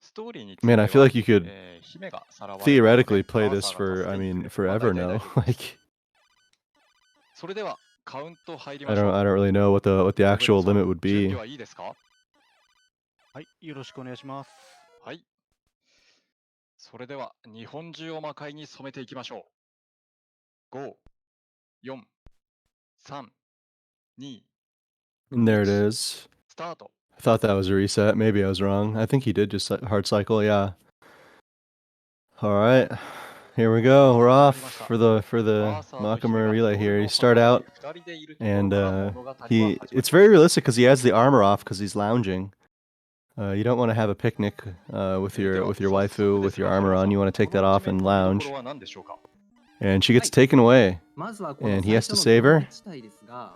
ストーリーについ Man, て I feel は like you could 姫がさらわれることで theoretically play バー this サーが for, 助 I けに来 mean, る。まあ forever 大体 now. 大丈夫で Like, す。それではカウント入り I ましょ don't, う。 I don't really know what the ゴブリン actual さん limit would 準 be. 備はいいですか？はい、よろしくお願いします。はい。それでは日本中を魔界に染めていきましょう。5、4、3、2、And there it is. スタート。 I thought that was a reset. Maybe I was wrong. I think he did just hard cycle. Yeah. All right. Here we go. We're off for the Makaimura relay here. You start out, and it's very realistic because he has the armor off because he's lounging. You don't want to have a picnic with your waifu with your armor on. You want to take that off and lounge. And she gets taken away, and he has to save her.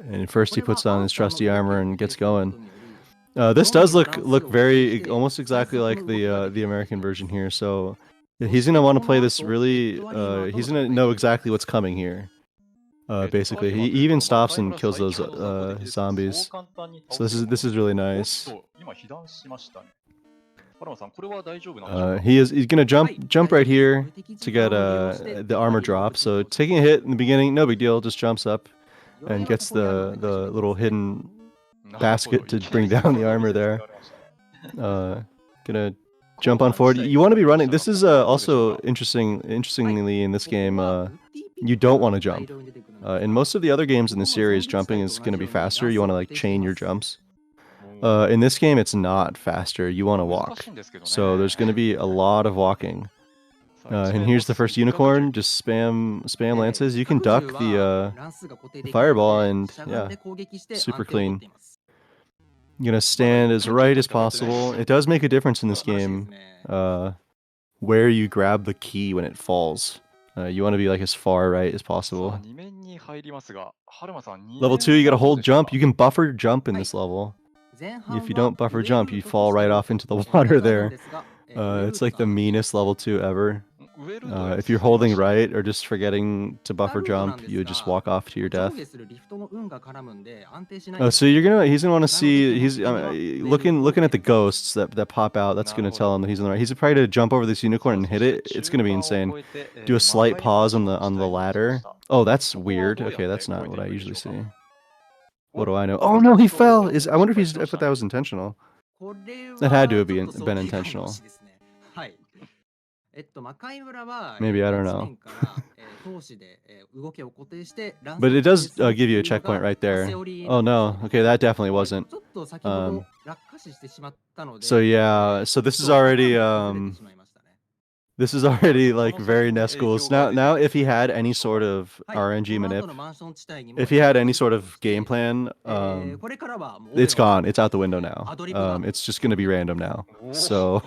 And first he puts on his trusty armor and gets going. This does look very almost exactly like the American version here. So he's gonna want to play this really. He's gonna know exactly what's coming here. Basically, he even stops and kills those zombies. So this is really nice. He's gonna jump right here to get the armor drop. So taking a hit in the beginning, no big deal. Just jumps up and gets the little hidden basket to bring down the armor there. Gonna jump on forward. You want to be running. This is also interestingly in this game. You don't want to jump. In most of the other games in the series, jumping is going to be faster. You want to like chain your jumps. In this game, it's not faster. You want to walk. So there's going to be a lot of walking. And here's the first unicorn. Just spam lances. You can duck the fireball, and yeah, super clean. You're gonna stand as right as possible. It does make a difference in this game where you grab the key when it falls. You want to be like as far right as possible. Level 2, you gotta hold jump. You can buffer jump in this level. If you don't buffer jump, you fall right off into the water there. It's like the meanest level 2 ever. If you're holding right or just forgetting to buffer jump, you would just walk off to your death. So he's gonna want to see. He's looking at the ghosts that pop out. That's gonna tell him that he's on the right. He's probably to jump over this unicorn and hit it. It's gonna be insane. Do a slight pause on the ladder. Oh, that's weird. Okay, that's not what I usually see. What do I know? Oh no, he fell. I wonder if that was intentional. That had to have been intentional. Maybe, I don't know. But it does give you a checkpoint right there. Oh no, okay, that definitely wasn't. So yeah, so this is already like very NES goals. Now if he had any sort of RNG manip, if he had any sort of game plan, it's gone. It's out the window now. It's just gonna be random now. So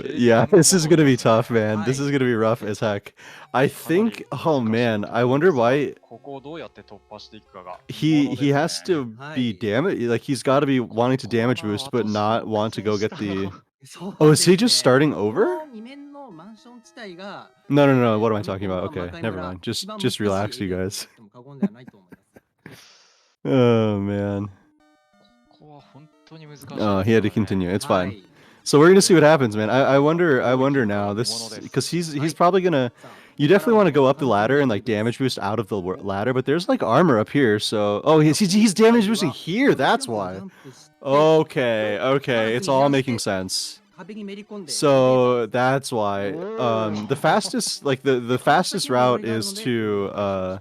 yeah, this is gonna be tough, man. This is gonna be rough as heck. I think, oh man, I wonder why he has to be damage, like he's got to be wanting to damage boost but not want to go get the. Oh, is he just starting over? No, what am I talking about? Okay, never mind. Just relax, you guys. Oh man. Oh, he had to continue. It's fine. So we're gonna see what happens, man. I wonder now, this because he's probably gonna. You definitely want to go up the ladder and like damage boost out of the ladder, but there's like armor up here, so oh he's damage boosting here. That's why. Okay, it's all making sense. So that's why. The fastest fastest route is to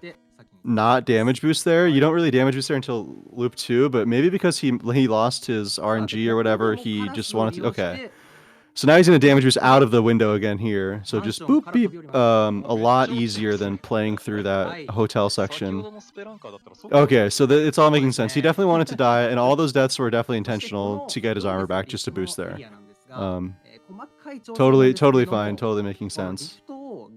not damage boost there. You don't really damage boost there until loop 2, but maybe because he lost his RNG or whatever, he just wanted to. Okay. So now he's going to damage boost out of the window again here. So just boop beep. A lot easier than playing through that hotel section. Okay, so it's all making sense. He definitely wanted to die, and all those deaths were definitely intentional to get his armor back just to boost there. Totally fine, totally making sense.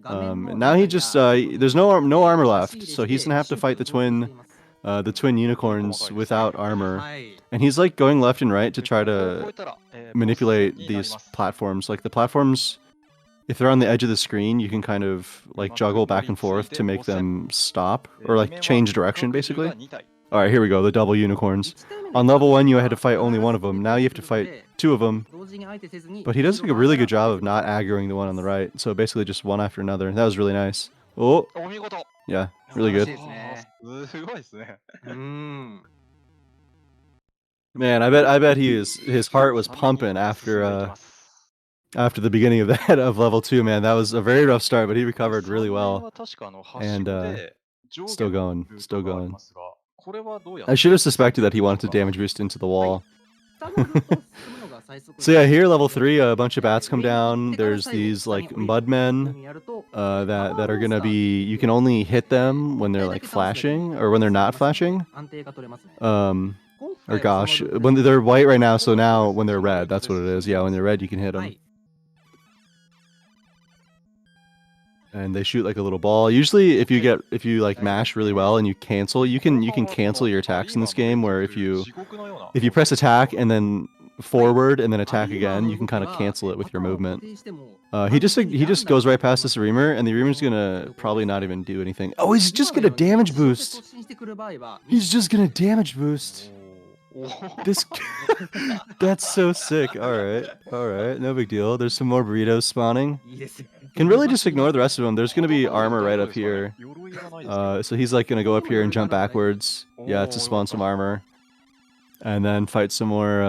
Now he just there's no armor left, so he's gonna have to fight the twin unicorns without armor, and he's like going left and right to try to manipulate these platforms. Like the platforms, if they're on the edge of the screen, you can kind of like juggle back and forth to make them stop or like change direction, basically. All right, here we go. The double unicorns. On level 1, you had to fight only one of them. Now you have to fight 2 of them. But he does a really good job of not aggroing the one on the right. So basically just one after another. That was really nice. Oh, yeah, really good. Man, I bet his heart was pumping after the beginning of that of level 2. Man, that was a very rough start, but he recovered really well. And still going. これはどうやっ I て should have suspected that he wanted to damage boost into the wall. 下のルートを進むのが最速 So yeah, here level 3, a bunch of bats come down. There's these like mudmen that are gonna be. You can only hit them when they're like flashing or when they're not flashing. 安定が取れますね。 Or gosh, when they're white right now. So now when they're red, that's what it is. Yeah, when they're red, you can hit は them. い。 And they shoot like a little ball. Usually, if you like mash really well and you can cancel your attacks in this game. Where if you press attack and then forward and then attack again, you can kind of cancel it with your movement. He just goes right past this Reamer, and the Reamer's gonna probably not even do anything. Oh, he's just gonna damage boost. He's just gonna damage boost. This that's so sick. All right, no big deal. There's some more burritos spawning. いいですよ。 Can really just ignore the rest of them. There's gonna be armor right up here. So he's like gonna go up here and jump backwards. Yeah, to spawn some armor, and then fight some more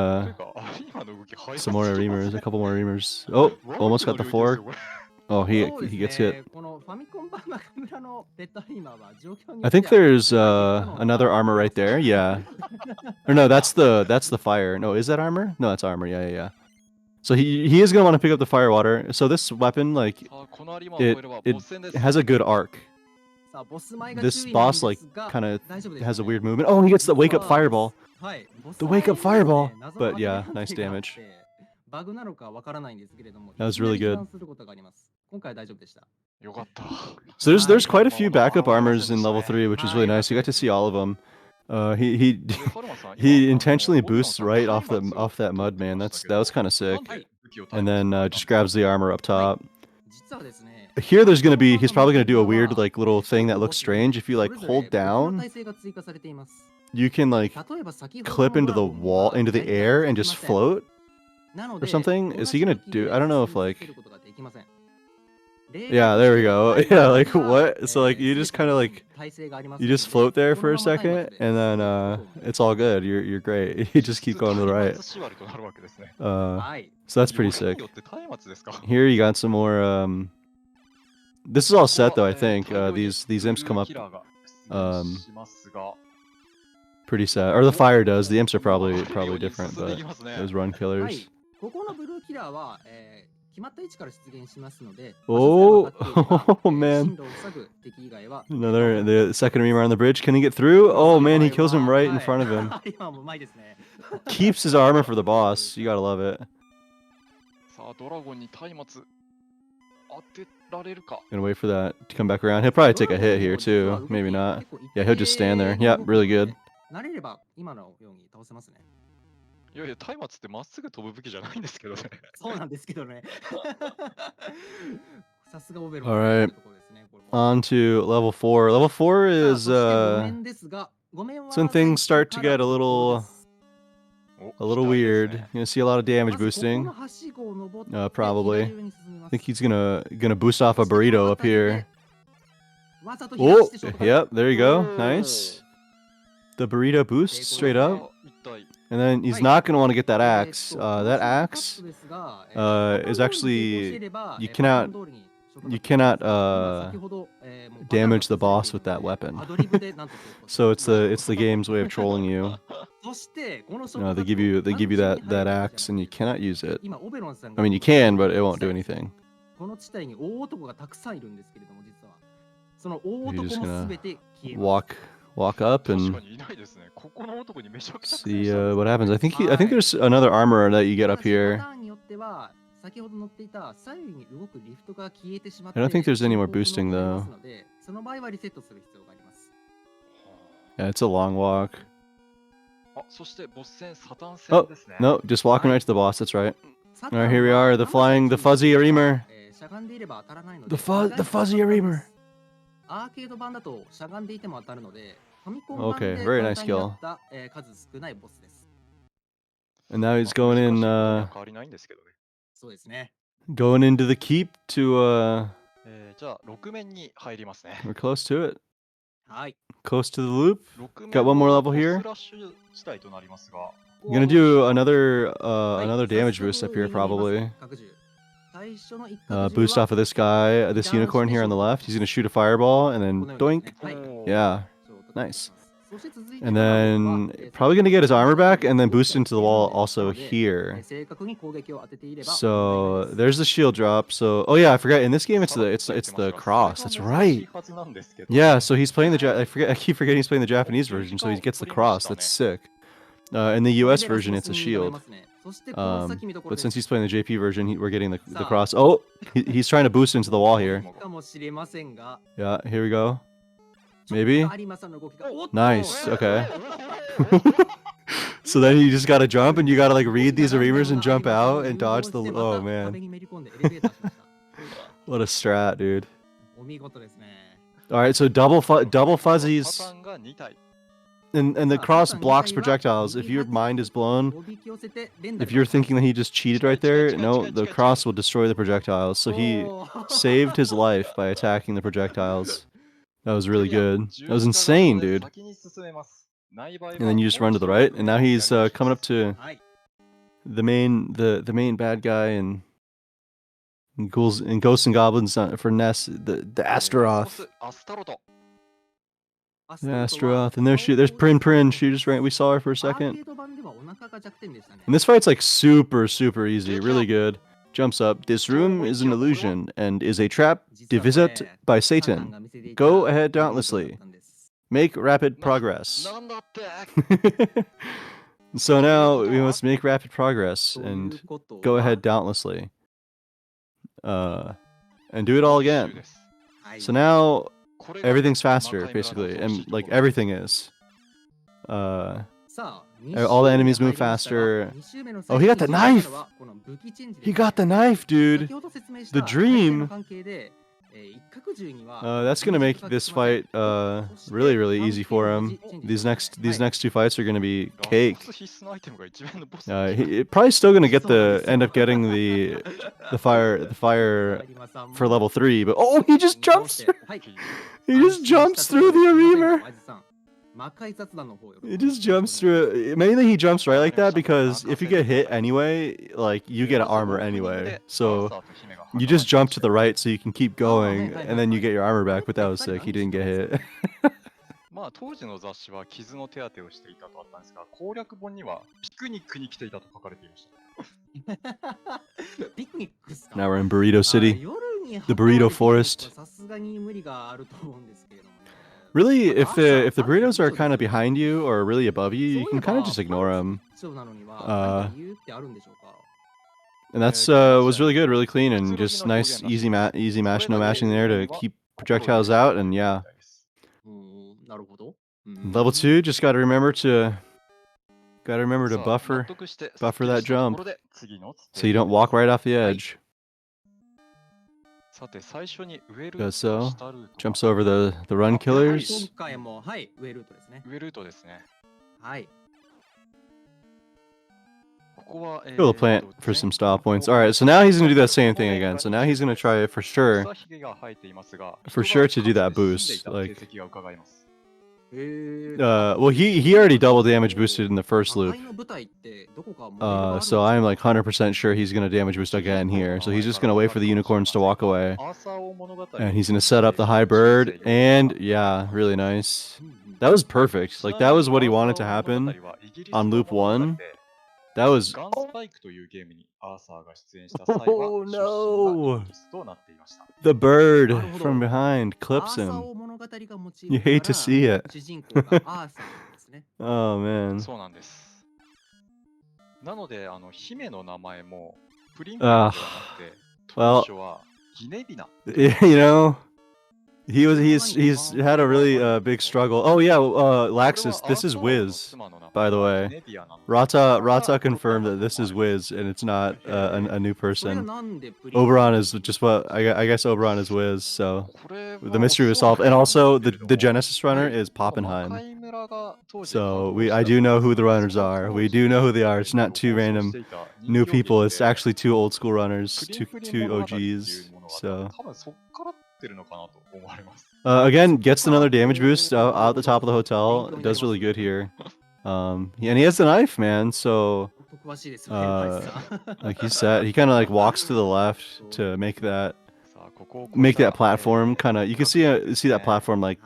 Reamers. A couple more Reamers. Oh, almost got the 4. Oh, he gets hit. このファミコン版中村のペットリーマーは状況によ I って think there's another armor right there. Yeah. Or no, that's the fire. No, is that armor? No, that's armor. Yeah. So he is gonna want to pick up the fire water. So this weapon, like, it has a good arc. さあボス前が This 注意なんで boss す like が kind of 大丈夫です has a ね weird movement. Oh, he gets the wake up fireball. はい、ボス The wake up 前に fireball. ですね、謎の But 当 yeah, たり nice があっ damage. てバグなのかわからないんですけれども、 That was really いきなり good. 被弾することがあります。今回は大丈夫でした。 よかった。 So there's quite a few backup armors in level 3, which is really nice. You got to see all of them. He intentionally boosts right off that mud, man. That was kind of sick. And then just grabs the armor up top. 実はですね、 Here he's probably gonna do a weird like little thing that looks strange. If you like hold down, 耐性が追加されています。 you can like 例えば先ほど clip の into the ドラゴン wall, は into the 大体 air, and で just きません。 float. なの or で something? Is he gonna 同じ do- 時 I don't know if に like- 進めることができません。 Yeah, there we go. Yeah, like what? So like you just kind of like 耐性があります you ので just float there こ for の a まま松明 second, で and then it's all good. You're great. You just keep going to the right. 松明となるわけですね。 はい So that's pretty よりに sick. よって松明ですか。 Here you got some more. This is all set though. I think 大量に these imps come up キラーが出現しますが pretty set. Or the fire does. The imps are probably different, 進んで but いきますね。 those run は killers. い、ここのブルーキラーは、決まった位置から出現しますので、 Oh, 場所さえ分かっていれば oh, man. 進路を塞ぐ敵以外は Another the second reamer on the bridge. Can he get through? Oh man, he kills him right in front of him. はい今もうまいですね。 Keeps his armor for the boss. You gotta love it. さあ、ドラゴンに松明当てられるか。 Gonna wait for that to come back around. He'll probably take a hit here too. Maybe not. Yeah, he'll just stand there. Yeah, really good. 慣れれば今のように倒せますね。いやいや、松明ってまっすぐ飛ぶ武器じゃないんですけどね。そうなんですけどね。さすがオベロン Alright. ところですね。これは On to level 4. Level 4さあ is そして5面ですが5面は when things start to get a 最初から little お a little 期待です weird. ね You're gonna see a lot of damage まずここ boosting. のはしごを登って Probably. 左上に進みま I す think he's gonna boost off a burrito up here. わざと冷や Oh, してショートカット yep, there you go. Nice. The burrito boost straight up. 一体 And then he's not going to want to get that axe. That axe is actually you cannot damage the boss with that weapon. So it's the game's way of trolling you. No, they give you that axe and you cannot use it. I mean you can, but it won't do anything. この地帯に大男がたくさんいるんですけれども、実はその大 You're 男 just も gonna すべて消えます walk up 確 and かにいないですね。ここの男にめちゃくちゃ see what happens. I think there's another armor that you get up ただし here. パターンによっては先ほど乗っていた左右に動くリフトが消えてしまって I don't think there's any more 進 boosting 行不能になり though. ますのでその場合はリセットする必要があります Yeah, it's a long walk. あ、そしてボス戦サタン Oh 戦ですね。 no, just walking right to the boss. That's right. サ Alright, here we are, the fuzzy reamer. しゃがんでいれば当たらないので The fuzzy reamer. アーケード版だとしゃがんでいても当たるのでファミコン版 Okay, で very 簡 nice 単にな skill. った数少ないボスです And now he's going in 変わりないんですけどね。そうですね going into the keep to じゃあ6面に入りますね。 we're close to it. はい Close to the loop. 6面 Got one more level here? ボスラッシュ地帯となりますが、 Gonna do another damage boost up here probably. 最初の一 Boost off of this guy, this unicorn here on the left. He's gonna shoot a fireball and then doink. Yeah. Nice. And then probably going to get his armor back and then boost into the wall also here. So there's the shield drop. So oh yeah, I forgot. In this game, it's the cross. That's right. Yeah. So he's playing the I keep forgetting he's playing the Japanese version. So he gets the cross. That's sick. In the US version, it's a shield. But since he's playing the JP version, we're getting the cross. Oh, he's trying to boost into the wall here. Yeah. Here we go. Maybe. Nice. Okay. So then you just gotta jump, and you gotta like read these reamers and jump out and dodge the. Oh man. What a strat, dude. All right, so double fuzzies, and the cross blocks projectiles. If your mind is blown, if you're thinking that he just cheated right there, no, the cross will destroy the projectiles. So he saved his life by attacking the projectiles. That was really good. That was insane, dude. And then you just run to the right, and now he's coming up to the main bad guy and Ghosts and Goblins for Ness, the Astaroth. The Astaroth, and there's Prin. She just ran. We saw her for a second. And this fight's like super easy, really good. Jumps up. This room is an illusion and is a trap devised by Satan. Go ahead dauntlessly. Make rapid progress. So now we must make rapid progress and go ahead dauntlessly. And do it all again. So now everything's faster, basically, and like everything is. All the enemies move faster. Oh, he got the knife! He got the knife, dude! The dream! That's gonna make this fight really easy for him. These next two fights are gonna be cake. Probably still gonna end up getting the fire for level 3, but oh, he just jumps! He just jumps through the Reamer. He just jumps through it. Mainly he jumps right like that because if you get hit anyway, like you get armor anyway. So you just jump to the right so you can keep going, and then you get your armor back. But that was sick. He didn't get hit. まあ当時の雑誌は傷の手当てをしていたとあったんですが、攻略本にはピクニックに来ていたと書かれていました。ピクニックですか? Now we're in Burrito City, the Burrito Forest. さすがに無理があると思うんですけれども。Really, if the burritos are kind of behind you or really above you, you can kind of just ignore them. And that's was really good, really clean, and just nice, easy mash, no mashing there to keep projectiles out, and yeah. Level 2, just gotta remember to buffer that jump, so you don't walk right off the edge. Does so. Jumps over the run killers. Go to plant for some style points. Alright, so now he's going to do that same thing again. So now he's going to try for sure to do that boost. Like, well, he already double damage boosted in the first loop. So I'm like 100% sure he's going to damage boost again here. So he's just going to wait for the unicorns to walk away. And he's going to set up the high bird. And yeah, really nice. That was perfect. Like, that was what he wanted to happen on loop 1. That was... Oh no! The bird from behind clips him. You hate to see it. Oh man. Well, you know, he's had a really big struggle. Oh yeah, Laxus, this is Wiz, by the way. Rata confirmed that this is Wiz and it's not a new person. Oberon is just what I guess Oberon is Wiz, so the mystery was solved. And also the Genesis runner is Poppenheim. So I do know who the runners are. We do know who they are. It's not two random new people. It's actually two old school runners, two OGs. So. Again, gets another damage boost out the top of the hotel. Does really good here. And he has the knife, man. So, like he said, he kind of like walks to the left to make that platform kind of. You can see that platform like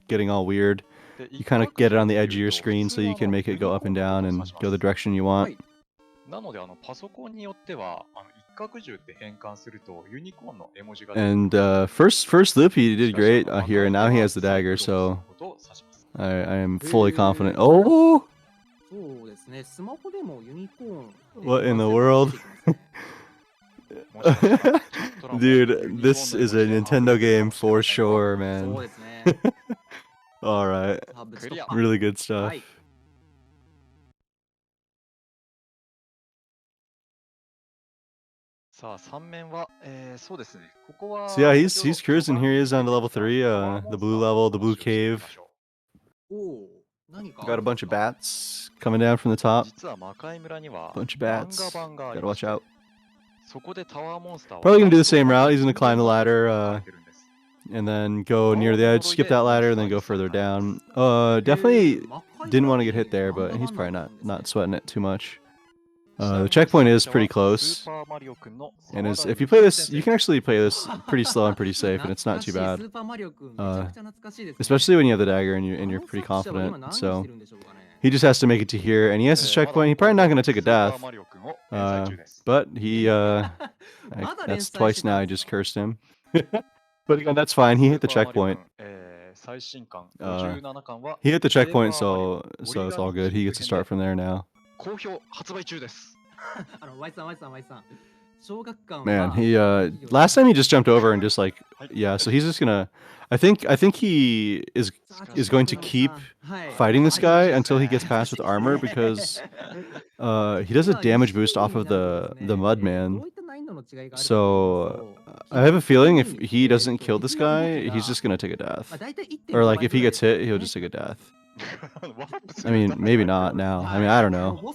getting all weird. You kind of get it on the edge of your screen so you can make it go up and down and go the direction you want. なのでパソコンによっては一角銃って変換するとユニコーンの絵文字が出てくる。 And first loop he did great here, and now he has the dagger, so I am fully confident. Oh! そうですね。スマホでもユニコーン。 What in the world? Dude, this is a Nintendo game for sure, そう man. ですね。 Alright. さあぶち突破 Really good stuff. はい。さあ、3面は、そうですね。ここは So yeah, he's cruising. Here he is on to level 3, the blue level, the blue cave. おお。何か Got a bunch of bats coming down from the top. 実は魔界村には Bunch of 漫 bats. 画版があり Gotta まし watch て out. そこでタワーモンスターを Probably gonna do the 倒すと same route. He's gonna climb the ladder, 書いてるんです and then go near the edge, skip that ladder, and then go further down. Definitely didn't want to get hit there, but he's probably not sweating it too much. The checkpoint is pretty close, and if you play this, you can actually play this pretty slow and pretty safe, and it's not too bad. Especially when you have the dagger and you're pretty confident. So he just has to make it to here, and he has his checkpoint. He's probably not gonna take a death, but he that's twice now. I just cursed him, but again, that's fine. He hit the checkpoint. He hit the checkpoint, so it's all good. He gets to start from there now. 好評発売中です。Y さん Y さん Y さん。小学館 Man, he last time he just jumped over and just like yeah, so he's just gonna I think he is going to keep fighting this guy until he gets past with armor because he does a damage boost off of the mud man. So I have a feeling if he doesn't kill this guy, he's just gonna take a death. Or like if he gets hit, he'll just take a death. I mean, maybe not now. I mean, I don't know.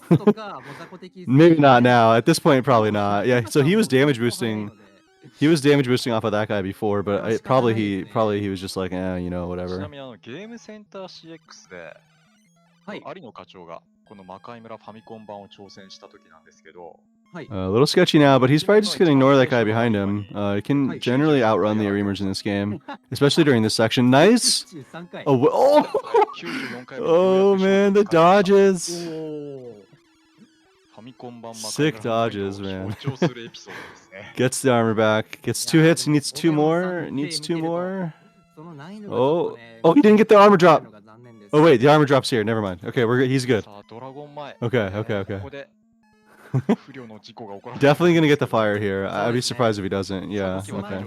Maybe not now. At this point, probably not. Yeah. So he was damage boosting. He was damage boosting off of that guy before, but probably he was just like, you know, ちな whatever. みにゲームセンター CX で、有野課長がこの魔界村ファミコン版を挑戦した時なんですけど、 A little sketchy now, but he's probably just gonna ignore that guy behind him. He can generally outrun the Arimers in this game, especially during this section. Nice. Oh, oh man, the dodges. Sick dodges, man. Gets the armor back. Gets 2 hits. He needs 2 more. Needs 2 more. Oh, he didn't get the armor drop. Oh wait, the armor drop's here. Never mind. Okay, he's good. Okay. Definitely gonna get the fire here. I'd be surprised if he doesn't. Yeah. Okay.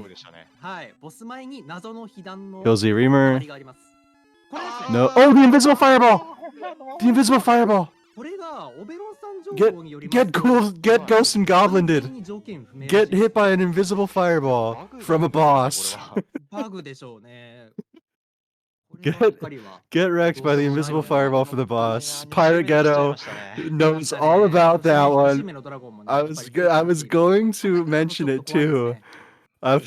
Kills the Reamer. No. Oh, the invisible fireball. The invisible fireball. Get Ghost and Goblin did. Get hit by an invisible fireball from a boss. Get wrecked by the invisible fireball from the boss. Pirate Ghetto knows all about that one. I was going to mention it too. Man.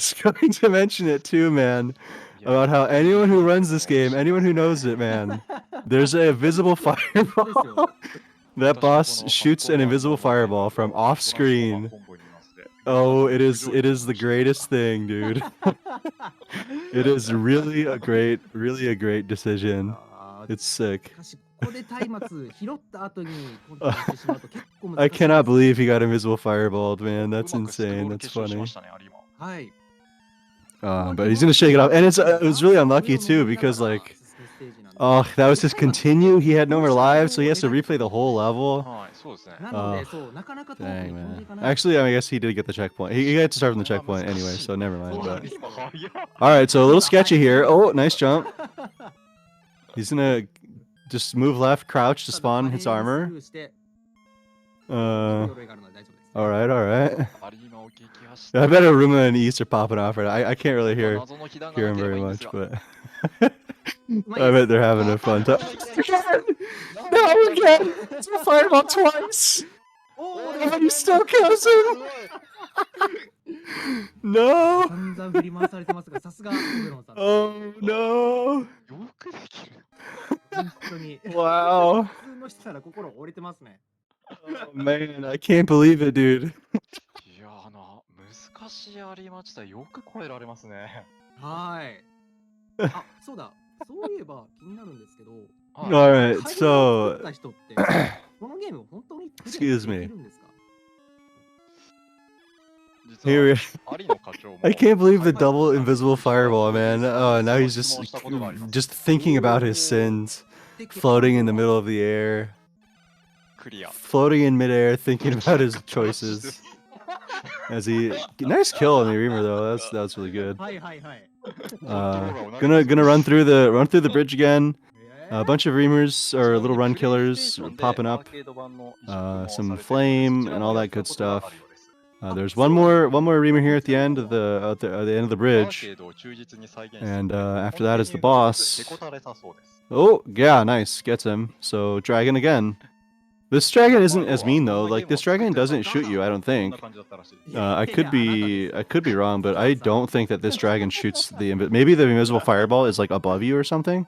About how anyone who runs this game, anyone who knows it, man, there's an invisible fireball. That boss shoots an invisible fireball from off screen. Oh, it is the greatest thing, dude. It is really a great decision. It's sick. I cannot believe he got invisible fireballed, man. That's insane. That's funny. But he's gonna shake it off, and it was really unlucky too because like, oh, that was his continue. He had no more lives, so he has to replay the whole level. Dang, man. Actually, I guess he did get the checkpoint. He had to start from the checkpoint anyway, so never mind. But all right, so a little sketchy here. Oh, nice jump. He's gonna just move left, crouch to spawn his armor. All right. I bet Aruma and East are popping off right now. I can't really hear him very much, but I bet they're having a fun time. No, again! It's a fireball twice! Oh, he still kills him! No! Oh no! Wow! Oh man, I can't believe it, dude. いや難しいアリーマチタよく超えられますね。はい。あ、そうだ。そういえば気になるんですけど、 Alright, 改良を作っ so た人ってこのゲーム本当にプレイ Excuse で me. きるんですか？実は Here, 有野課長も I can't believe the 開発 double 者の invisible 藤原 fireball, man. さんに Oh, now he's 質問したことがあります just thinking about his sins, で結 floating in the 果は middle of the air, クリア floating in midair, thinking about his 話で choices す as he. Nice kill on the Reamer though. That's really good. はいはいはい。 Gonna run through the bridge again. A bunch of Reamers or little run killers popping up. Some flame and all that good stuff. There's one more Reamer here at the end of the end of the bridge, and after that is the boss. Oh yeah, nice, gets him. So dragon again. This dragon isn't as mean though. Like this dragon doesn't shoot you. I don't think. I could be wrong, but I don't think that this dragon shoots the maybe the invisible fireball is like above you or something.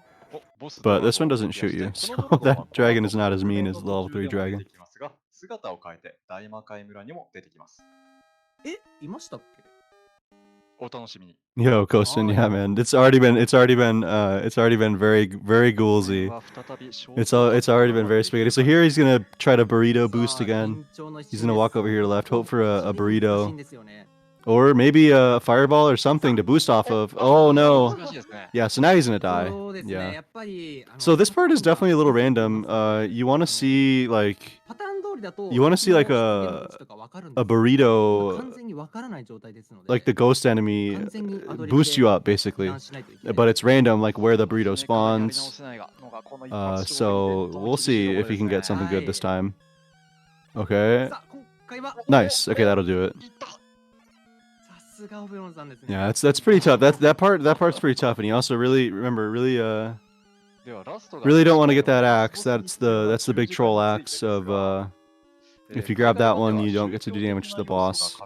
But this one doesn't shoot you, so that dragon is not as mean as the level 3 dragon. 姿を変えて大魔界村にも出てきます。え、いましたっけ？お楽しみに。 Yo, Kostin, yeah, man, it's already been very ghouls-y. It's already been very spaghetti. So here he's gonna try to burrito boost again. He's gonna walk over here to left, hope for a burrito. Or maybe a fireball or something to boost off of. Oh no. Yeah, so now he's gonna die. Yeah. So this part is definitely a little random. You want to see like a burrito, like the ghost enemy, boost you up basically. But it's random, like where the burrito spawns. So we'll see if he can get something good this time. Okay. Nice. Okay, that'll do it. Yeah, that's pretty tough. That part's pretty tough, and you also really don't want to get that axe. That's the big troll axe of if you grab that one, you don't get to do damage to the boss.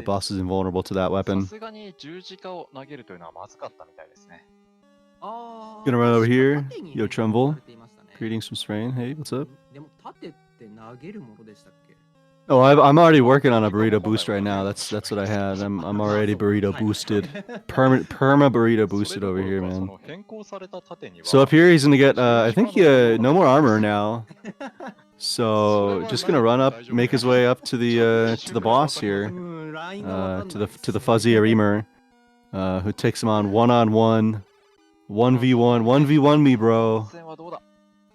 Boss is invulnerable to that weapon. Gonna run over here. Yo, Trumbull. Greetings from Spain. Hey, what's up? Oh, I'm already working on a burrito boost right now. That's what I had. I'm already burrito boosted. Perma burrito boosted over here, man. So up here he's gonna get I think no more armor now. So just gonna run up, make his way up to the boss here, to the fuzzy Reamer, who takes him on 1-on-1, 1v1, 1v1 me, bro.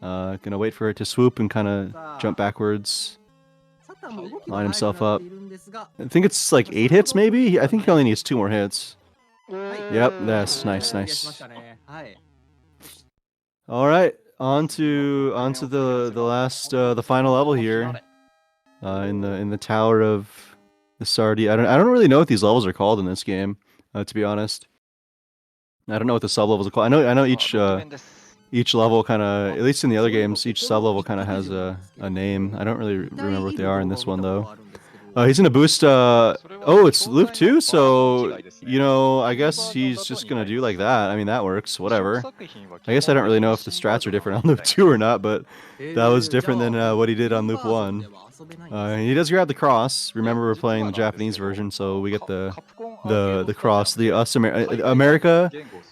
Gonna wait for it to swoop and kind of jump backwards. Line himself up. I think it's like 8 hits, maybe? I think he only needs 2 more hits. Yep, that's nice. Alright, on to the last, the final level here. In the Tower of the Sardi. I don't really know what these levels are called in this game, to be honest. I don't know what the sub-levels are called. I know each level kind of, at least in the other games, each sub-level kind of has a name. I don't really remember what they are in this one, though. He's gonna boost, oh, it's loop 2, so, you know, I guess he's just gonna do like that. I mean, that works, whatever. I guess I don't really know if the strats are different on loop 2 or not, but that was different than what he did on loop 1. He does grab the cross. Remember, we're playing the Japanese version, so we get the cross, the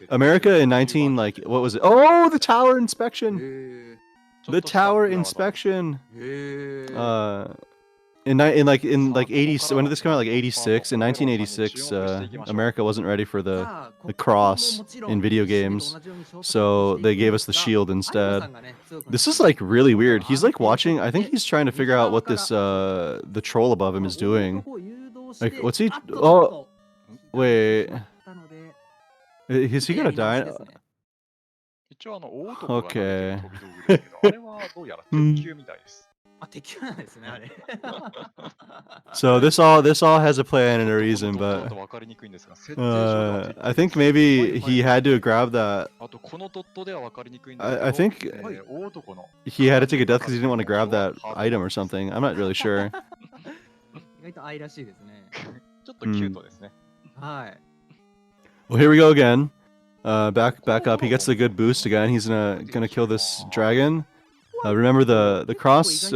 America in 19, like, what was it? Oh, the tower inspection! The tower inspection! In 80, when did this come out? Like 86. In 1986, America wasn't ready for the cross in video games, so they gave us the shield instead. This is like really weird. He's like watching. I think he's trying to figure out what this the troll above him is doing. Like, what's he? Oh, wait. Is he gonna die? Okay. So this all has a plan and a reason, but I think maybe he had to grab that. I think he had to take a death because he didn't want to grab that item or something. I'm not really sure. Well, here we go again. Back up. He gets the good boost again. He's gonna kill this dragon. Remember the cross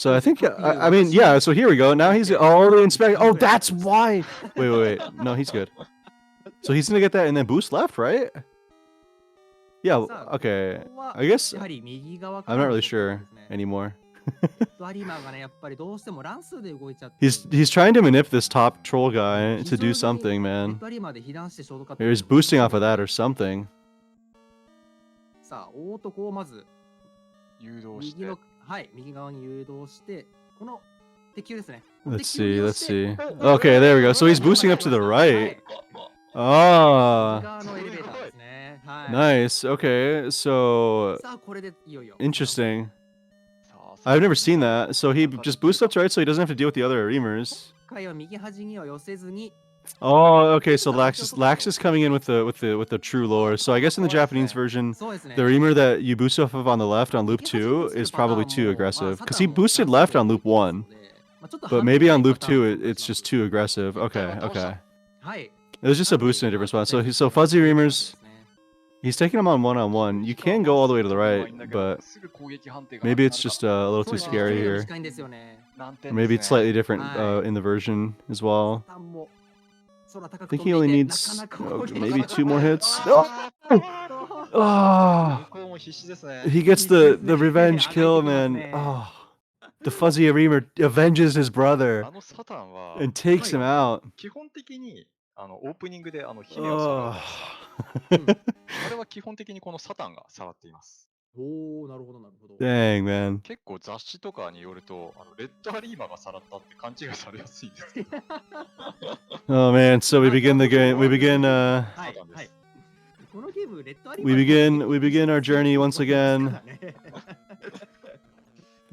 So I think, I mean, yeah, so here we go. Now he's all the inspect. Oh, that's why. Wait. No, he's good. So he's going to get that and then boost left, right? Yeah, okay. I guess I'm not really sure anymore. He's trying to manip this top troll guy to do something, man. He's boosting off of that or something. さあ、大男をまず誘導して右の、はい、右側に誘導して、この敵球ですね。 Let's see. Okay, there we go. So he's boosting up to the right. Ah, 側のエレベーターですね。はい。 nice. Okay, so さあ、これでいよいよ。 interesting. I've never seen that. So he just boosts up to right, so he doesn't have to deal with the other reamers. 今回は右端には寄せずに。 Oh, okay. So Lax is coming in with the true lore. So I guess in the Japanese version, the reamer that you boost off of on the left on loop 2 is probably too aggressive because he boosted left on loop 1, but maybe on loop 2 it's just too aggressive. Okay. It was just a boost in a different spot. So fuzzy reamers, he's taking him on one. You can go all the way to the right, but maybe it's just a little too scary here. Or maybe it's slightly different in the version as well. I think he only needs maybe 2 more hits. Oh, he gets the revenge kill, man. Oh, the fuzzy reamer avenges his brother and takes him out. 基本的にオープニングで姫をさらう。あれは基本的にこのサタンがさらっています。 おお、なるほどなるほど。 Dang, man. 結構雑誌とかによるとレッドアリーマがさらったって勘違いされやすいんですけど。 Oh man, so we begin the game. We begin our journey once again.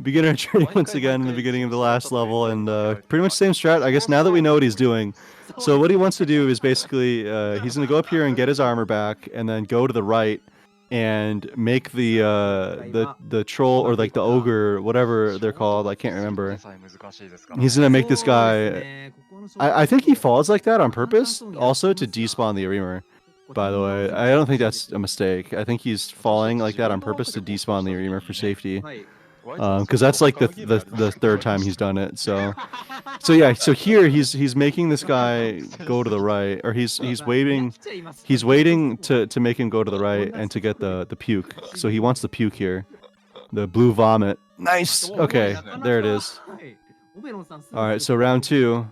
Begin our journey once again in the beginning of the last level, and pretty much same strat. I guess now that we know what he's doing, so what he wants to do is basically he's gonna go up here and get his armor back, and then go to the right and make the troll or like the ogre, whatever they're called, I can't remember. He's gonna make this guy. I think he falls like that on purpose, also to despawn the reamer. By the way, I don't think that's a mistake. I think he's falling like that on purpose to despawn the reamer for safety. Because that's like the third time he's done it. So yeah. So here he's making this guy go to the right, or he's waiting to make him go to the right and to get the puke. So he wants the puke here, the blue vomit. Nice. Okay, there it is. All right. So round 2.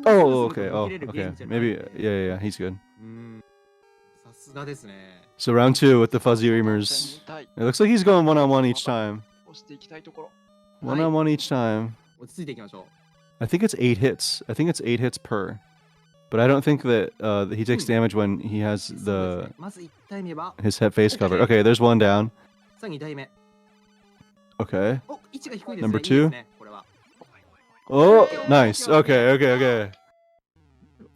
Oh, okay. Oh, okay. Maybe yeah. He's good. So round 2 with the fuzzy reamers. It looks like he's going 1-on-1 each time. 1-on-1 each time. I think it's 8 hits. I think it's 8 hits per. But I don't think that he takes damage when he has his head face covered. Okay, there's 1 down. Okay. Number 2. Oh, nice. Okay.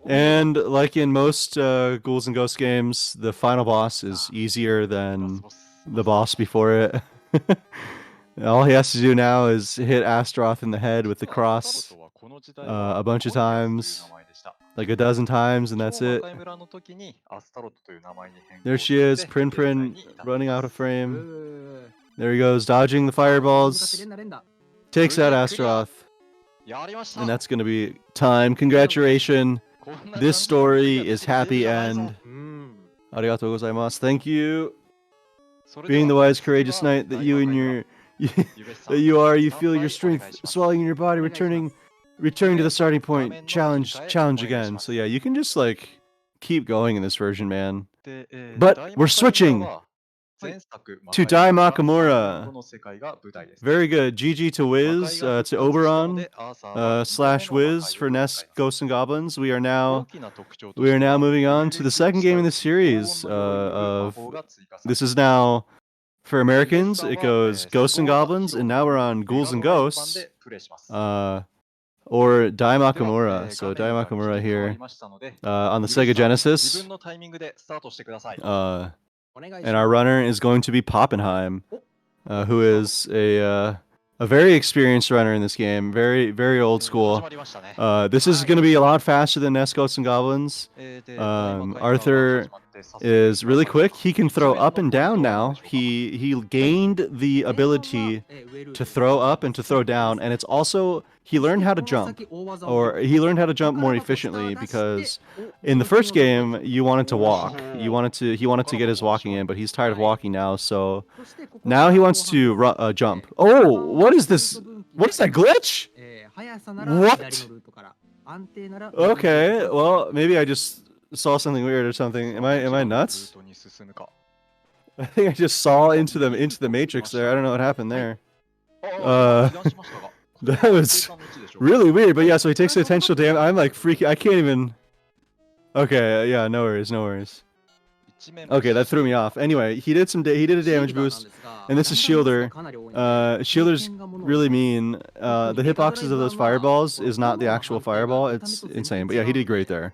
And like in most Ghouls and Ghosts games, the final boss is easier than the boss before it. All he has to do now is hit Astaroth in the head with the cross a bunch of times, like a dozen times, and that's it. There she is, Prin running out of frame. There he goes, dodging the fireballs. Takes out Astaroth. And that's going to be time. Congratulations. This story is happy end. Arigatou gozaimasu. Thank you. Being the wise, courageous knight that you and your that you are, you feel your strength swelling in your body, returning to the starting point. Challenge again. So yeah, you can just like keep going in this version, man. But we're switching to Dai Makaimura. Very good. GG to Wiz, to Oberon, / Wiz for NES Ghosts and Goblins. We are now moving on to the second game in the series. This is now, for Americans, it goes Ghosts and Goblins, and now we're on Ghouls and Ghosts, or Dai Makaimura. So Dai Makaimura here on the Sega Genesis. And our runner is going to be Poppenheim, who is a very experienced runner in this game, very old school. This is going to be a lot faster than NES Ghosts and Goblins. Arthur is really quick. He can throw up and down now. He gained the ability to throw up and to throw down, and it's also he learned how to jump, or he learned how to jump more efficiently because in the first game you wanted to walk. He wanted to get his walking in, but he's tired of walking now, so now he wants to jump. Oh, what is this? What is that glitch? What? Okay, well, maybe I just saw something weird or something. Am I nuts? I think I just saw into the matrix there. I don't know what happened there. That was really weird. But yeah, so he takes the intentional damage. I'm like freaking. I can't even. Okay, yeah, no worries, no worries. Okay, that threw me off. Anyway, he did a damage boost, and this is Shielder. Shielder's really mean. The hitboxes of those fireballs is not the actual fireball. It's insane. But yeah, he did great there.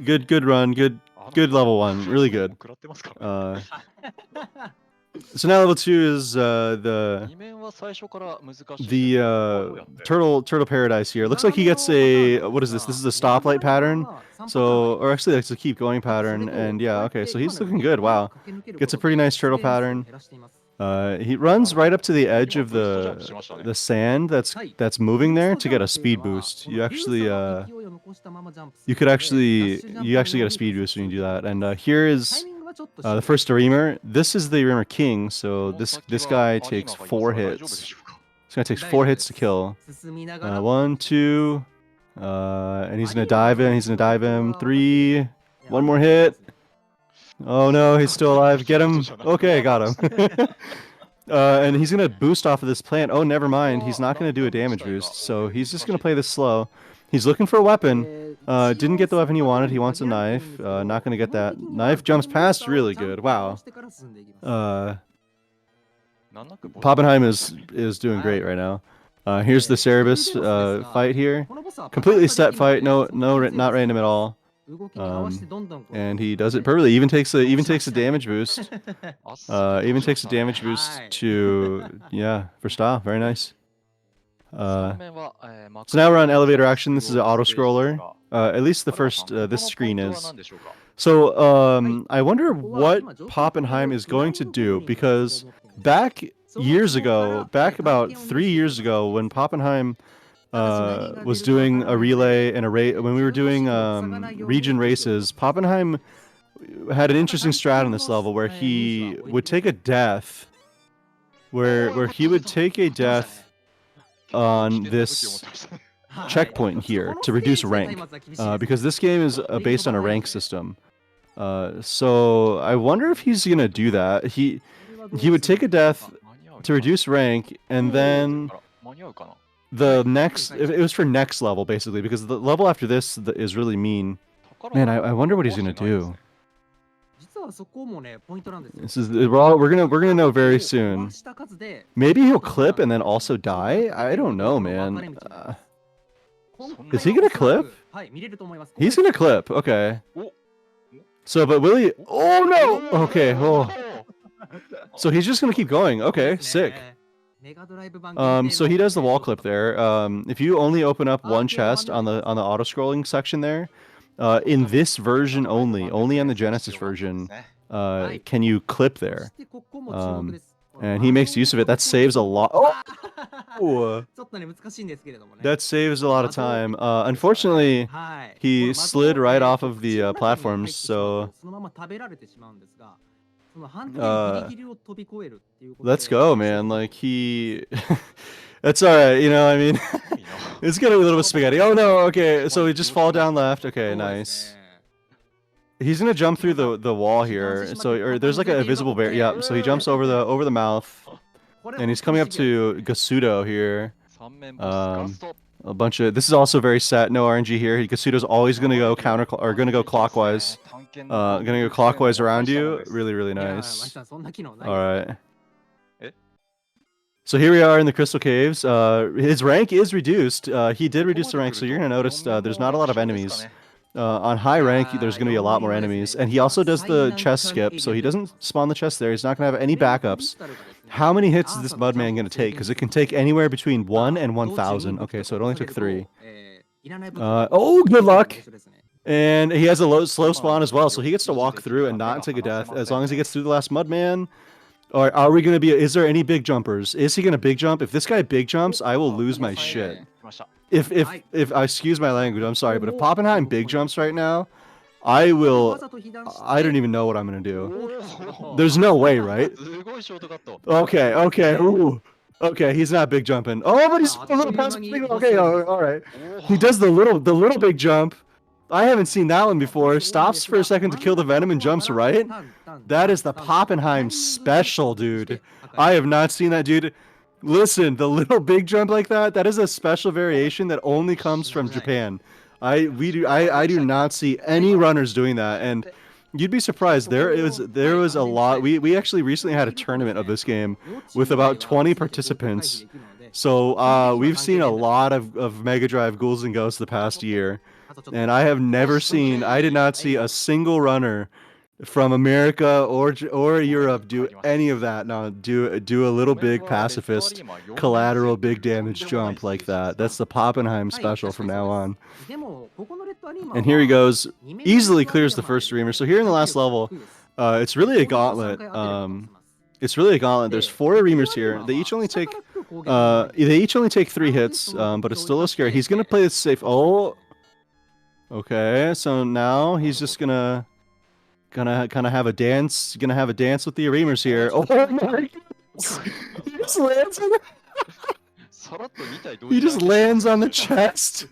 Good run. Good level 1. Really good. So now level 2 is the turtle paradise here. Looks like he gets a what is this? This is a stoplight pattern. So, or actually, it's a keep going pattern. And yeah, okay. So he's looking good. Wow, gets a pretty nice turtle pattern. He runs right up to the edge of the sand that's moving there to get a speed boost. You actually get a speed boost when you do that. And here is the first Reamer. This is the Reamer King. So this guy takes 4 hits. This guy takes 4 hits to kill. 1, 2, and he's gonna dive in. He's gonna dive him. 3. 1 more hit. Oh no, he's still alive. Get him. Okay, got him. And he's gonna boost off of this plant. Oh, never mind. He's not gonna do a damage boost. So he's just gonna play this slow. He's looking for a weapon. Didn't get the weapon he wanted. He wants a knife. Not gonna get that. Knife jumps past. Really good. Wow. Poppenheim is doing great right now. Here's the Cerebus fight here. Completely set fight. No, not random at all. And he does it perfectly. Even takes a damage boost. Even takes a damage boost to for style. Very nice. So now we're on elevator action. This is an auto scroller. At least the first this screen is. So I wonder what Poppenheim is going to do, because back about 3 years ago, when Poppenheim was doing a relay and a race, when we were doing region races, Poppenheim had an interesting strat on this level where he would take a death, where he would take a death on this checkpoint here to reduce rank, because this game is based on a rank system. So I wonder if he's gonna do that. He would take a death to reduce rank, and then the next, it was for next level basically, because the level after this is really mean. Man, I wonder what he's gonna do. This is we're gonna know very soon. Maybe he'll clip and then also die. I don't know, man. Is he gonna clip? He's gonna clip. Okay. So, but will he? Oh no! Okay. Oh. So he's just gonna keep going. Okay, sick. So he does the wall clip there. If you only open up one chest on the auto scrolling section there, in this version only on the Genesis version, can you clip there? And he makes use of it. That saves a lot. Oh! That saves a lot of time. Unfortunately, he slid right off of the platforms, so let's go, man. Like, he that's alright, you know, I mean, it's gonna be a little bit spaghetti. Oh no, okay, so we just fall down left. Okay, nice. He's gonna jump through the wall here. So, or there's like a visible barrier. Yeah, so he jumps over the mouth, and he's coming up to Gasudo here. A bunch of, this is also very set. No RNG here. Gasudo's always gonna go clockwise. Gonna go clockwise around you. Really nice. All right. So here we are in the Crystal Caves. His rank is reduced. He did reduce the rank, so you're gonna notice there's not a lot of enemies. On high rank, there's going to be a lot more enemies. And he also does the chest skip, so he doesn't spawn the chest there. He's not going to have any backups. How many hits is this Mudman going to take? Because it can take anywhere between 1 and 1,000. Okay, so it only took 3. Oh, good luck! And he has a slow spawn as well, so he gets to walk through and not take a death as long as he gets through the last Mudman. Or are we going to be... Is there any big jumpers? Is he going to big jump? If this guy big jumps, I will lose my shit. If excuse my language, I'm sorry, but if Poppenheim big jumps right now, I will... I don't even know what I'm going to do. There's no way, right? Okay. Ooh. Okay, he's not big jumping. Oh, but he's a little past big. Okay, all right. He does the little big jump. I haven't seen that one before. Stops for a second to kill the Venom and jumps right. That is the Poppenheim special, dude. I have not seen that, dude. Listen, the little big jump like that is a special variation that only comes from Japan. I do not see any runners doing that, and you'd be surprised. There was a lot. We actually recently had a tournament of this game with about 20 participants. So we've seen a lot of Mega Drive Ghouls and Ghosts the past year, and I did not see a single runner from America or Europe do any of that. No, do a little big pacifist collateral big damage jump like that. That's the Poppenheim special from now on. And here he goes, easily clears the first streamer. So here in the last level, it's really a gauntlet. There's 4 Reamers here. They each only take 3 hits, but it's still a scary. He's gonna play this safe. Oh, okay. So now he's just gonna have a dance. Gonna have a dance with the Reamers here. Oh my God! He just lands on the... He just lands on the chest.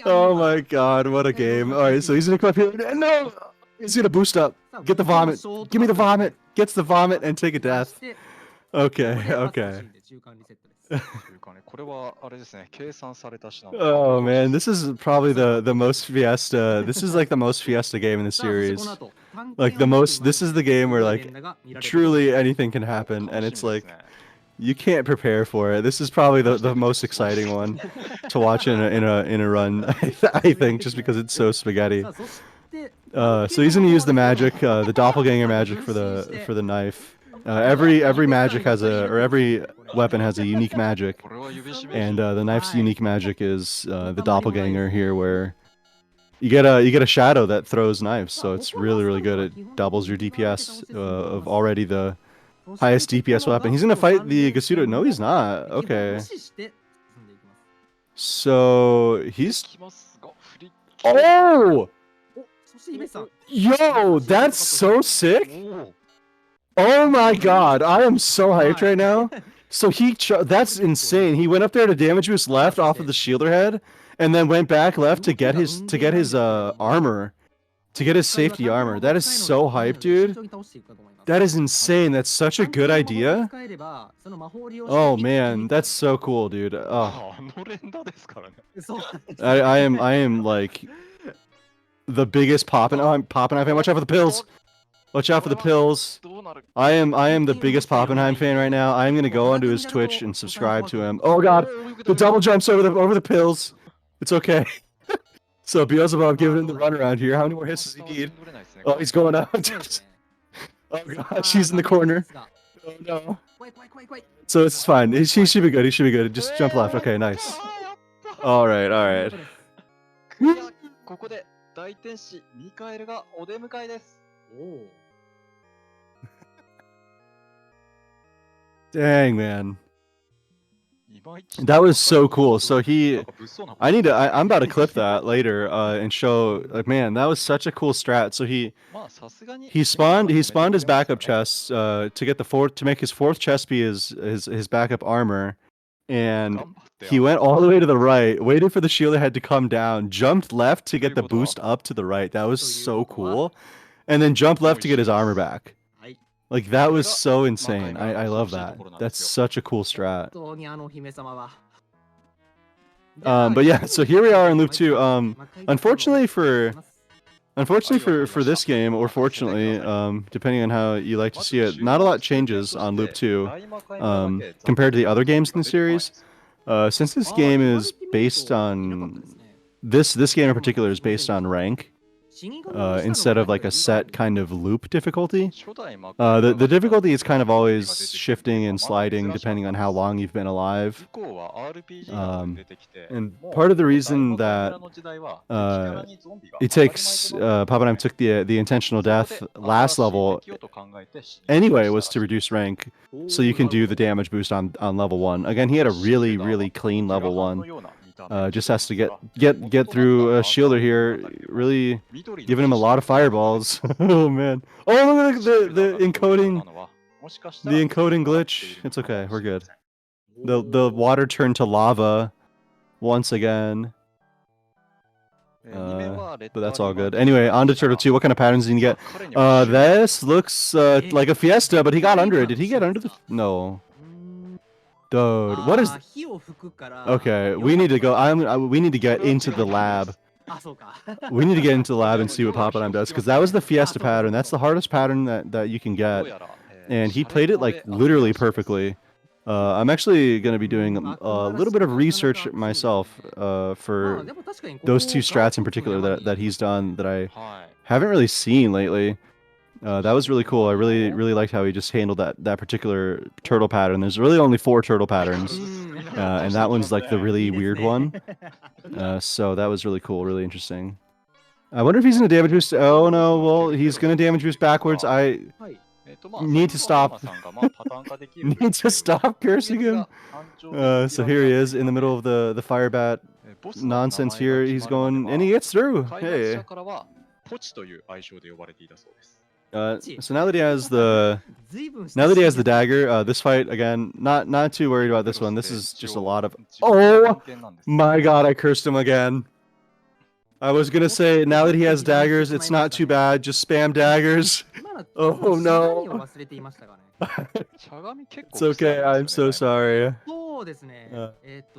Oh my God, what a game. Alright, so he's gonna come up here. No! He's gonna boost up. Get the vomit. Give me the vomit. Gets the vomit and take a death. Okay. Oh man, this is probably the most fiesta. This is like the most fiesta game in the series. Like this is the game where like truly anything can happen, and it's like you can't prepare for it. This is probably the most exciting one to watch in a run. I think just because it's so spaghetti. So he's gonna use the magic, the doppelganger magic for the knife. Every magic has every weapon has a unique magic, and the knife's unique magic is the doppelganger here, where you get a shadow that throws knives. So it's really good. It doubles your DPS of already the highest DPS weapon. He's gonna fight the Gasuda. No, he's not. Okay. So he's... Oh! Yo, that's so sick! Oh my God, I am so hyped right now. So that's insane. He went up there to damage boost left off of the shielder head, and then went back left to get his armor, to get his safety armor. That is so hyped, dude. That is insane. That's such a good idea. Oh man, that's so cool, dude. Oh. I am like the biggest Poppenheim fan. Watch out for the pills. Watch out for the pills. I am the biggest Poppenheim fan right now. I'm gonna go onto his Twitch and subscribe to him. Oh God, the double jumps over the pills. It's okay. So Beelzebub giving him the run around here. How many more hits does he need? Oh, he's going up. Oh God, she's in the corner. Oh no. So it's fine. He should be good. He should be good. Just jump left. Okay, nice. All right. Dang, man. That was so cool. So I'm about to clip that later and show, like, man, that was such a cool strat. So he spawned his backup chest to make his 4th chest be his backup armor, and he went all the way to the right, waited for the shielder head to come down, jumped left to get the boost up to the right. That was so cool. And then jumped left to get his armor back. Like, that was so insane. I love that. That's such a cool strat. But yeah, so here we are in loop 2. Unfortunately for this game, or fortunately, depending on how you like to see it, not a lot changes on loop 2 compared to the other games in the series. Since this game is based on this game in particular is based on rank. instead of like a set kind of loop difficulty. 初代魔界村 The が出た difficulty is kind of 時の always が出てきて shifting and まだ sliding ずらし depending な on かった how です long you've been 以 alive. 降は RPG などで出てきて And もう part of the 大 reason 魔界 that 村の時代は敵キャラにゾンビが it 当たり前 takes となってい Papa た and I took the intentional そこ death で last 新しい level 敵をと考えて死に anyway した was to らしい reduce rank so you can do the damage boost on level 1. Again, he had a シー really ルダーは really clean グラ level ハンの 1. ような見た目 Just has to ですが get through a shielder here, really 緑の giving him a lot of 獅子の fireballs. Oh man. Oh look at シール the ダーが the どういうような encoding のはもしかしたら the encoding 分かって glitch. いる It's のか okay, も we're しれま good. せん The water turned to lava once again. 二面はレッ But ド that's all アリーバ good. ー Anyway, が on to 来たら Turtle 2. What kind of patterns did you さ get? あ彼には趣味が This looks like a fiesta, but he got under it. Did he get under the? No. Dude, what is? Okay, we need to go. We need to get into the lab. We need to get into the lab and see what Papa Dime does, because that was the fiesta pattern. That's the hardest pattern that you can ど get, うやら and he シャレ played it コレ like アフ literally らしいです perfectly. I'm actually going to be doing a little bit of research myself for those two strats in particular that he's done that I はい haven't really seen lately. That was really cool. I really liked how he just handled that particular turtle pattern. There's really only 4 turtle patterns, and that one's like the really weird one. So that was really cool, really interesting. I wonder if he's gonna damage boost. Oh no, well he's gonna damage boost backwards. I えっとまあ need to 先ほど stop. ママさんがまあパターン化できる Need to stop cursing him. So here he is in the middle of the fire bat ボスの名前 nonsense が here. 決 He's まるまで going は and he gets through. 開発 Hey. 者からはポチという愛称で呼ばれていたそうです So now that he has the dagger, this fight again, not too worried about this one. This is just a lot of. Oh my god, I cursed him again. I was gonna say now that he has daggers, it's not too bad. Just spam daggers. Oh no. しゃがみ結構 It's okay. 癖あり I'm ますよ so ね sorry. そうですね。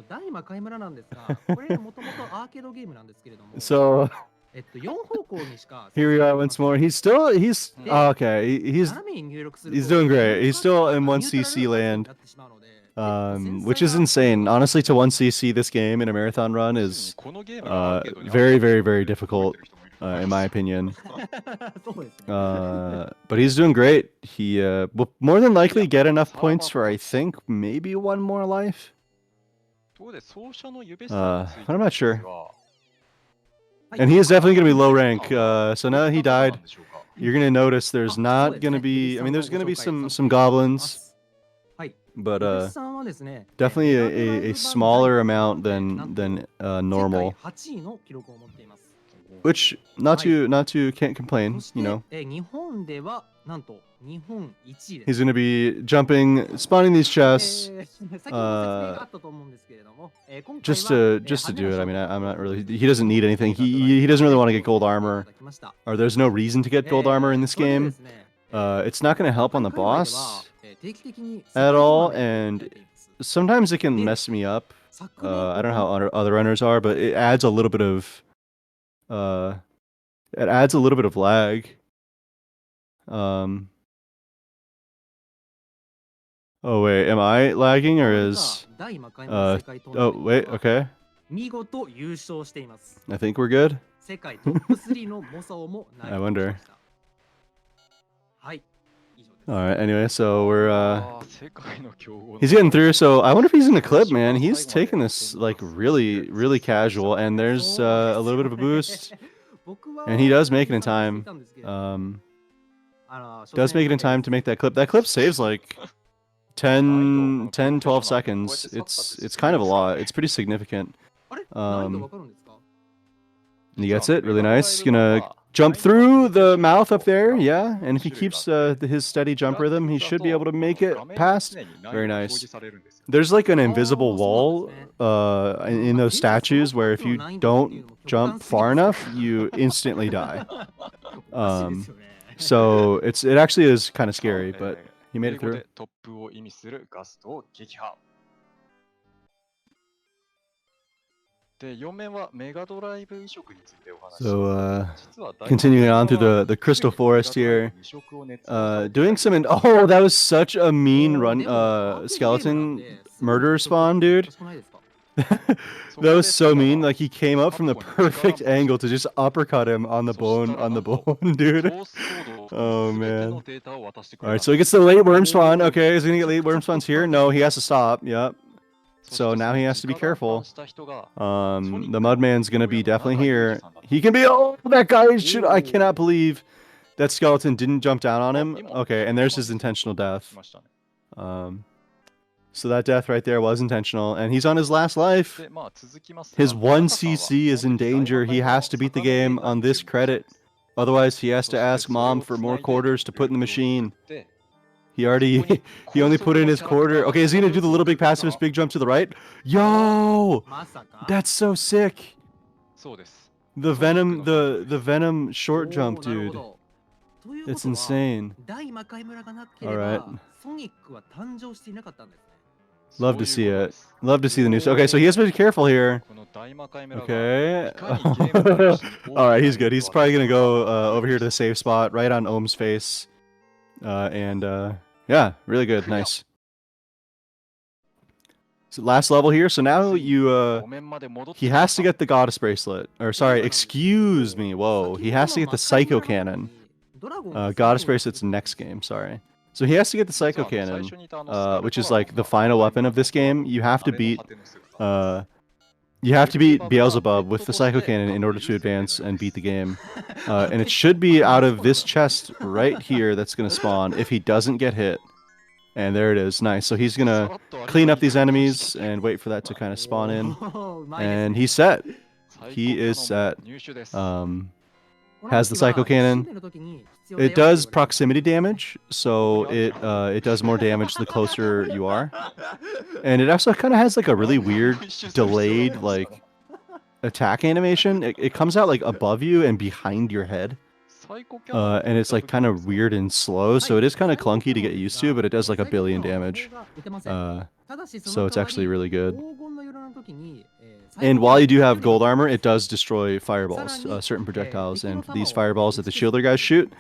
大魔界村なんですが、これもともとアーケードゲームなんですけれども、So 4方向にしか here we are once more. He's oh, okay. He's doing great. He's still in 1cc land, which is insane. Honestly, to 1cc this game in a marathon run is このゲームがアーケードに very ある very very って difficult, 覚えてる人もいると思います in my opinion. そうですね。 But he's doing great. He will more than likely get enough points for I think maybe one more life. ところで奏者の指さんについて But I'm not sure. ですが And he is definitely going to be low rank. So now that he どんな方な died, んでしょうか you're going to notice there's not going to be. I mean, there's going to be some goblins, はい。 but お客さんはですね、 definitely a smaller amount than 世 normal. 界8位の記録を持っています。 Which not too can't complain. そして You know, 日本ではなんと日本1位で he's す。 going to be jumping, spawning these chests 先ほど説明があったと思うんですけれども、今回は just to do it. I mean, I'm not really. He doesn't need anything. He doesn't really want to get gold armor, or there's no reason to get gold armor in this game. It's not going to help on the boss at all, and sometimes it can mess me up. I don't know how other runners are, but it adds a little bit of lag. Oh wait, am I lagging or is? Oh wait, okay. 見事優勝しています。 I think we're good. 世界トップ3の猛者をも内 I 定し wonder. ました。はい、以上です。 All right. Anyway, so we're あー世界の強豪の he's getting through. So I wonder if he's in a clip, man. He's taking this like really casual, and there's a little bit of a boost, 僕は and he does make it in time. していたんですけれども Does make it in time to make that clip. That clip saves like 10, 12 seconds. It's kind of a lot. It's pretty significant. あれ難易度わかるんですか？ And he gets it really nice. Gonna jump through the mouth up there, yeah. And if he keeps his steady jump rhythm, he should be able to make it past. Very nice. There's like an invisible wall in those statues where if you don't jump far enough, you instantly die. おかしいですよね。 So it actually is kind of scary, but he made it 英語 through. でトップを意味するガストを撃破。で、4面はメガドライブ移植についてお話し So 実は大 continuing on through the crystal forest here, doing some oh, that was such a mean run skeleton murderer spawn, dude. That was so mean. Like he came up from the perfect angle to just uppercut him on the bone, dude. Oh man. All right, so he gets the late worm spawn. Okay, is he gonna get late worm spawns here? No, he has to stop. Yep. So now he has to be careful. The Mudman's gonna be definitely here. He can be. Oh, that guy should. I cannot believe that skeleton didn't jump down on him. Okay, and there's his intentional death. So that death right there was intentional, and he's on his last life. His 1 CC is in danger. He has to beat the game on this credit. Otherwise, he has to ask mom for more quarters to put in the machine. He only put in his quarter. Okay, is he gonna do the little big passive, his big jump to the right? Yo! That's so sick. The Venom short jump, dude. It's insane. Alright. Love to see it. Love to see the news. Okay, so he has to be careful here. Okay. Alright, he's good. He's probably gonna go over here to the safe spot, right on Ohm's face. Yeah, really good. Nice. So last level here. So now he has to get the Goddess Bracelet. Or sorry, excuse me. Whoa. He has to get the Psycho Cannon. Goddess Bracelet's next game, sorry. So he has to get the Psycho Cannon, which is like the final weapon of this game. You have to beat Beelzebub with the Psycho Cannon in order to advance and beat the game. And it should be out of this chest right here that's going to spawn if he doesn't get hit. And there it is. Nice. So he's going to clean up these enemies and wait for that to kind of spawn in. And he's set. He is set. Has the Psycho Cannon. It does proximity damage, so it does more damage the closer you are. And it also kind of has like a really weird delayed like attack animation. It comes out like above you and behind your head. And it's like kind of weird and slow, so it is kind of clunky to get used to, but it does like 1 billion damage. So it's actually really good. And while you do have gold armor, it does destroy fireballs, certain projectiles, and these fireballs that the shielder guys shoot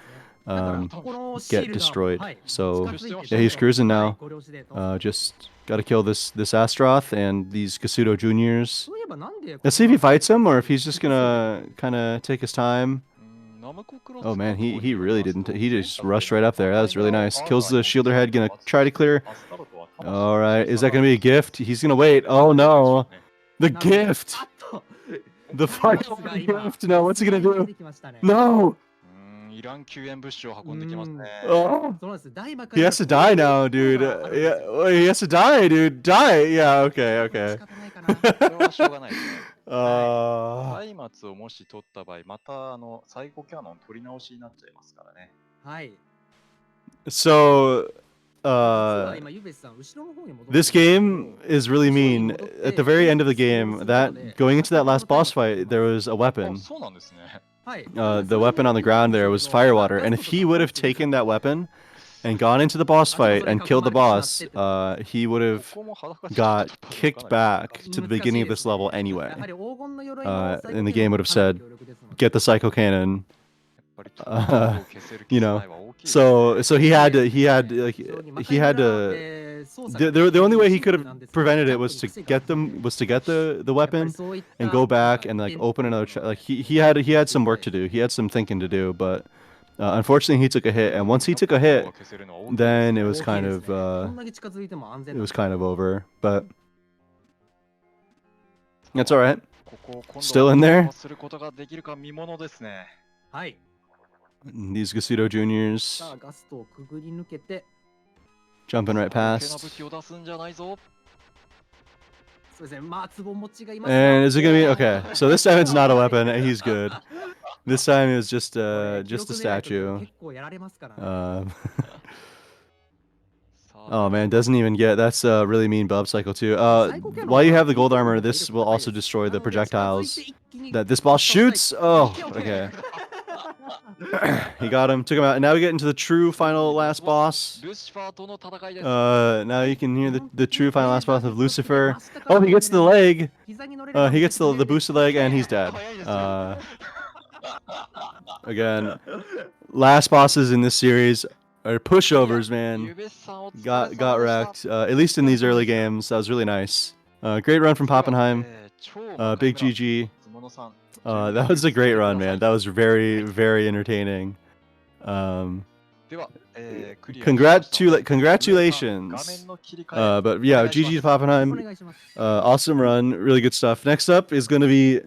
get destroyed. So yeah, he's cruising now. Just gotta kill this Astroth and these Kasuto Juniors. Let's see if he fights him or if he's just gonna kind of take his time. Oh man, he really didn't. He just rushed right up there. That was really nice. Kills the shielder head. Gonna try to clear. All right, is that gonna be a gift? He's gonna wait. Oh no. The gift! The final gift! No, what's he gonna do? No! Oh. He has to die now, dude. Yeah, he has to die, dude. Die! Yeah, okay, okay. So, this game is really mean. At the very end of the game, going into that last boss fight, there was a weapon. The weapon on the ground there was firewater, and if he would have taken that weapon and gone into the boss fight and killed the boss, he would have got kicked back to the beginning of this level anyway. And the game would have said, "Get the Psycho Cannon." You know, so he had to. The only way he could have prevented it was to get the weapon and go back and like open another. Like he had some work to do. He had some thinking to do, but unfortunately he took a hit. And once he took a hit, then it was kind of over. But that's all right. Still in there. These Gasudo Juniors jumping right past. And is it gonna be okay? So this time it's not a weapon. He's good. This time it was just a statue. Oh man, doesn't even get. That's a really mean Bub Cycle too. While you have the gold armor, this will also destroy the projectiles that this boss shoots. Oh, okay. He got him, took him out, and now we get into the true final last boss. Now you can hear the true final last boss of Lucifer. Oh, he gets the leg. He gets the boosted leg, and he's dead. Again, last bosses in this series are pushovers, man. Got wrecked. At least in these early games, that was really nice. Great run from Pappenheim. 超 Big 中村 GG. つものさん That was a great run, man. That was very, very entertaining. では、クリアしました Congratulations. 画面の切り替え But yeah, お願いします GG to Pappenheim. お願いします。 Awesome run. Really good stuff. Next up is going to be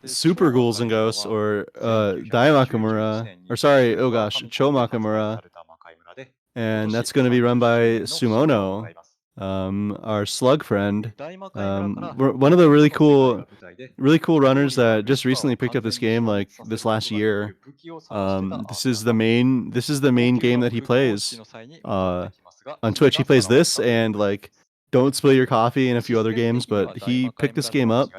で Super 超 Ghouls and 中村 Ghosts は or 1991 Dai Makamura. 年に Or sorry, oh ワー gosh, カム Cho コンで発売 Makamura. された魔界村で And 今 that's 年 going to be run 30 by 周年の節目を迎 Sumono, えます our slug friend. 大魔界村から One of the really 世界 cool, が舞台で really cool 残 runners りは that just ルスターを recently picked up this 完全に game 消 like 滅させ this る last ことができ year. る武器を探してた This is the main game that he plays. On Twitch, he plays this and like Don't Spill Your Coffee and a few other games, but he picked this game up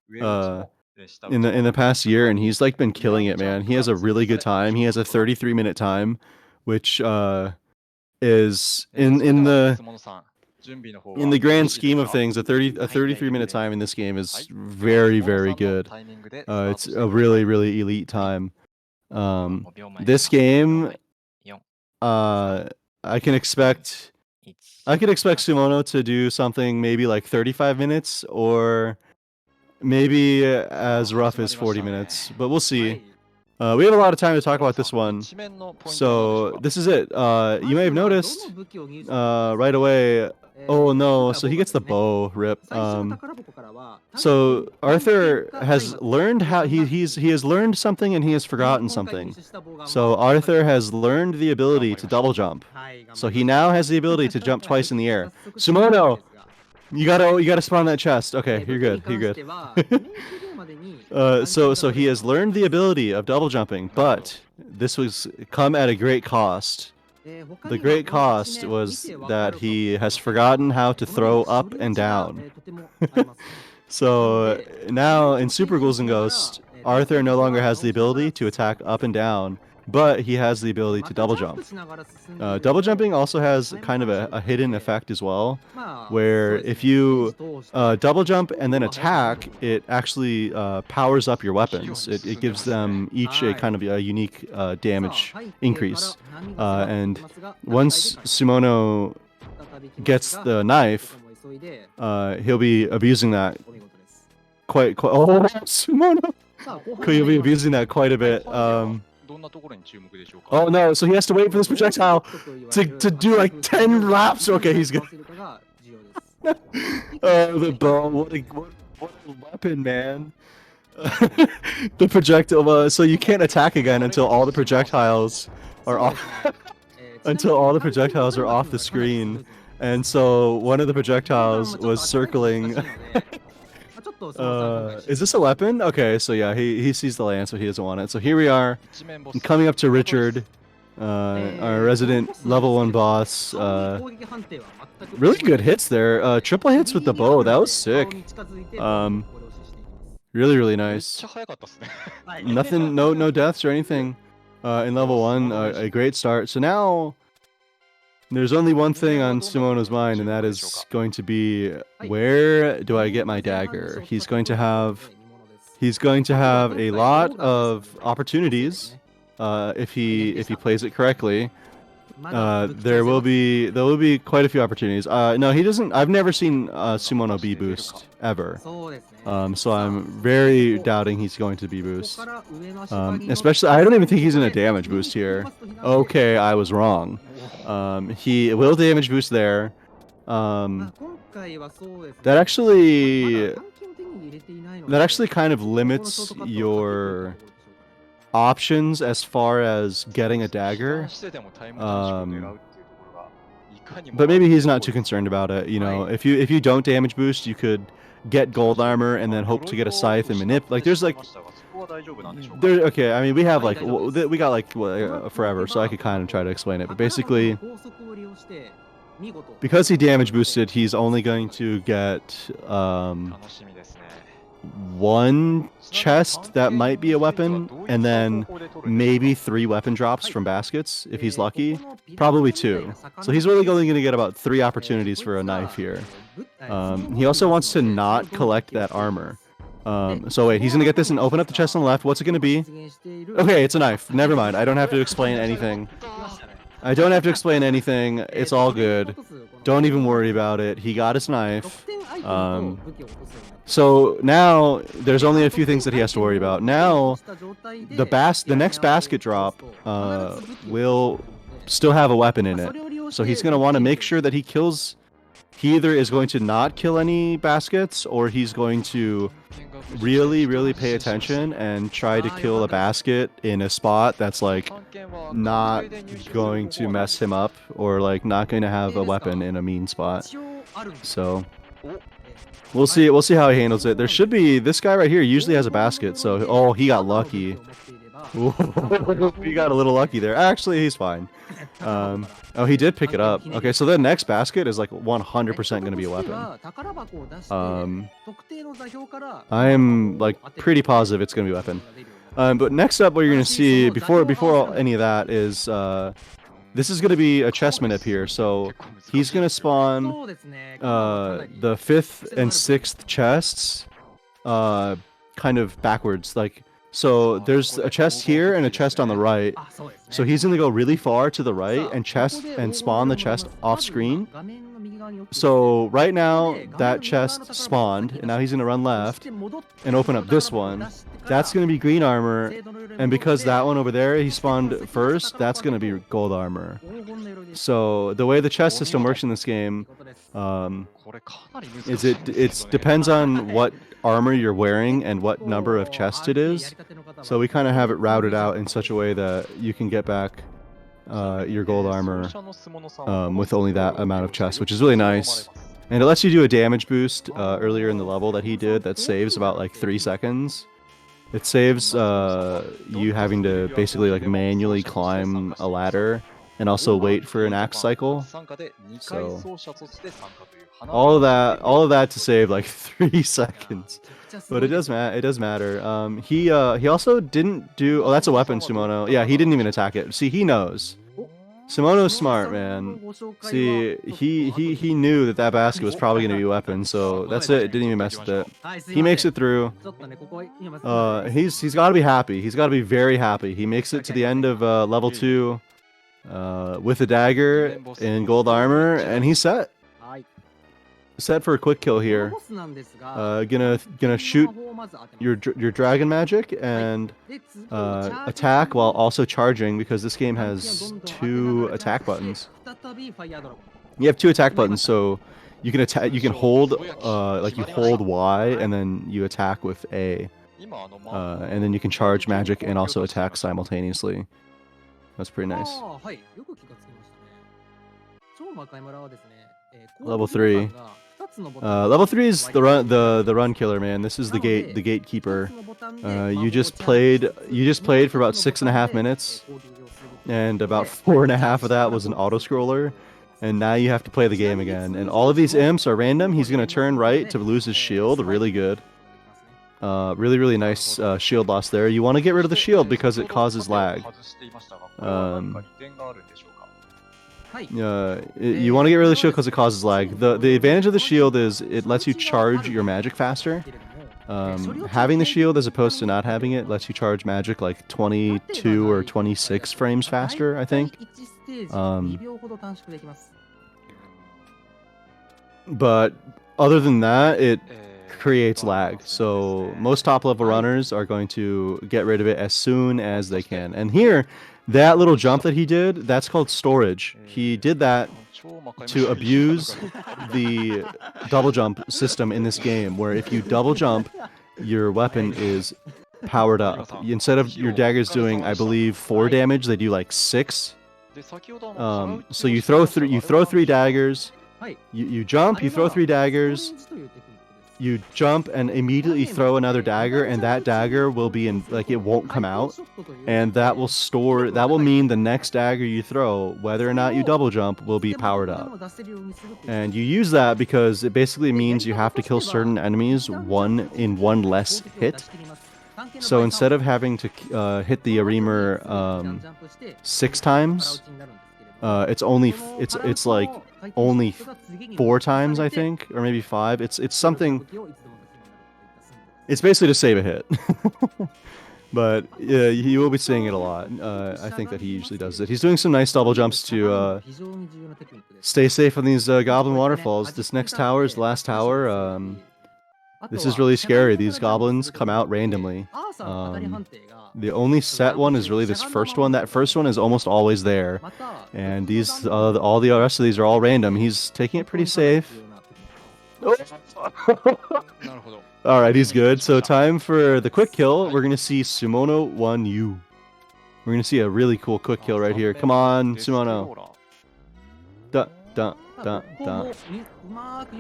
in the past year, and he's like been killing it, man. He has a really good time. He has a 33-minute time, which is in the grand scheme of things, a 33-minute time in this game is very, very good. It's a really elite time. This game, I can expect Sumono to do something maybe like 35 minutes or maybe as rough as 40 minutes, but we'll see. We have a lot of time to talk about this one. So this is it. You may have noticed right away. Oh no! So he gets the bow rip. So Arthur has learned how he has learned something and he has forgotten something. So Arthur has learned the ability to double jump. So he now has the ability to jump twice in the air. Sumono, you gotta spawn that chest. Okay, you're good. You're good. So he has learned the ability of double jumping, but this was come at a great cost. The great cost was that he has forgotten how to throw up and down. So now in Super Ghouls and Ghosts, Arthur no longer has the ability to attack up and down, but he has the ability to double jump. Double jumping also has kind of a hidden effect as well, where if you double jump and then attack, it actually powers up your weapons. It gives them each a kind of a unique damage increase. And once Sumono gets the knife, he'll be abusing that quite oh, Sumono! He'll be abusing that quite a bit. Oh no, so he has to wait for this projectile to do like 10 laps. Okay, he's good. Oh, the bow. What a weapon, man. The projectile. So you can't attack again until all the projectiles are off. Until all the projectiles are off the screen. And so one of the projectiles was circling. Is this a weapon? Okay, so yeah, he sees the land, so he doesn't want it. So here we are, coming up to Richard, our resident level 1 boss. Really good hits there. Triple hits with the bow. That was sick. Really nice. Nothing, no deaths or anything. In level 1, a great start. So now there's only one thing on Sumono's mind, and that is going to be, where do I get my dagger? He's going to have a lot of opportunities if he plays it correctly. There will be quite a few opportunities. No, he doesn't. I've never seen Sumono B boost ever. So I'm very doubting he's going to B boost. Especially, I don't even think he's in a damage boost here. Okay, I was wrong. He will damage boost there. That actually kind of limits your options as far as getting a dagger. But maybe he's not too concerned about it. You know, if you don't damage boost, you could get gold armor and then hope to get a scythe and manip. Like there's like okay, I mean we have like we got like forever, so I could kind of try to explain it. But basically, because he damage boosted, he's only going to get one chest that might be a weapon, and then maybe 3 weapon drops from baskets if he's lucky. Probably 2. So he's really only going to get about 3 opportunities for a knife here. He also wants to not collect that armor. So wait, he's going to get this and open up the chest on the left. What's it going to be? Okay, it's a knife. Never mind. I don't have to explain anything. It's all good. Don't even worry about it. He got his knife. So now there's only a few things that he has to worry about. Now the next basket drop will still have a weapon in it. So he's going to want to make sure that he kills. He either is going to not kill any baskets, or he's going to really pay attention and try to kill a basket in a spot that's like not going to mess him up, or like not going to have a weapon in a mean spot. So we'll see how he handles it. There should be, this guy right here usually has a basket, so oh, he got lucky. He got a little lucky there. Actually, he's fine. Oh, he did pick it up. Okay, so the next basket is like 100% going to be a weapon. I am like pretty positive it's going to be a weapon. But next up, what you're going to see before any of that is this is going to be a chessman up here. So he's going to spawn the 5th and 6th chests kind of backwards, like. So there's a chest here and a chest on the right. So he's going to go really far to the right and spawn the chest off screen. So right now that chest spawned, and now he's going to run left and open up this one. That's going to be green armor, and because that one over there he spawned first, that's going to be gold armor. So the way the chest system works in this game is it depends on what armor you're wearing and what number of chests it is. So we kind of have it routed out in such a way that you can get back your gold armor with only that amount of chests, which is really nice. And it lets you do a damage boost earlier in the level that he did that saves about like 3 seconds. It saves you having to basically like manually climb a ladder and also wait for an axe cycle. So all of that to save like 3 seconds. But it does matter. He also didn't do. Oh, that's a weapon, Sumono. Yeah, he didn't even attack it. See, he knows. Simono's smart, man. See, he knew that basket was probably going to be a weapon, so that's it. Didn't even mess with it. He makes it through. He's got to be happy. He's got to be very happy. He makes it to the end of level 2 with a dagger and gold armor, and he's set. Set for a quick kill here. Gonna shoot your dragon magic and attack while also charging, because this game has 2 attack buttons. You have 2 attack buttons, so you can attack. You can hold like you hold Y and then you attack with A, and then you can charge magic and also attack simultaneously. That's pretty nice. Level 3. Level 3 is the run killer, man. This is the gatekeeper. You just played for about 6.5 minutes, and about 4.5 of that was an auto scroller, and now you have to play the game again. And all of these imps are random. He's gonna turn right to lose his shield. Really good. Really nice shield loss there. You want to get rid of the shield because it causes lag. You want to get rid of the shield because it causes lag. The advantage of the shield is it lets you charge your magic faster. Having the shield as opposed to not having it lets you charge magic like 22 or 26 frames faster, I think. But other than that, it creates lag. So most top level runners are going to get rid of it as soon as they can. And here, that little jump that he did, that's called storage. He did that to abuse the double jump system in this game, where if you double jump, your weapon is powered up. Instead of your daggers doing, I believe, 4 damage, they do like 6. So you throw 3 daggers, you jump, you throw 3 daggers, you jump and immediately throw another dagger, and that dagger will be in, like, it won't come out, and that will mean the next dagger you throw, whether or not you double jump, will be powered up. And you use that because it basically means you have to kill certain enemies in one less hit. So instead of having to hit the Aremer 6 times, it's like only 4 times, I think, or maybe 5. It's something. It's basically to save a hit. But yeah, you will be seeing it a lot. I think that he usually does it. He's doing some nice double jumps to stay safe on these goblin waterfalls. This next tower is the last tower. This is really scary. These goblins come out randomly. The only set one is really this first one. That first one is almost always there. And these, all the rest of these are all random. He's taking it pretty safe. Alright, he's good. So time for the quick kill. We're going to see Sumono 1U. We're going to see a really cool quick kill right here. Come on, Sumono. Dun, dun, dun, dun.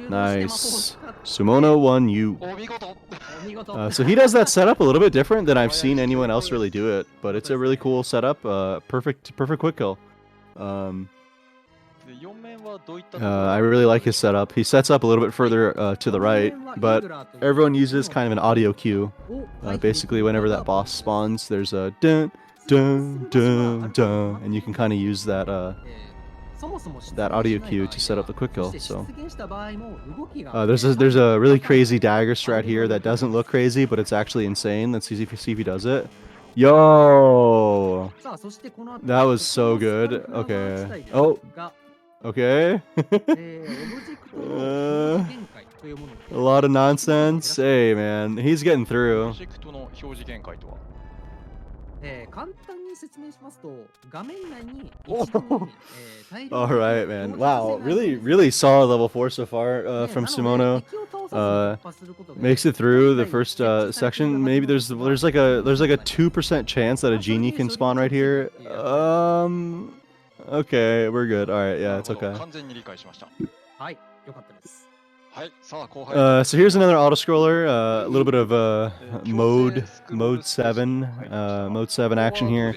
Nice. Sumono 1U. So he does that setup a little bit different than I've seen anyone else really do it. But it's a really cool setup. Perfect quick kill. I really like his setup. He sets up a little bit further to the right, but everyone uses kind of an audio cue. Basically, whenever that boss spawns, there's a dun dun dun dun, and you can kind of use that that audio cue to set up the quick kill. So there's a really crazy dagger strat here that doesn't look crazy, but it's actually insane. Let's see if he does it. Yo, that was so good. Okay. Oh. Okay. A lot of nonsense. Hey, man, he's getting through. All right, man. Wow, really solid level 4 so far from Sumono. Makes it through the first section. Maybe there's like a 2% chance that a genie can spawn right here. Okay, we're good. Alright, yeah, it's okay. So here's another auto-scroller, a little bit of mode 7 action here.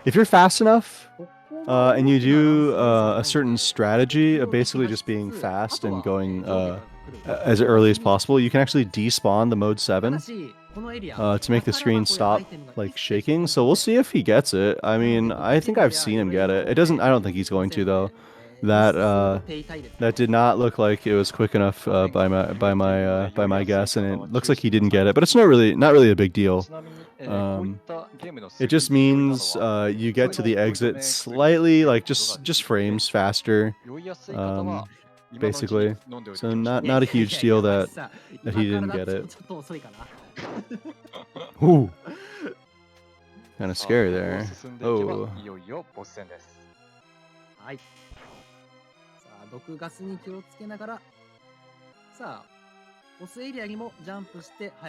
If you're fast enough, and you do a certain strategy of basically just being fast and going as early as possible, you can actually despawn the mode 7 to make the screen stop like shaking. So we'll see if he gets it. I mean, I think I've seen him get it. I don't think he's going to though. That did not look like it was quick enough by my guess, and it looks like he didn't get it. But it's not really a big deal. It just means you get to the exit slightly, like just frames faster, basically. So not a huge deal that he didn't get it. Ooh, kind of scary there. Oh.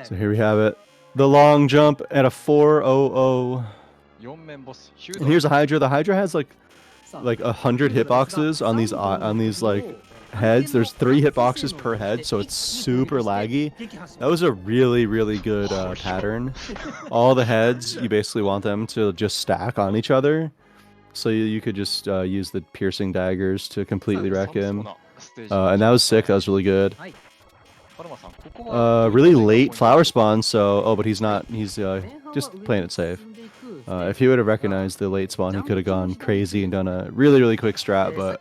So here we have it. The long jump at a 400. And here's a Hydra. The Hydra has like 100 hitboxes on these like heads. There's 3 hitboxes per head, so it's super laggy. That was a really good pattern. All the heads, you basically want them to just stack on each other, so you could just use the piercing daggers to completely wreck him. And that was sick. That was really good. Really late flower spawn, so but he's not. He's just playing it safe. If he would have recognized the late spawn, he could have gone crazy and done a really quick strat, but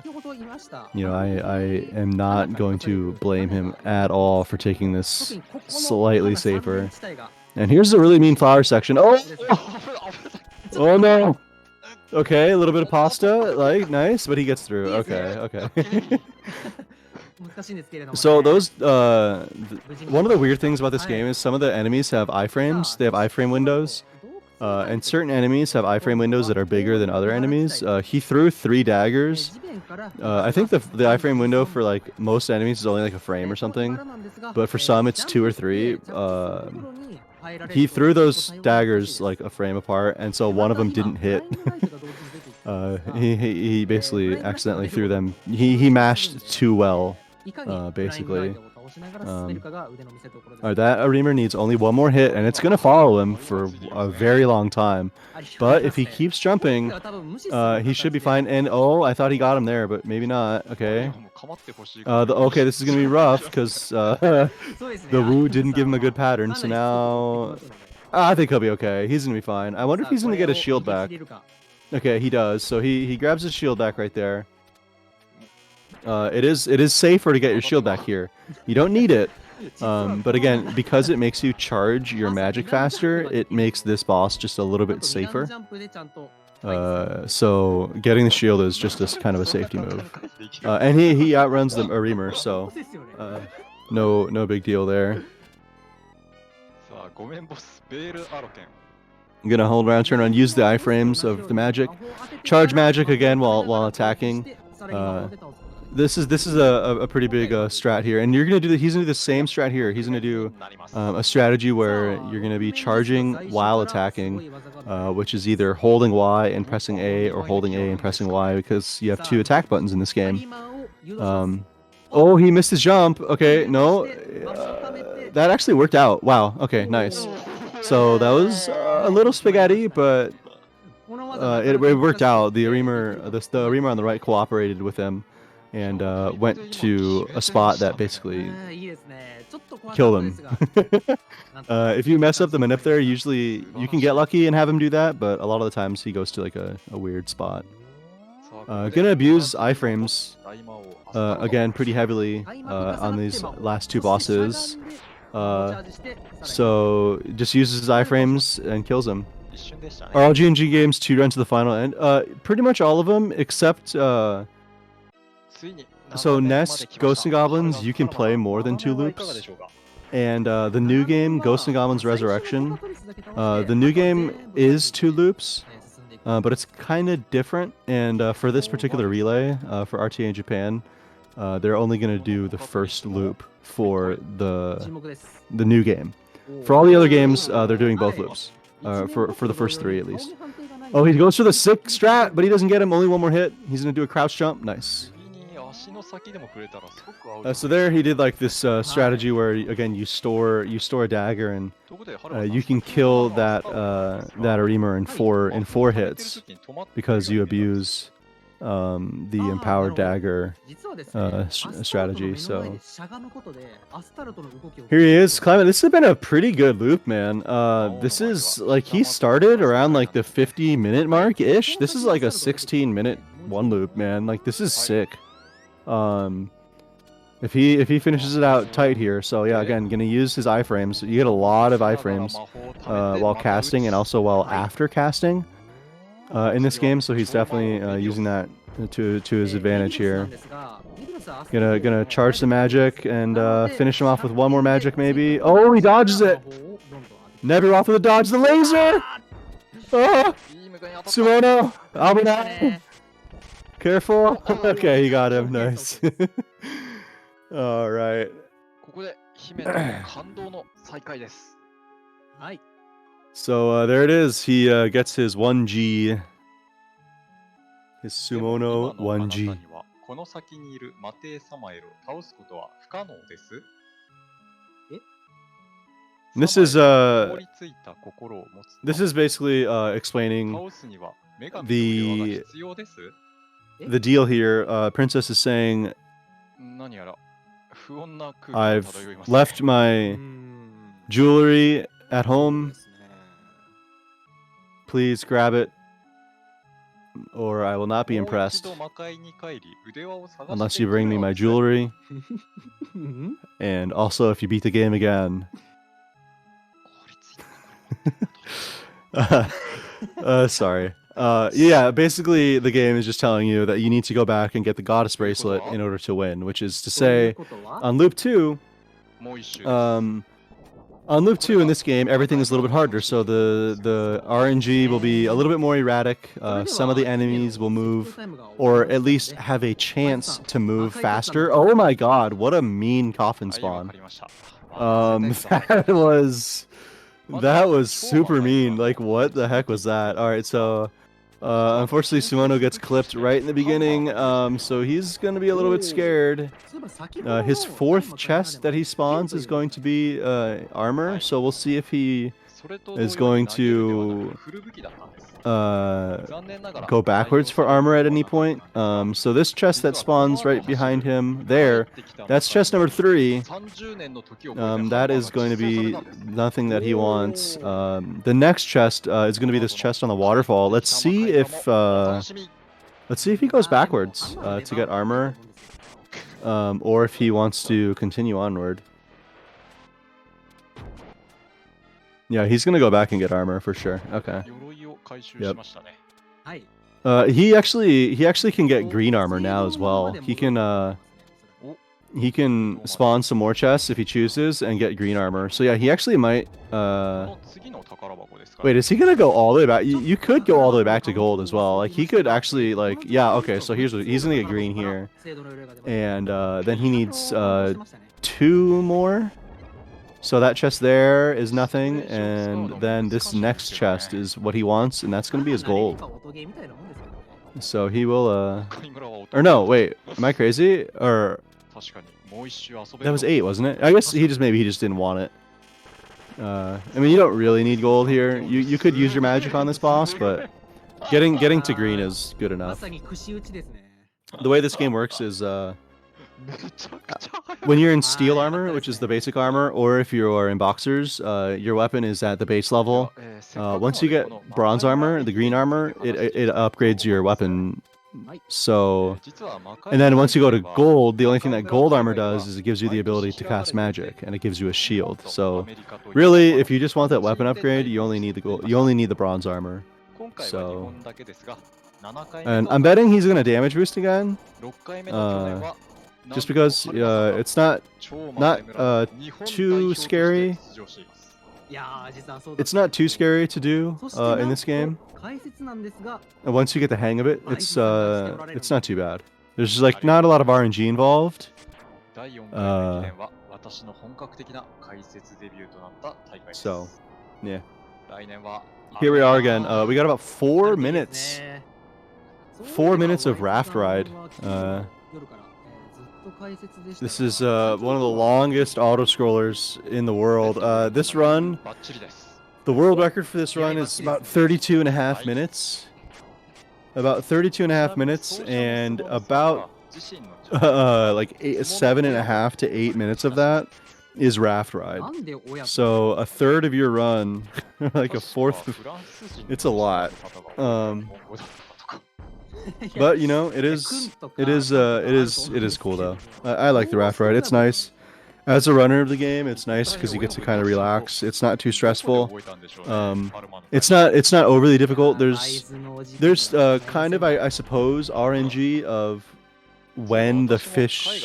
you know, I am not going to blame him at all for taking this slightly safer. And here's a really mean flower section. Oh no. Okay, a little bit of pasta, like nice, but he gets through. Okay. So those one of the weird things about this game is some of the enemies have iframes. They have iframe windows. And certain enemies have iframe windows that are bigger than other enemies. He threw 3 daggers. I think the iframe window for like most enemies is only like a frame or something, but for some it's 2 or 3. He threw those daggers like a frame apart, and so one of them didn't hit. He basically accidentally threw them. He mashed too well, basically. Alright, that Reamer needs only 1 more hit, and it's gonna follow him for a very long time. But if he keeps jumping, he should be fine. And oh, I thought he got him there, but maybe not. Okay. Okay, this is gonna be rough because the Wu didn't give him a good pattern. So now, I think he'll be okay. He's gonna be fine. I wonder if he's gonna get his shield back. Okay, he does. So he grabs his shield back right there. It is safer to get your shield back here. You don't need it, But again, because it makes you charge your magic faster, it makes this boss just a little bit safer. So getting the shield is just a kind of a safety move. And he outruns the Reamer, so no big deal there. I'm gonna hold around, turn on, use the iframes of the magic, charge magic again while attacking. This is a pretty big strat here, and you're gonna do he's gonna do the same strat here. He's gonna do a strategy where you're gonna be charging while attacking, which is either holding Y and pressing A or holding A and pressing Y, because you have 2 attack buttons in this game. Oh, he missed his jump. Okay, no, that actually worked out. Wow. Okay, nice. So that was a little spaghetti, but it worked out. The Reamer on the right cooperated with him and went to a spot that basically killed him. If you mess up the manip there, usually you can get lucky and have him do that, but a lot of the times he goes to like a weird spot. Gonna abuse iframes again pretty heavily on these last 2 bosses. So just uses his iframes and kills him. Are all G&G games 2 run to the final end? Pretty much all of them, except so Nest, Ghosts and Goblins, you can play more than 2 loops. And the new game, Ghosts and Goblins Resurrection, the new game is 2 loops, but it's kind of different. And for this particular relay, for RTA in Japan, they're only going to do the first loop for the new game. For all the other games, they're doing both loops. For the first 3 at least. Oh, he goes for the sick strat, but he doesn't get him. Only 1 more hit. He's gonna do a crouch jump. Nice. So there he did like this strategy where again you store a dagger and you can kill that Reamer in 4 hits because you abuse the empowered dagger strategy. So here he is climbing. This has been a pretty good loop, man. This is like he started around like the 50-minute mark ish. This is like a 16-minute 1 loop, man. Like this is sick. If he finishes it out tight here, so yeah, again, gonna use his iframes. You get a lot of iframes while casting and also while after casting. In this game, so he's definitely using that to his advantage here. Gonna charge the magic and finish him off with 1 more magic maybe. Oh, he dodges it! Never off with a dodge the laser! Oh! Sumono! Abuna! Careful! Okay, he got him. Nice. Alright. So there it is. He gets his 1G. His Sumono 1G. This is basically explaining the deal here. Princess is saying, I've left my jewelry at home. Please grab it, or I will not be impressed unless you bring me my jewelry. And also, if you beat the game again. Sorry. Yeah, basically the game is just telling you that you need to go back and get the goddess bracelet in order to win, which is to say, on loop 2, in this game, everything is a little bit harder, so the RNG will be a little bit more erratic. Some of the enemies will move, or at least have a chance to move faster. Oh my god, what a mean coffin spawn. That was super mean. Like, what the heck was that? Alright, so unfortunately Sumono gets clipped right in the beginning, so he's gonna be a little bit scared. His 4th chest that he spawns is going to be armor, so we'll see if he is going to go backwards for armor at any point. So this chest that spawns right behind him there, that's chest number 3. That is going to be nothing that he wants. The next chest is going to be this chest on the waterfall. Let's see if he goes backwards to get armor, or if he wants to continue onward. Yeah, he's gonna go back and get armor for sure. Okay. 鎧を回収 Yep. しましたね。はい。 He actually can get green armor now as well. He can spawn some more chests if he chooses and get green armor. So yeah, he actually might この次の宝箱ですか wait, is he gonna go all the way back? You could go all the way back to gold as well. Like he could actually like yeah, okay, so here's what he's gonna get green here. And then he needs 2 more. So that chest there is nothing, and then this next chest is what he wants, and that's gonna be his gold. So he will or no, wait, am I crazy? Or 確かにもう一周遊べ that る was 8, wasn't it? I guess he just maybe he just didn't want it. I mean, you don't really need gold here. You could use your magic on this boss, but getting to green is good enough. The way this game works is めちゃくちゃ早い when you're in steel armor, which is the basic armor, or if you're in boxers, your weapon is at the base level. Once you get bronze armor, the green armor, it upgrades your weapon. So, 実は魔界 and then once you go to gold, the only thing that gold armor does is it gives you the ability to cast magic, and it gives you a shield. So, really, if you just want that weapon upgrade, you only need the gold. You only need the bronze armor. 今回は2本だけですが、7回目 And と I'm betting he's gonna damage boost again, 6回目の去年は just because it's not 超魔界村日本代表として too scary. 出場しています It's not too scary to do in this game. And once you get the hang of it, it's not too bad. There's just like not a lot of RNG involved. 第4回の駅伝は私の本格的な解説デビューとなった大会です So, yeah. 来年は Here we are again. We got about 4 minutes. 4 minutes of raft ride. This is one of the longest auto scrollers in the world. This run, バッチリです the world record for this run is about 32 and a half minutes. About 32 and a half minutes, and about 自身の like 7.5 to 8 minutes of that is raft ride. So a third of your run, like a fourth, it's a lot. But you know, it is cool though. I like the raft ride. It's nice. As a runner of the game, it's nice because you get to kind of relax. It's not too stressful. It's not overly difficult. There's kind of I suppose RNG of when the fishes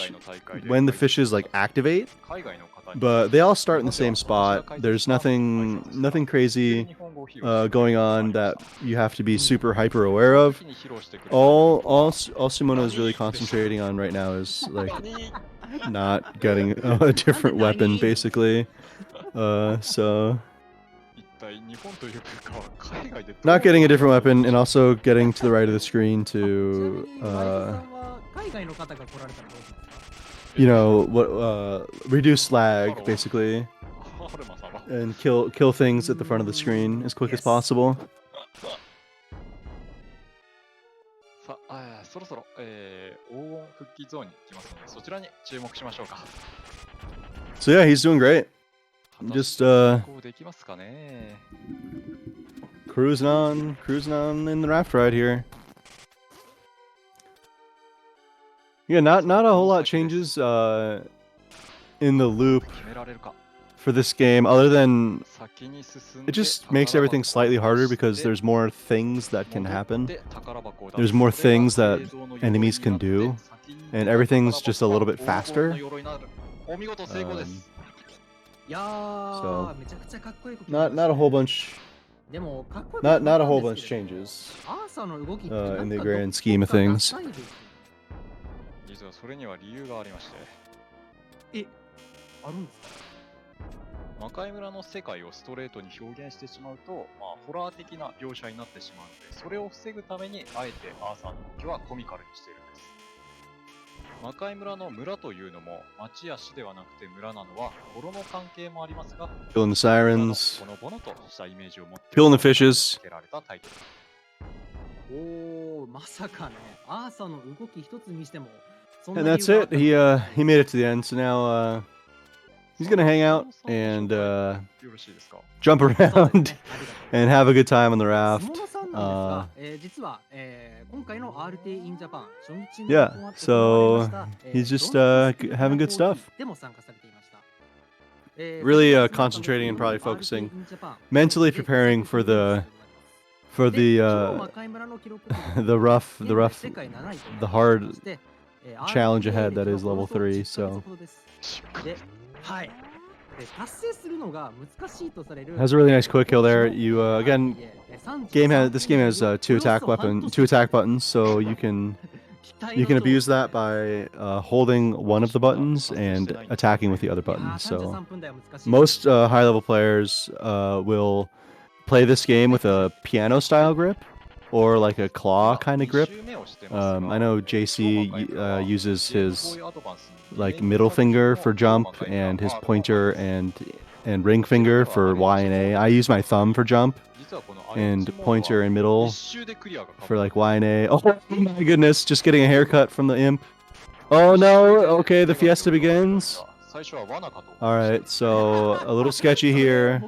like activate, but they all start in the same spot. There's nothing crazy going on that you have to be super hyper aware of. All Sumono is really concentrating on right now is like not getting a different weapon, basically. So not getting a different weapon, and also getting to the right of the screen to you know reduce lag basically, and kill things at the front of the screen as quick as possible. さあ、そろそろ、黄金復帰ゾーンに行きますので、そちらに注目しましょうか。 So yeah, he's doing great. Just こうできますかね。 cruising on in the raft ride here. Yeah, not a whole lot changes in the loop 決められるか。 for this game, other than 先に進んで it just makes everything slightly harder because there's more things that can happen. There's more things that enemies can do, and everything's just a little bit faster. So not a whole bunch not a whole bunch changes in the grand scheme of things. 実はそれには理由がありまして。魔界村の世界をストレートに表現してしまうと、ホラー的な描写になってしまうので、それを防ぐためにあえてアーサーの動きはコミカルにしているんです。魔界村の村というのも町や市ではなくて村なのは語呂の関係もありますが、 Killing the sirens, ほのぼのとしたイメージを持って killing the fishes. 付けられたタイトル。まさかね、アーサーの動き一つにしても。 And that's it. He made it to the end. So now he's gonna hang out and よろしいですか？ jump around and have a good time on the raft. 実は今回の RTA In Japan 初日の Yeah, so he's just having good stuff. でも参加されていました。really concentrating and probably focusing, mentally preparing for the the hard challenge ahead that is level 3. So has a really nice quick kill there. You again, this game has two attack buttons, so you can abuse that by holding one of the buttons and attacking with the other button. So most high level players will play this game with a piano style grip or like a claw kind of grip. I know JC uses his like middle finger for jump and his pointer and ring finger for Y and A. I use my thumb for jump and pointer and middle for like Y and A. Oh my goodness, just getting a haircut from the imp. Oh no, okay, the fiesta begins. Alright, so a little sketchy here.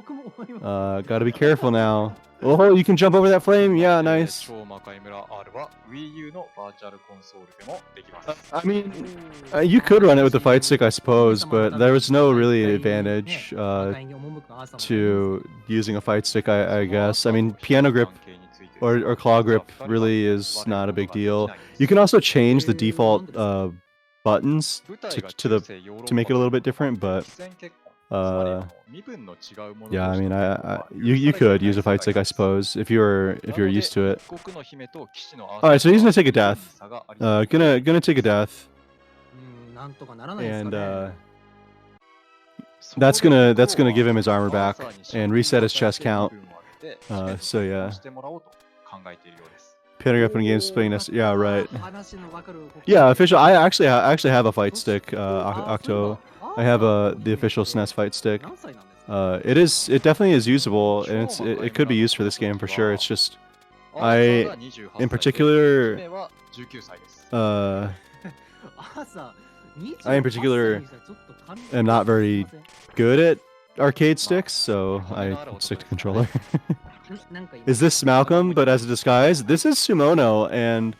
Gotta be careful now. Oh, you can jump over that flame? Yeah, nice. I mean, you could run it with the fight stick, I suppose, but there was no really advantage to using a fight stick, I guess. I mean, piano grip or claw grip really is not a big deal. You can also change the default buttons to make it a little bit different, but yeah, I mean, you could use a fight stick, I suppose, if you're used to it. All right, so he's gonna take a death. Gonna take a death, and that's gonna give him his armor back and reset his chest count. So yeah. Piano grip in games playing this. Yeah, right. Yeah, official. I actually have a fight stick, Octo. I have the official SNES fight stick. It definitely is usable, and it could be used for this game for sure. It's just I in particular am not very good at arcade sticks, so I stick to controller. Is this Malcolm, but as a disguise? This is Sumono, and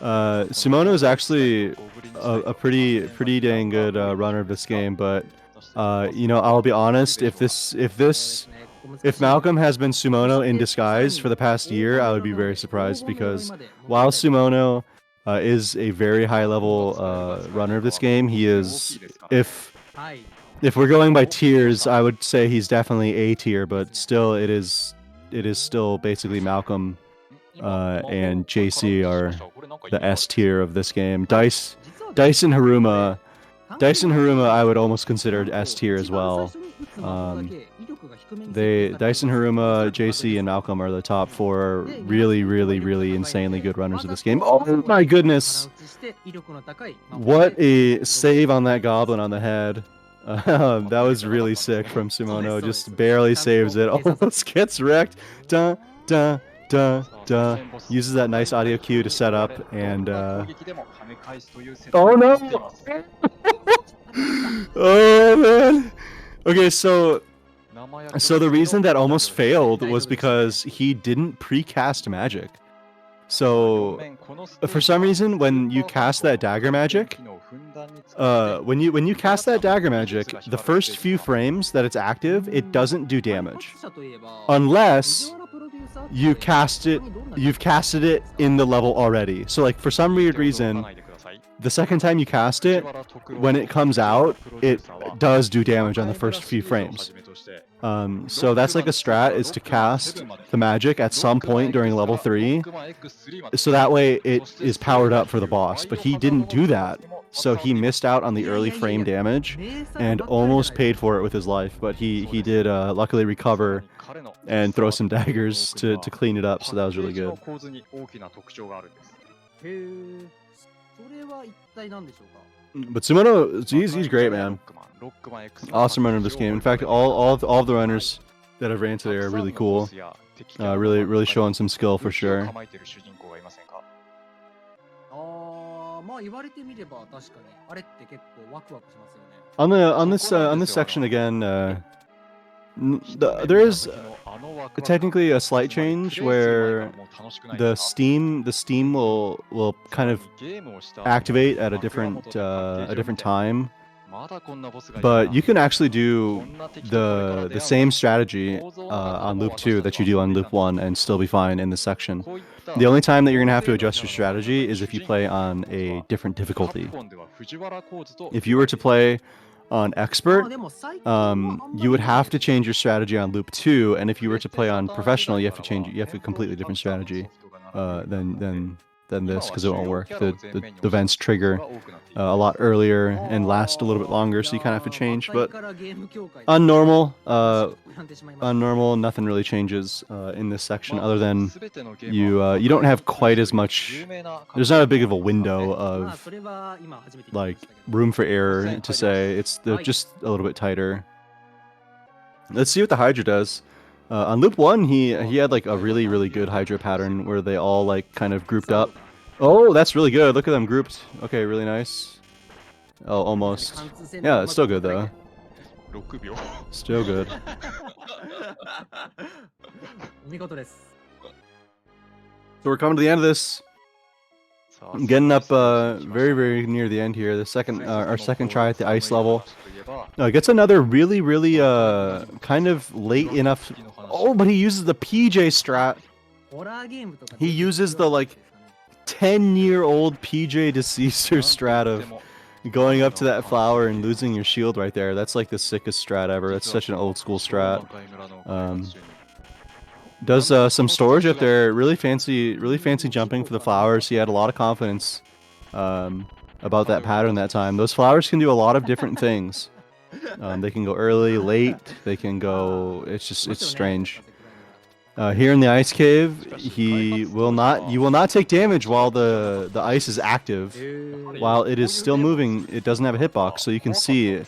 Sumono is actually a pretty dang good runner of this game. But you know, I'll be honest. If Malcolm has been Sumono in disguise for the past year, I would be very surprised, because while Sumono is a very high level runner of this game, he is, if we're going by tiers, I would say he's definitely A tier, but still it is still basically Malcolm and JC are the S tier of this game. Dice and Haruma I would almost consider S tier as well. Dice and Haruma, JC, and Malcolm are the top 4 really insanely good runners of this game. Oh my goodness! What a save on that goblin on the head. That was really sick from Sumono. Just barely saves it. Almost gets wrecked. Dun, dun, dun, dun. Uses that nice audio cue to set up, and oh no! Oh man! Okay, so the reason that almost failed was because he didn't pre-cast magic. So for some reason, when you cast that dagger magic, when you cast that dagger magic, the first few frames that it's active, it doesn't do damage, unless you've casted it in the level already. So like for some weird reason, the second time you cast it, when it comes out, it does do damage on the first few frames. So that's like a strat, is to cast the magic at some point during level 3, so that way it is powered up for the boss. But he didn't do that, so he missed out on the early frame damage and almost paid for it with his life. But he did luckily recover and throw some daggers to clean it up, so that was really good. But Sumono, he's great, man. Awesome runner of this game. In fact, all of the runners that I've ran today are really cool. Really showing some skill for sure. On this section again, there is technically a slight change where the steam will kind of activate at a different time But you can actually do the same strategy on loop 2 that you do on loop 1 and still be fine in this section. The only time that you're going to have to adjust your strategy is if you play on a different difficulty. If you were to play on expert, you would have to change your strategy on loop 2, and if you were to play on professional, you have a completely different strategy than this, because it won't work. The events trigger a lot earlier and last a little bit longer, so you kind of have to change. But on normal, nothing really changes in this section, other than you don't have quite as much. There's not a big of a window of like room for error to say. They're just a little bit tighter. Let's see what the Hydra does. On loop 1, he had like a really good Hydra pattern where they all like kind of grouped up. Oh, that's really good. Look at them grouped. Okay, really nice. Oh, almost. Yeah, it's still good though. Still good. So we're coming to the end of this. I'm getting up very near the end here. Our second try at the ice level. Gets another really kind of late enough. Oh, but he uses the PJ strat. He uses the like 10-year-old PJ Deceaser strat of going up to that flower and losing your shield right there. That's like the sickest strat ever. That's such an old school strat. Does some storage up there. Really fancy jumping for the flowers. He had a lot of confidence about that pattern that time. Those flowers can do a lot of different things. They can go early, late. They can go. It's strange. Here in the ice cave, you will not take damage while the ice is active. While it is still moving, it doesn't have a hitbox, so you can see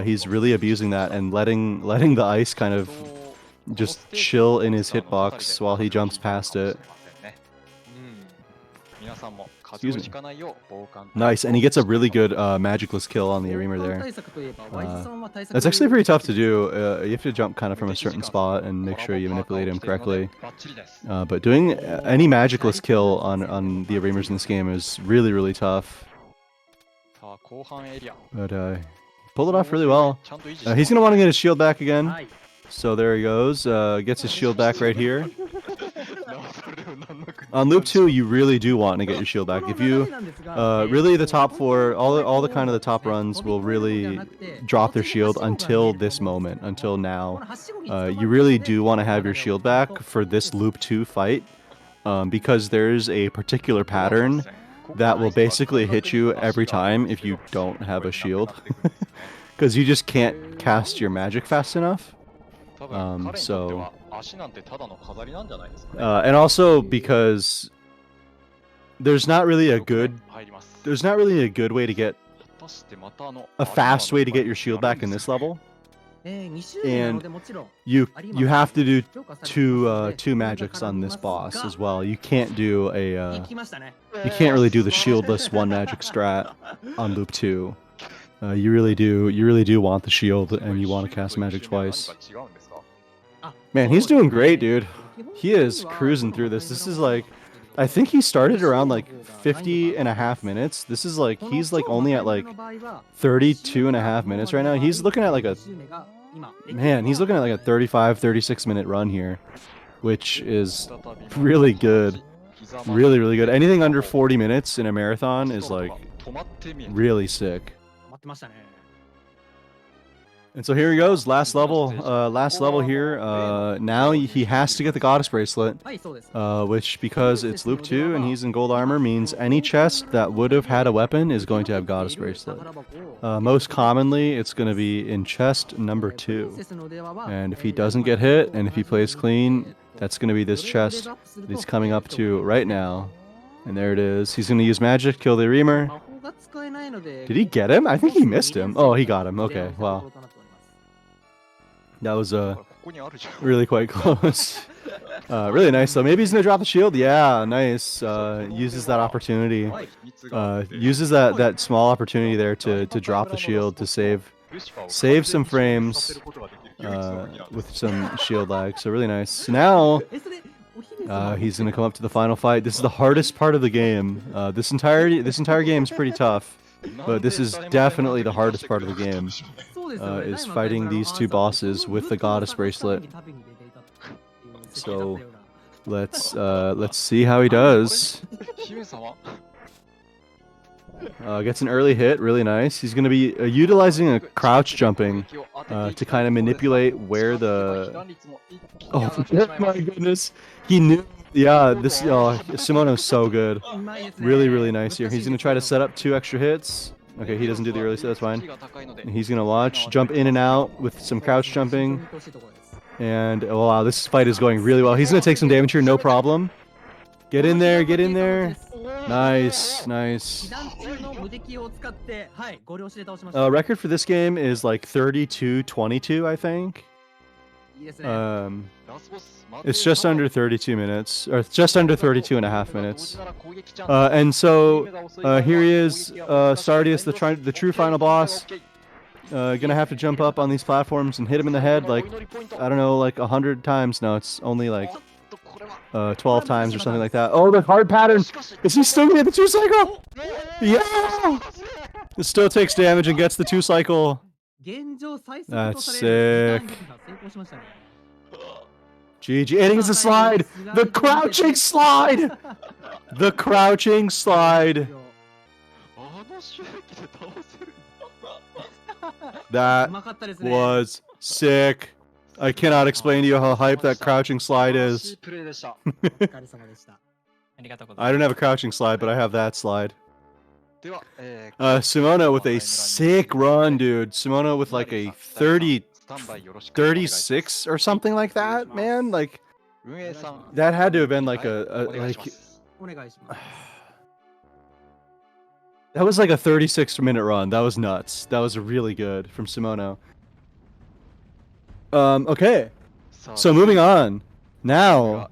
he's really abusing that and letting the ice kind of just chill in his hitbox while he jumps past it. Excuse me. Nice, and he gets a really good magicless kill on the Aremer there. That's actually pretty tough to do. You have to jump kind of from a certain spot and make sure you manipulate him correctly. But doing any magicless kill on the Aremers in this game is really tough. But pulled it off really well. He's going to want to get his shield back again. So there he goes. Gets his shield back right here. On loop 2, you really do want to get your shield back. If you really the top 4, all the kind of the top runs will really drop their shield until this moment, until now. You really do want to have your shield back for this loop 2 fight, because there's a particular pattern that will basically hit you every time if you don't have a shield, because you just can't cast your magic fast enough. And also because there's not really a good way to get a fast way to get your shield back in this level, and you have to do two magics on this boss as well. You can't do you can't really do the shieldless one magic strat on loop 2. You really do want the shield, and you want to cast magic twice. Man, he's doing great, dude. He is cruising through this. This is like, I think he started around like 50.5 minutes. This is like, he's like only at like 32.5 minutes right now. He's looking at like a 35-36 minute run here, which is really good. Really good. Anything under 40 minutes in a marathon is like really sick. And so here he goes, last level here. Now he has to get the Goddess Bracelet, which, because it's loop 2 and he's in gold armor, means any chest that would have had a weapon is going to have Goddess Bracelet. Most commonly, it's going to be in chest number 2. And if he doesn't get hit, and if he plays clean, that's going to be this chest that he's coming up to right now. And there it is. He's going to use magic, kill the Reamer. Did he get him? I think he missed him. Oh, he got him. Okay, wow. That was really quite close. Really nice. So maybe he's gonna drop the shield. Yeah, nice. Uses that opportunity. Uses that small opportunity there to drop the shield to save some frames with some shield lag. So really nice. So now he's gonna come up to the final fight. This is the hardest part of the game. This entire game is pretty tough. but this is definitely the hardest part of the game. Is fighting these two bosses with the goddess bracelet. So let's see how he does. Gets an early hit, really nice. He's going to be utilizing a crouch jumping to kind of manipulate where the... Oh my goodness. He knew... Yeah, this... Oh, Simono's so good. Really, really nice here. He's going to try to set up 2 extra hits. Okay, he doesn't do the early, so that's fine. And he's going to watch, jump in and out with some crouch jumping. And, oh wow, this fight is going really well. He's going to take some damage here, no problem. Get in there, get in there. Nice, nice. Record for this game is like 32-22, I think. It's just under 32 minutes, or just under 32 and a half minutes. And so here he is, Sardius, the true final boss. Gonna have to jump up on these platforms and hit him in the head like, I don't know, like 100 times. No, it's only like 12 times or something like that. Oh, the hard pattern! Is he still getting the 2 cycle? Yeah! It still takes damage and gets the 2 cycle. That's sick. GG. And it's a slide! The crouching slide! The crouching slide! That was sick. I cannot explain to you how hype that crouching slide is. I don't have a crouching slide, but I have that slide. Simono with a sick run, dude. Simono with like a 36 or something like that, man. Like, that had to have been like that was like a 36-minute run. That was nuts. That was really good from Simono. Okay. So moving on. Now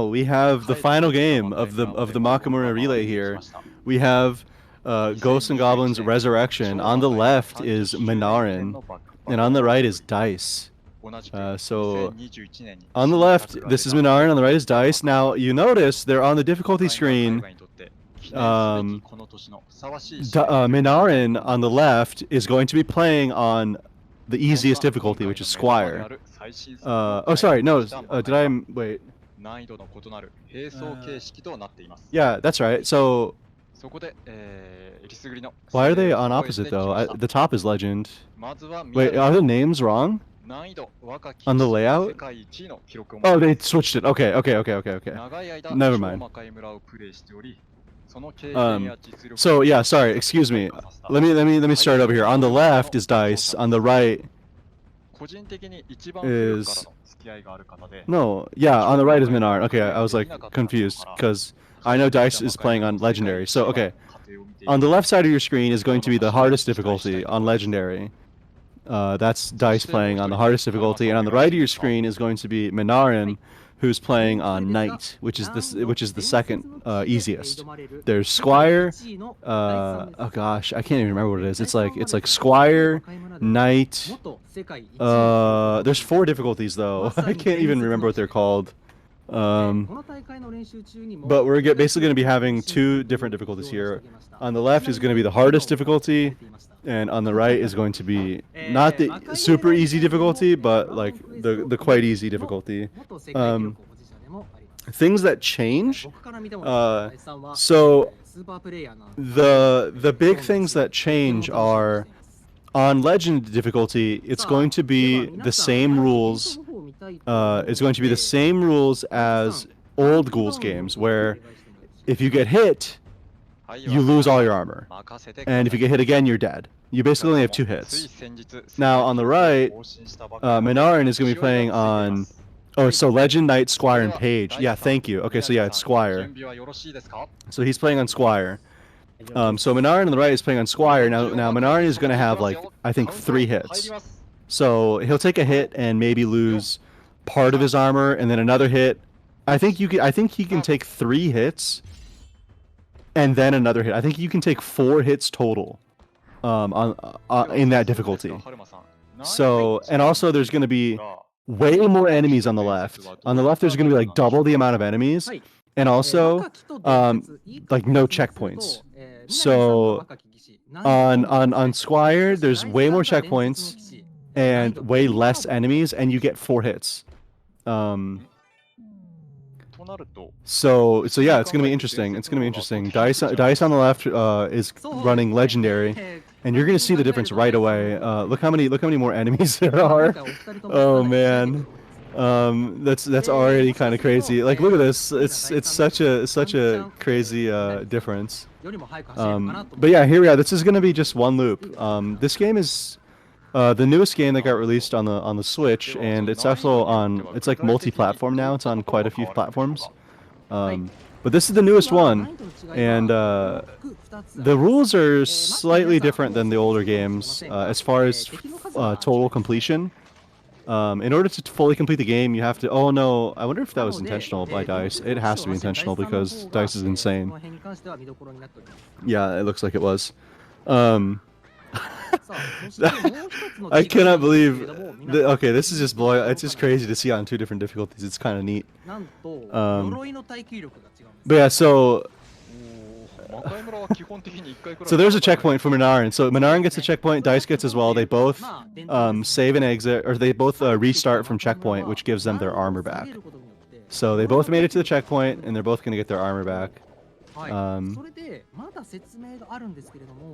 we have the final game of the Makaimura relay here. We have Ghosts and Goblins Resurrection. On the left is Minarin, and on the right is Dice. So on the left, this is Minarin. On the right is Dice. Now you notice they're on the difficulty screen. Minarin on the left is going to be playing on the easiest difficulty, which is Squire. Oh, sorry, no, did I... wait. Yeah, that's right, so... Why are they on opposite, though? The top is Legend. Wait, are the names wrong? On the layout? Oh, they switched it. Okay. Never mind. So yeah, sorry, excuse me. Let me start over here. On the left is Dice. On the right is... No, yeah, on the right is Minar. Okay, I was like confused because I know Dice is playing on Legendary. So okay, on the left side of your screen is going to be the hardest difficulty on Legendary. That's Dice playing on the hardest difficulty, and on the right of your screen is going to be Minarin, who's playing on Knight, which is the second easiest. There's Squire. Oh gosh, I can't even remember what it is. It's like Squire, Knight. There's 4 difficulties though. I can't even remember what they're called. But we're basically going to be having 2 different difficulties here. On the left is going to be the hardest difficulty, and on the right is going to be not the super easy difficulty, but like the quite easy difficulty. Things that change. So the big things that change are on Legend difficulty. It's going to be the same rules. It's going to be the same rules as old Ghouls games, where if you get hit, you lose all your armor, and if you get hit again, you're dead. You basically only have 2 hits. Now on the right, Minarin is going to be playing on... Oh, so Legend, Knight, Squire, and Page. Yeah, thank you. Okay, so yeah, it's Squire. So he's playing on Squire. So Minarin on the right is playing on Squire. Now Minarin is going to have like, I think 3 hits. So he'll take a hit and maybe lose part of his armor, and then another hit. I think he can take 3 hits and then another hit. I think you can take 4 hits total in that difficulty. So, and also there's going to be way more enemies on the left. On the left there's going to be like double the amount of enemies, and also like no checkpoints. So on Squire, there's way more checkpoints and way less enemies, and you get 4 hits. So yeah, it's gonna be interesting. It's gonna be interesting. Dice on the left is running legendary, and you're gonna see the difference right away. Look how many more enemies there are. Oh man, that's already kind of crazy. Like look at this. It's such a crazy difference. But yeah, here we are. This is gonna be just one loop. This game is the newest game that got released on the Switch, and it's also on. It's like multi-platform now. It's on quite a few platforms. But this is the newest one, and the rules are slightly different than the older games as far as total completion. In order to fully complete the game, you have to. Oh no! I wonder if that was intentional by Dice. It has to be intentional because Dice is insane. Yeah, it looks like it was. I cannot believe. Okay, this is just it's just crazy to see on 2 different difficulties. It's kind of neat. But yeah, so there's a checkpoint for Minarin. So Minarin gets a checkpoint, Dice gets as well. They both save and exit, or they both restart from checkpoint, which gives them their armor back. So they both made it to the checkpoint, and they're both gonna get their armor back.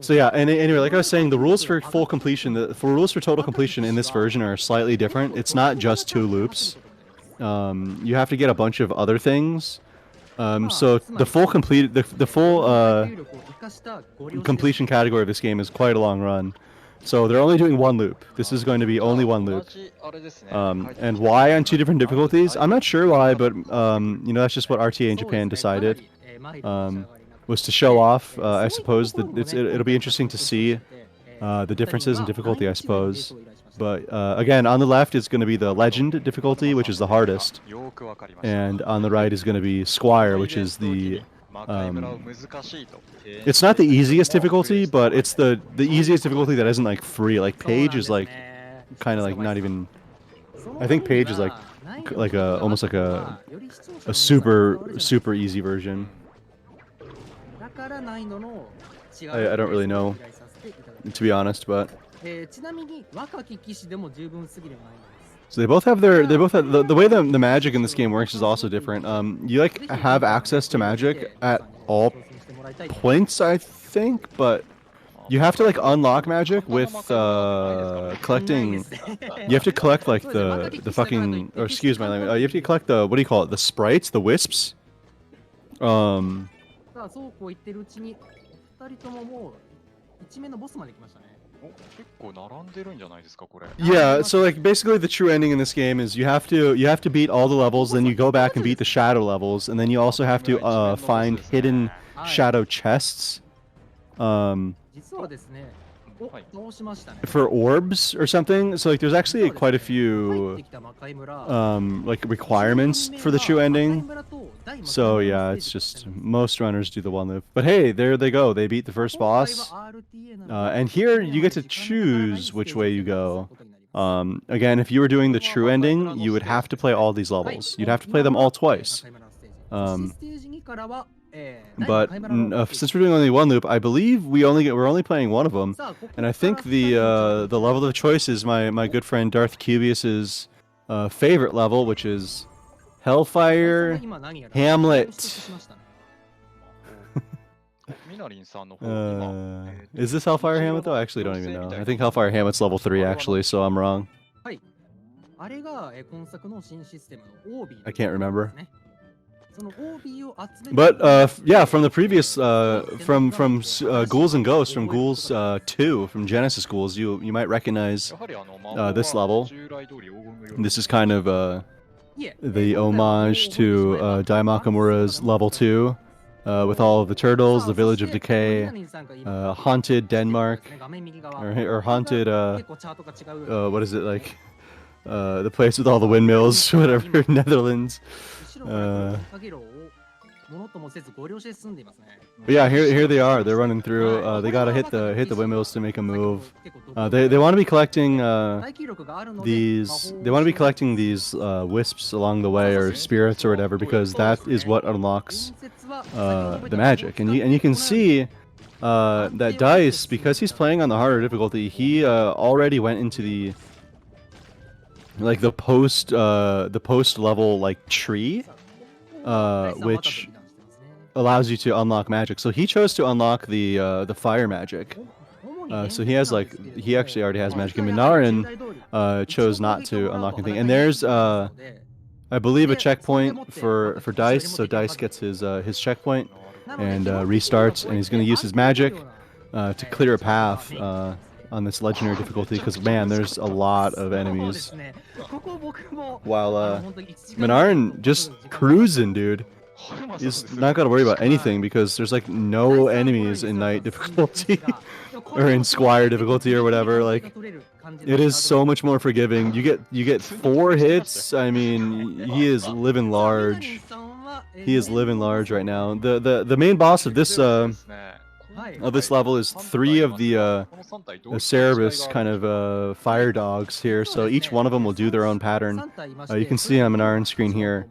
So yeah, and anyway, like I was saying, the rules for full completion, the rules for total completion in this version are slightly different. It's not just 2 loops. You have to get a bunch of other things. So the full completion category of this game is quite a long run. So they're only doing 1 loop. This is going to be only 1 loop. And why on 2 different difficulties? I'm not sure why, but you know, that's just what RTA in Japan decided. Was to show off, I suppose. It'll be interesting to see the differences in difficulty, I suppose. But again, on the left is going to be the Legend difficulty, which is the hardest, and on the right is going to be Squire, which is the it's not the easiest difficulty, but it's the easiest difficulty that isn't like free. Like Page is like kind of like not even. I think Page is like a almost like a super easy version. I don't really know, to be honest, but so they both have the way the magic in this game works is also different. You like have access to magic at all points, I think, but you have to like unlock magic with collecting. You have to collect like the fucking, or excuse my language. You have to collect the, what do you call it? The sprites, the wisps. Yeah, so like basically the true ending in this game is you have to beat all the levels, then you go back and beat the shadow levels, and then you also have to find hidden shadow chests for orbs or something. So like there's actually quite a few like requirements for the true ending. So yeah, it's just most runners do the 1 loop. But hey, there they go. They beat the first boss. And here you get to choose which way you go. Again, if you were doing the true ending, you would have to play all these levels. You'd have to play them all twice. But since we're doing only 1 loop, I believe we're only playing 1 of them. And I think the level of choice is my good friend Darth Cubius's favorite level, which is Hellfire Hamlet. Is this Hellfire Hamlet though? I actually don't even know. I think Hellfire Hamlet's level 3 actually, so I'm wrong. I can't remember. But yeah, from the previous from Ghouls and Ghosts, from Ghouls 2, from Genesis Ghouls, you might recognize this level. This is kind of the homage to Dai Makamura's level 2, with all of the turtles, the Village of Decay, haunted Denmark, or haunted what is it, like the place with all the windmills, whatever, Netherlands. But yeah, here they are. They're running through. They gotta hit the windmills to make a move. They want to be collecting these. They want to be collecting these wisps along the way, or spirits or whatever, because that is what unlocks the magic. And you can see that Dice, because he's playing on the harder difficulty, he already went into the post level like tree, which allows you to unlock magic. So he chose to unlock the fire magic. So he has he actually already has magic. And Minarin chose not to unlock anything. And there's I believe a checkpoint for Dice. So Dice gets his checkpoint and restarts, and he's going to use his magic to clear a path on this legendary difficulty, because man, there's a lot of enemies. While Minarin just cruising, dude. He's not got to worry about anything because there's like no enemies in Knight difficulty or in Squire difficulty or whatever. Like, it is so much more forgiving. You get 4 hits. I mean, he is living large. He is living large right now. The main boss of this level is 3 of the Cerebus kind of fire dogs here. So each one of them will do their own pattern. You can see on Minarin's screen here.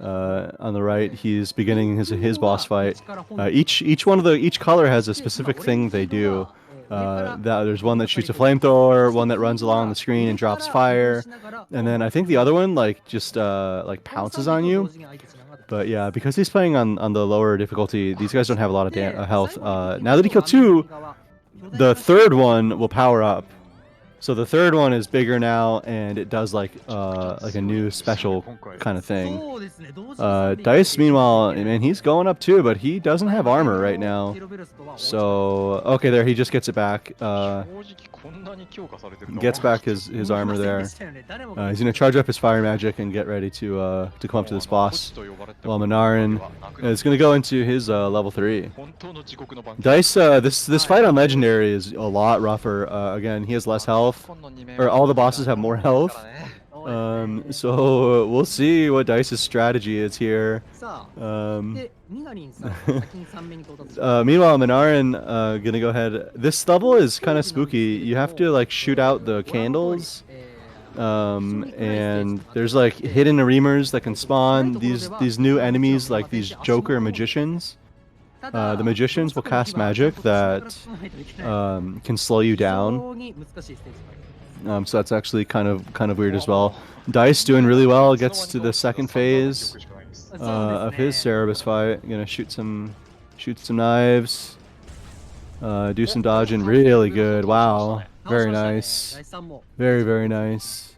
On the right, he's beginning his boss fight. Each color has a specific thing they do. There's one that shoots a flamethrower, one that runs along the screen and drops fire, and then I think the other one just pounces on you. But yeah, because he's playing on the lower difficulty, these guys don't have a lot of health. Now that he killed 2, the third one will power up. So the third one is bigger now, and it does like a new special kind of thing. Dice, meanwhile, man, he's going up too, but he doesn't have armor right now. So okay, there he just gets it back. Gets back his armor there. He's gonna charge up his fire magic and get ready to come up to this boss. While Minarin is gonna go into his level 3. Dice, this fight on legendary is a lot rougher. Again, he has less health, or all the bosses have more health. So we'll see what Dice's strategy is here. Meanwhile, Minarin gonna go ahead. This level is kind of spooky. You have to like shoot out the candles, and there's like hidden areamers that can spawn. These new enemies, like these Joker magicians. The magicians will cast magic that can slow you down. So that's actually kind of weird as well. Dice doing really well, gets to the second phase of his Cerebus fight. Gonna shoot some knives, do some dodging. Really good. Wow, very nice, very nice.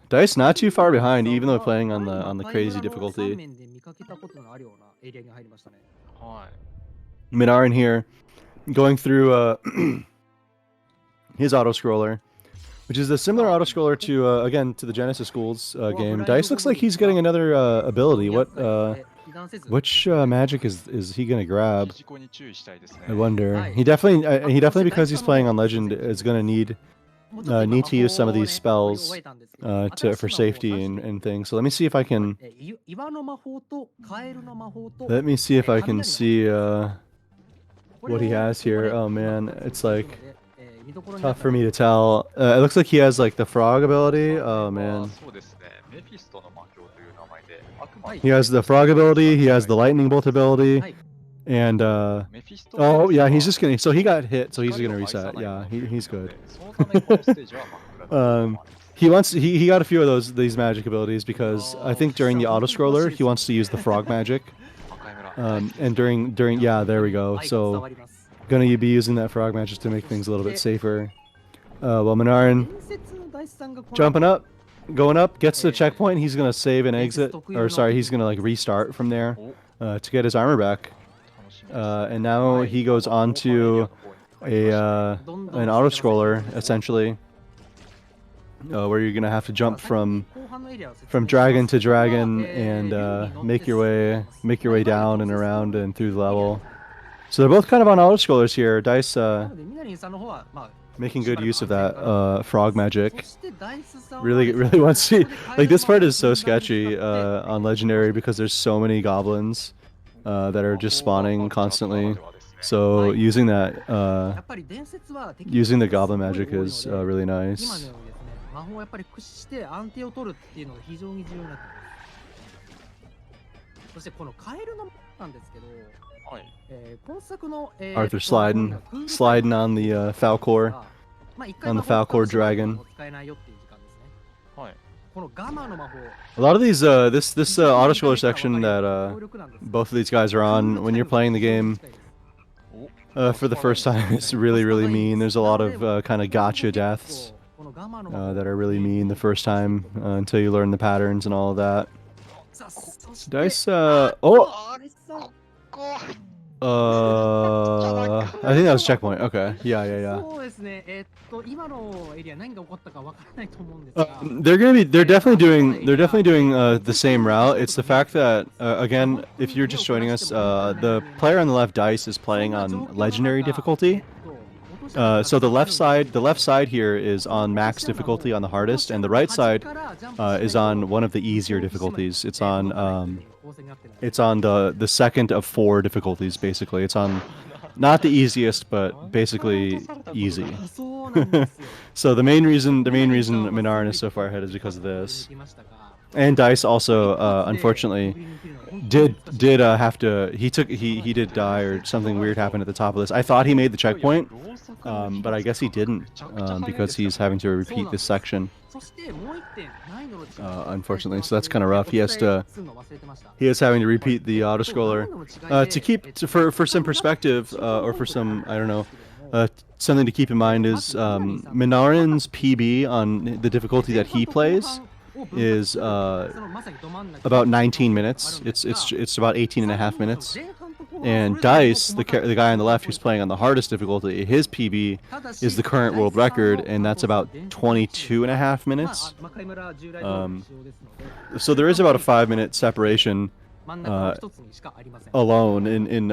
Dice not too far behind, even though playing on the crazy difficulty. Minarin here, going through his auto-scroller, which is a similar auto-scroller to, again, to the Genesis Schools game. Dice looks like he's getting another ability. Which magic is he gonna grab? I wonder. He definitely because he's playing on Legend is gonna need to use some of these spells for safety and things. So let me see if I can. Let me see if I can see what he has here. Oh man, it's like tough for me to tell. It looks like he has like the frog ability. Oh man. He has the frog ability, he has the lightning bolt ability, and oh yeah, he's just gonna. So he got hit, so he's gonna reset. Yeah, he's good. He got a few of these magic abilities because I think during the auto scroller he wants to use the frog magic. And during yeah, there we go. So gonna be using that frog magic to make things a little bit safer. Well, Minarin jumping up, going up, gets to the checkpoint. He's gonna save and exit, or sorry, he's gonna like restart from there to get his armor back. And now he goes on to an auto scroller essentially, where you're gonna have to jump from dragon to dragon and make your way down and around and through the level. So they're both kind of on auto scrollers here. Dice making good use of that frog magic. Really wants to. Like, this part is so sketchy on Legendary because there's so many goblins that are just spawning constantly. So using that, using the goblin magic is really nice. はい。 Arthur sliding on the Falcor, on the Falcor dragon. はい。 A lot of these, this autoscroller section that both of these guys are on, when you're playing the game for the first time, it's really mean. There's a lot of kind of gotcha deaths that are really mean the first time until you learn the patterns and all of that. Dice, I think that was checkpoint. Okay. Yeah. They're definitely doing the same route. It's the fact that again, if you're just joining us, the player on the left, Dice, is playing on legendary difficulty. So the left side here is on max difficulty on the hardest, and the right side is on one of the easier difficulties. It's on the second of 4 difficulties, basically. It's on not the easiest, but basically easy. So the main reason Minarin is so far ahead is because of this. And Dice also, unfortunately, did have to. He did die, or something weird happened at the top of this. I thought he made the checkpoint, but I guess he didn't, because he's having to repeat this section. Unfortunately, so that's kind of rough. He is having to repeat the autoscroller. For some perspective, or for some, I don't know, something to keep in mind is Minarin's PB on the difficulty that he plays is about 19 minutes. It's about 18 and a half minutes. And Dice, the guy on the left who's playing on the hardest difficulty, his PB is the current world record, and that's about 22 and a half minutes. So there is about a 5-minute separation alone in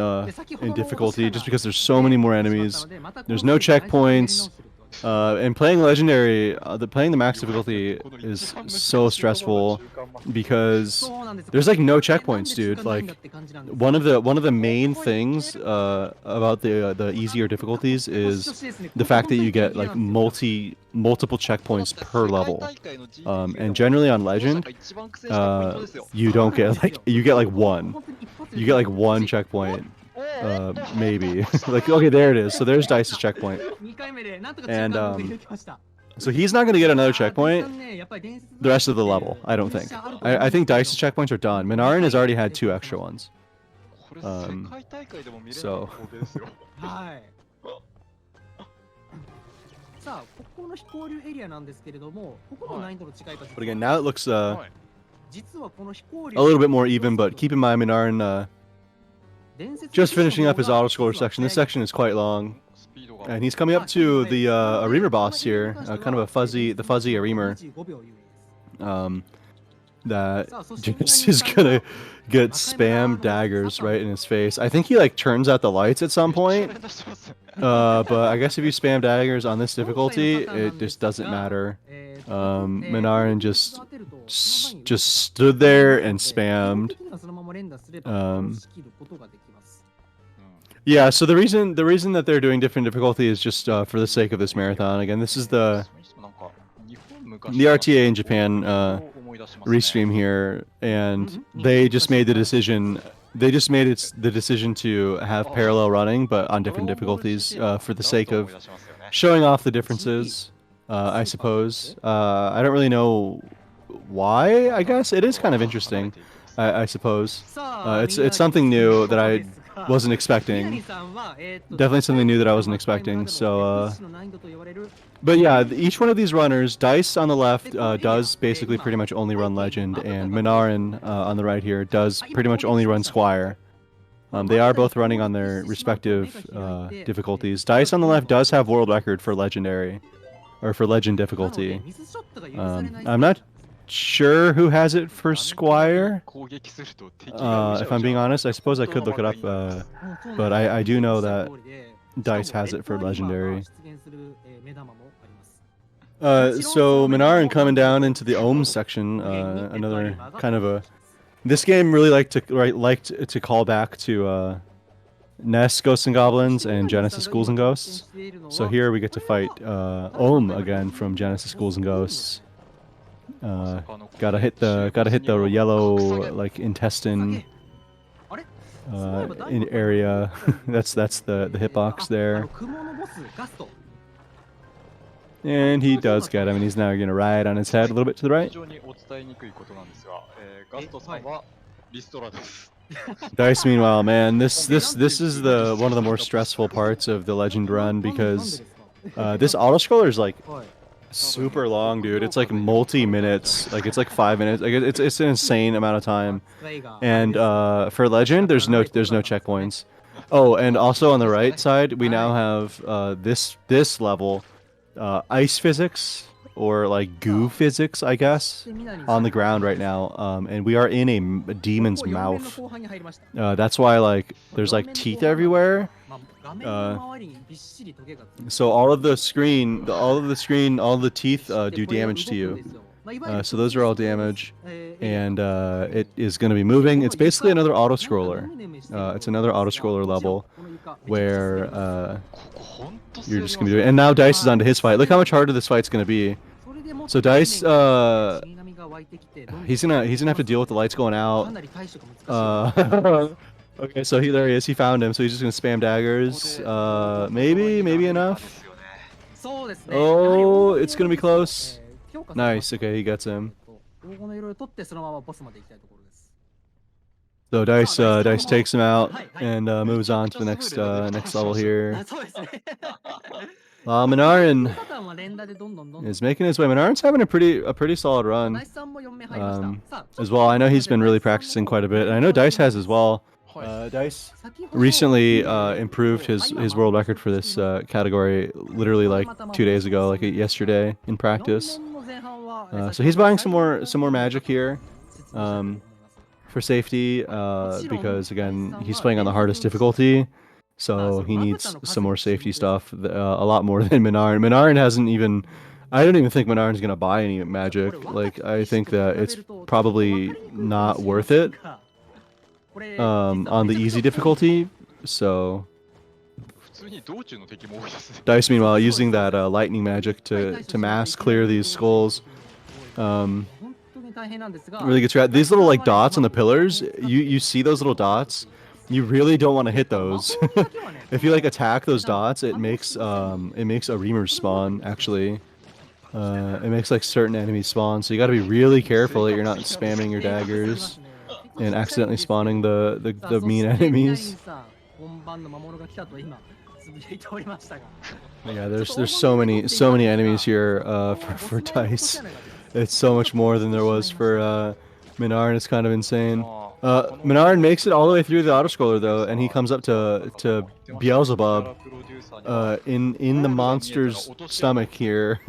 difficulty, just because there's so many more enemies. There's no checkpoints. And playing legendary, playing the max difficulty is so stressful because there's like no checkpoints, dude. Like one of the main things about the easier difficulties is the fact that you get like multiple checkpoints per level. And generally on legend, you don't get you get like one. You get like one checkpoint. Maybe. Like, okay, there it is. So there's Dice's checkpoint. And so he's not going to get another checkpoint the rest of the level, I don't think. I think Dice's checkpoints are done. Minarin has already had 2 extra ones. So but again, now it looks a little bit more even, but keep in mind Minarin just finishing up his autoscroller section. This section is quite long, and he's coming up to the Arimer boss here, kind of the fuzzy Arimer, that just is gonna get spam daggers right in his face. I think he like turns out the lights at some point, but I guess if you spam daggers on this difficulty, it just doesn't matter. Minarin just stood there and spammed. Yeah, so the reason that they're doing different difficulty is just for the sake of this marathon. Again, this is the RTA in Japan Restream here, and they just made the decision. They just made the decision to have parallel running, but on different difficulties, for the sake of showing off the differences. I suppose. I don't really know why. I guess it is kind of interesting. I suppose it's something new that I wasn't expecting. Definitely something new that I wasn't expecting. So, but yeah, each one of these runners, Dice on the left does basically pretty much only run Legend, and Minarin on the right here does pretty much only run Squire. They are both running on their respective difficulties. Dice on the left does have world record for Legendary, or for Legend difficulty. I'm not sure who has it for Squire. If I'm being honest, I suppose I could look it up, but I do know that Dice has it for Legendary. So Minarin coming down into the Ohm section, another kind of a... This game really liked to call back to NES Ghosts and Goblins and Genesis Ghouls and Ghosts. So here we get to fight Ohm again from Genesis Ghouls and Ghosts. Gotta hit the yellow like intestine in area. that's the hitbox there. And he does get him, and he's now gonna ride on his head a little bit to the 非 right. 常にお伝えにくいことなんですが、ガストさんはリストラです。 Dice, meanwhile, man, this is the one of the more stressful parts of the Legend run because this auto scroller is like super long, dude. It's like multi minutes, like it's like 5 minutes. Like it's an insane amount of time. And for Legend, there's no checkpoints. Oh, and also on the right side, we now have this level, ice physics or like goo physics, I guess, on the ground right now. And we are in a demon's mouth. That's why like there's like teeth everywhere. So all of the teeth do damage to you. So those are all damage, and it is going to be moving. It's basically another auto scroller. It's another auto scroller level where you're just going to be doing. And now Dice is onto his fight. Look how much harder this fight's going to be. So Dice, he's gonna have to deal with the lights going out. Okay, so there he is. He found him. So he's just gonna spam daggers. Maybe enough. Oh, it's gonna be close. Nice. Okay, he gets him. So Dice takes him out and moves on to the next level here. Minarin is making his way. Minarin's having a pretty solid run as well. I know he's been really practicing quite a bit, and I know Dice has as well. Dice recently improved his world record for this category literally like 2 days ago, like yesterday in practice. So he's buying some more magic here for safety because again he's playing on the hardest difficulty. So he needs some more safety stuff, a lot more than Minarin. Minarin hasn't even... I don't even think Minarin's gonna buy any magic. Like, I think that it's probably not worth it on the easy difficulty. So Dice, meanwhile, using that lightning magic to mass clear these skulls. Really good strat. These little like dots on the pillars, you see those little dots? You really don't want to hit those. If you like attack those dots, it makes a reamer spawn actually. It makes like certain enemies spawn, so you got to be really careful that you're not spamming your daggers and accidentally spawning the mean enemies. Yeah, there's so many enemies here for Dice. It's so much more than there was for Minarin. It's kind of insane. Minarin makes it all the way through the autoscroller though, and he comes up to Beelzebub in the monster's stomach here.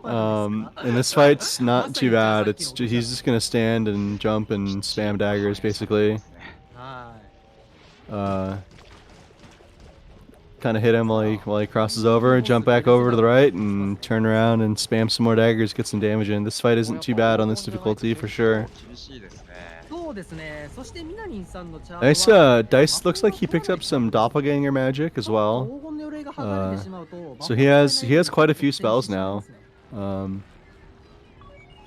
And this fight's not too bad. He's just gonna stand and jump and spam daggers basically. Kind of hit him while he crosses over, jump back over to the right, and turn around and spam some more daggers, get some damage in. This fight isn't too bad on this difficulty for sure. Dice looks like he picked up some doppelganger magic as well. So he has quite a few spells now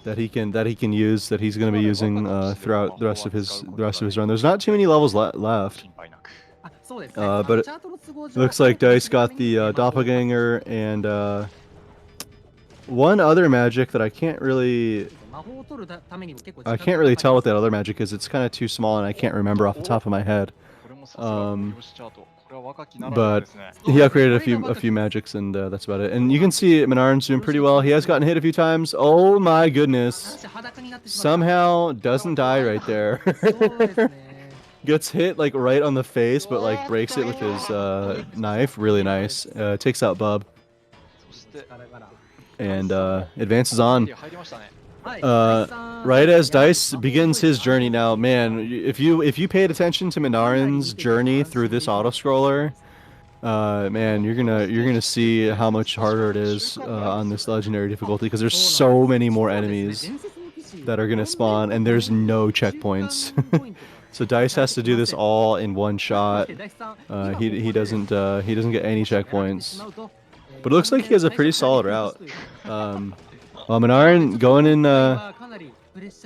that he can use, that he's going to be using throughout the rest of his run. There's not too many levels left. But it looks like Dice got the doppelganger and one other magic that I can't really tell what that other magic is. It's kind of too small and I can't remember off the top of my head. But he upgraded a few magics and that's about it. And you can see Minarin's doing pretty well. He has gotten hit a few times. Oh my goodness! Somehow doesn't die right there. Gets hit like right on the face, but like breaks it with his knife. Really nice. Takes out Bub and advances on. Right as Dice begins his journey now, man, if you paid attention to Minarin's journey through this auto scroller, man, you're gonna see how much harder it is on this legendary difficulty because there's so many more enemies that are gonna spawn and there's no checkpoints. So Dice has to do this all in one shot. He doesn't get any checkpoints, but it looks like he has a pretty solid route. Minarin going in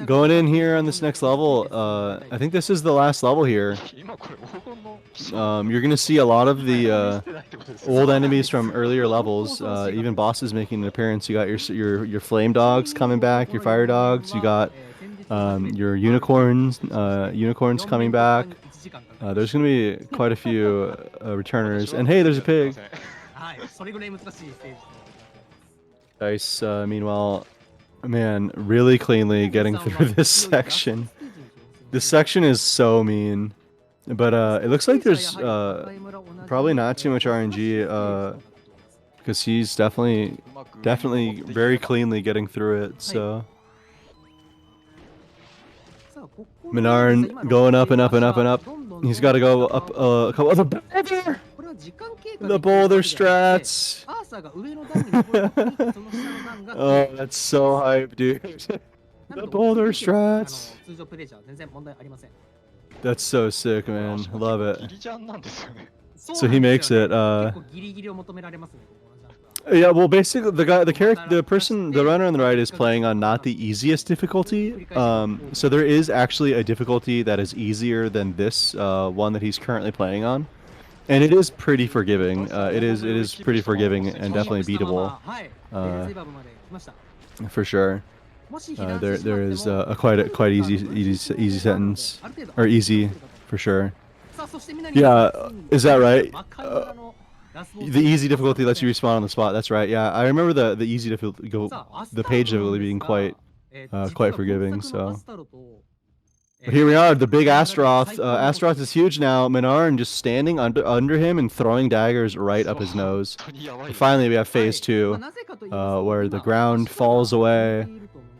going in here on this next level, I think this is the last level here. 今これ黄金の You're gonna see a lot of the してないってことですよ old enemies from earlier levels, even bosses making an appearance. You got your flame dogs coming back, your fire dogs. You got your unicorns coming back. There's gonna be quite a few returners. And hey, there's a pig. はい、それぐらい難しいステージとなっております。 Dice, meanwhile, man, really cleanly getting through this section. This section is so mean, but it looks like there's probably not too much RNG because he's definitely very cleanly getting through it. So Minarin going up and up and up and up. He's got to go up a couple of the boulder strats. Oh, that's so hype, dude. The boulder strats. That's so sick, man. Love it. ギリジャンなんですよね So he makes it. Yeah, well, basically, the runner on the right is playing on not the easiest difficulty. So there is actually a difficulty that is easier than this one that he's currently playing on, and it is pretty forgiving. It is pretty forgiving and definitely beatable, for sure. There is a quite easy sentence, or easy for sure. Yeah, is that right? The easy difficulty lets you respawn on the spot. That's right. Yeah, I remember the easy difficulty, the page difficulty being quite forgiving. So, but here we are, the big Astaroth. Astaroth is huge now. Minarin just standing under him and throwing daggers right up his nose. And finally, we have phase 2, where the ground falls away.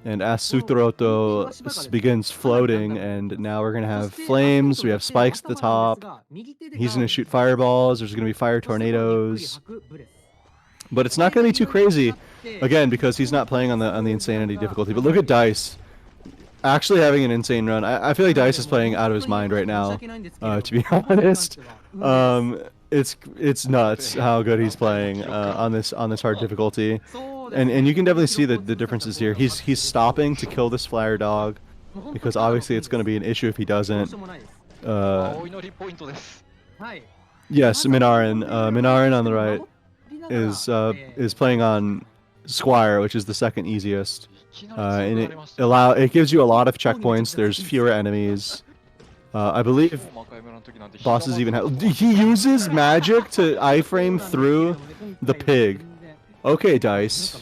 And Asutroto begins floating, and now we're gonna have flames. We have spikes at the top. He's gonna shoot fireballs. There's gonna be fire tornadoes. But it's not gonna be too crazy, again, because he's not playing on the insanity difficulty. But look at Dice, actually having an insane run. I feel like Dice is playing out of his mind right now. To be honest, it's nuts how good he's playing on this hard difficulty. And you can definitely see the differences here. He's stopping to kill this flyer dog because obviously it's going to be an issue if he doesn't. Yes, Minarin on the right is playing on Squire, which is the second easiest, and it gives you a lot of checkpoints. There's fewer enemies. I believe bosses even have. He uses magic to iframe through the pig. Okay, Dice.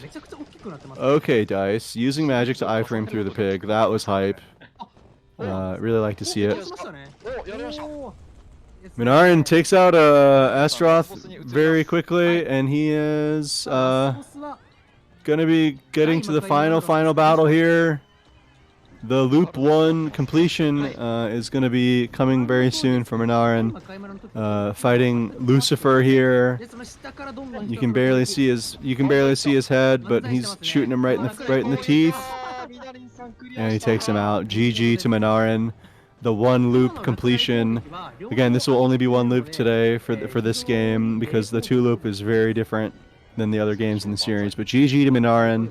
Okay, Dice. Using magic to iframe through the pig. That was hype. Really like to see it. Minarin takes out Astaroth very quickly, and he is gonna be getting to the final battle here. The loop 1 completion is gonna be coming very soon for Minarin. Fighting Lucifer here. You can barely see his head, but he's shooting him right in the teeth. And he takes him out. GG to Minarin. The 1 loop completion. Again, this will only be 1 loop today for this game because the 2 loop is very different than the other games in the series. But GG to Minarin.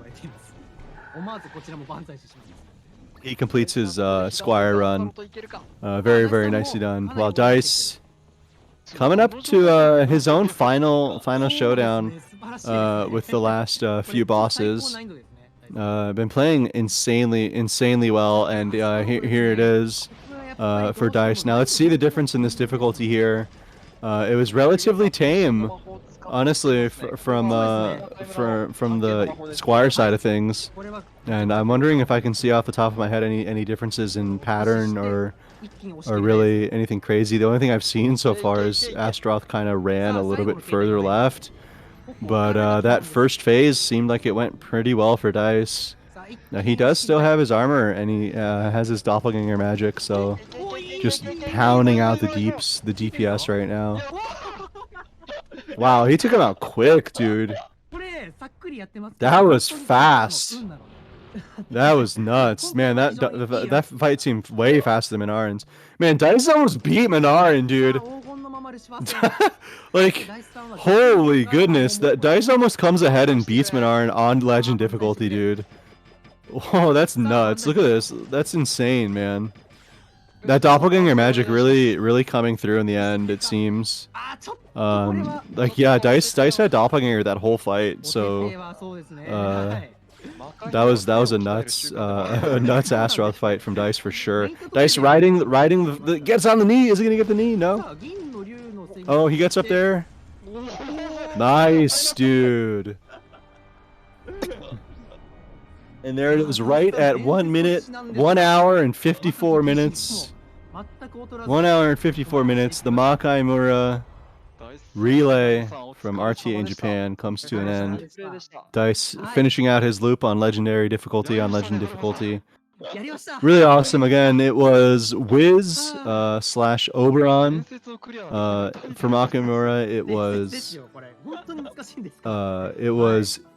He completes his Squire run. Very nicely done. While Dice coming up to his own final showdown with the last few bosses. Been playing insanely well, and here it is for Dice. Now let's see the difference in this difficulty here. It was relatively tame, honestly, from the Squire side of things, and I'm wondering if I can see off the top of my head any differences in pattern or really anything crazy. The only thing I've seen so far is Astaroth kind of ran a little bit further left, but that first phase seemed like it went pretty well for Dice. Now he does still have his armor, and he has his doppelganger magic, so just pounding out the DPS right now. Wow, he took him out quick, dude. That was fast. That was nuts, man. That fight seemed way faster than Minarin's. Man, Dice almost beat Minarin, dude. Like, holy goodness, that Dice almost comes ahead and beats Minarin on legend difficulty, dude. Whoa, that's nuts. Look at this. That's insane, man. That doppelganger magic really coming through in the end, it seems. Like yeah, Dice had doppelganger that whole fight, so that was a nuts a nuts Astaroth fight from Dice for sure. Dice riding the gets on the knee. Is he gonna get the knee? No. Oh, he gets up there. Nice, dude. And there it is, right at 1 minute, 1 hour and 54 minutes. 1 hour and 54 minutes. The Makaimura relay from RTA in Japan comes to an end. Dice finishing out his loop on legendary difficulty, on legend difficulty. Really awesome. Again, it was Wiz slash Oberon. For Makaimura, it was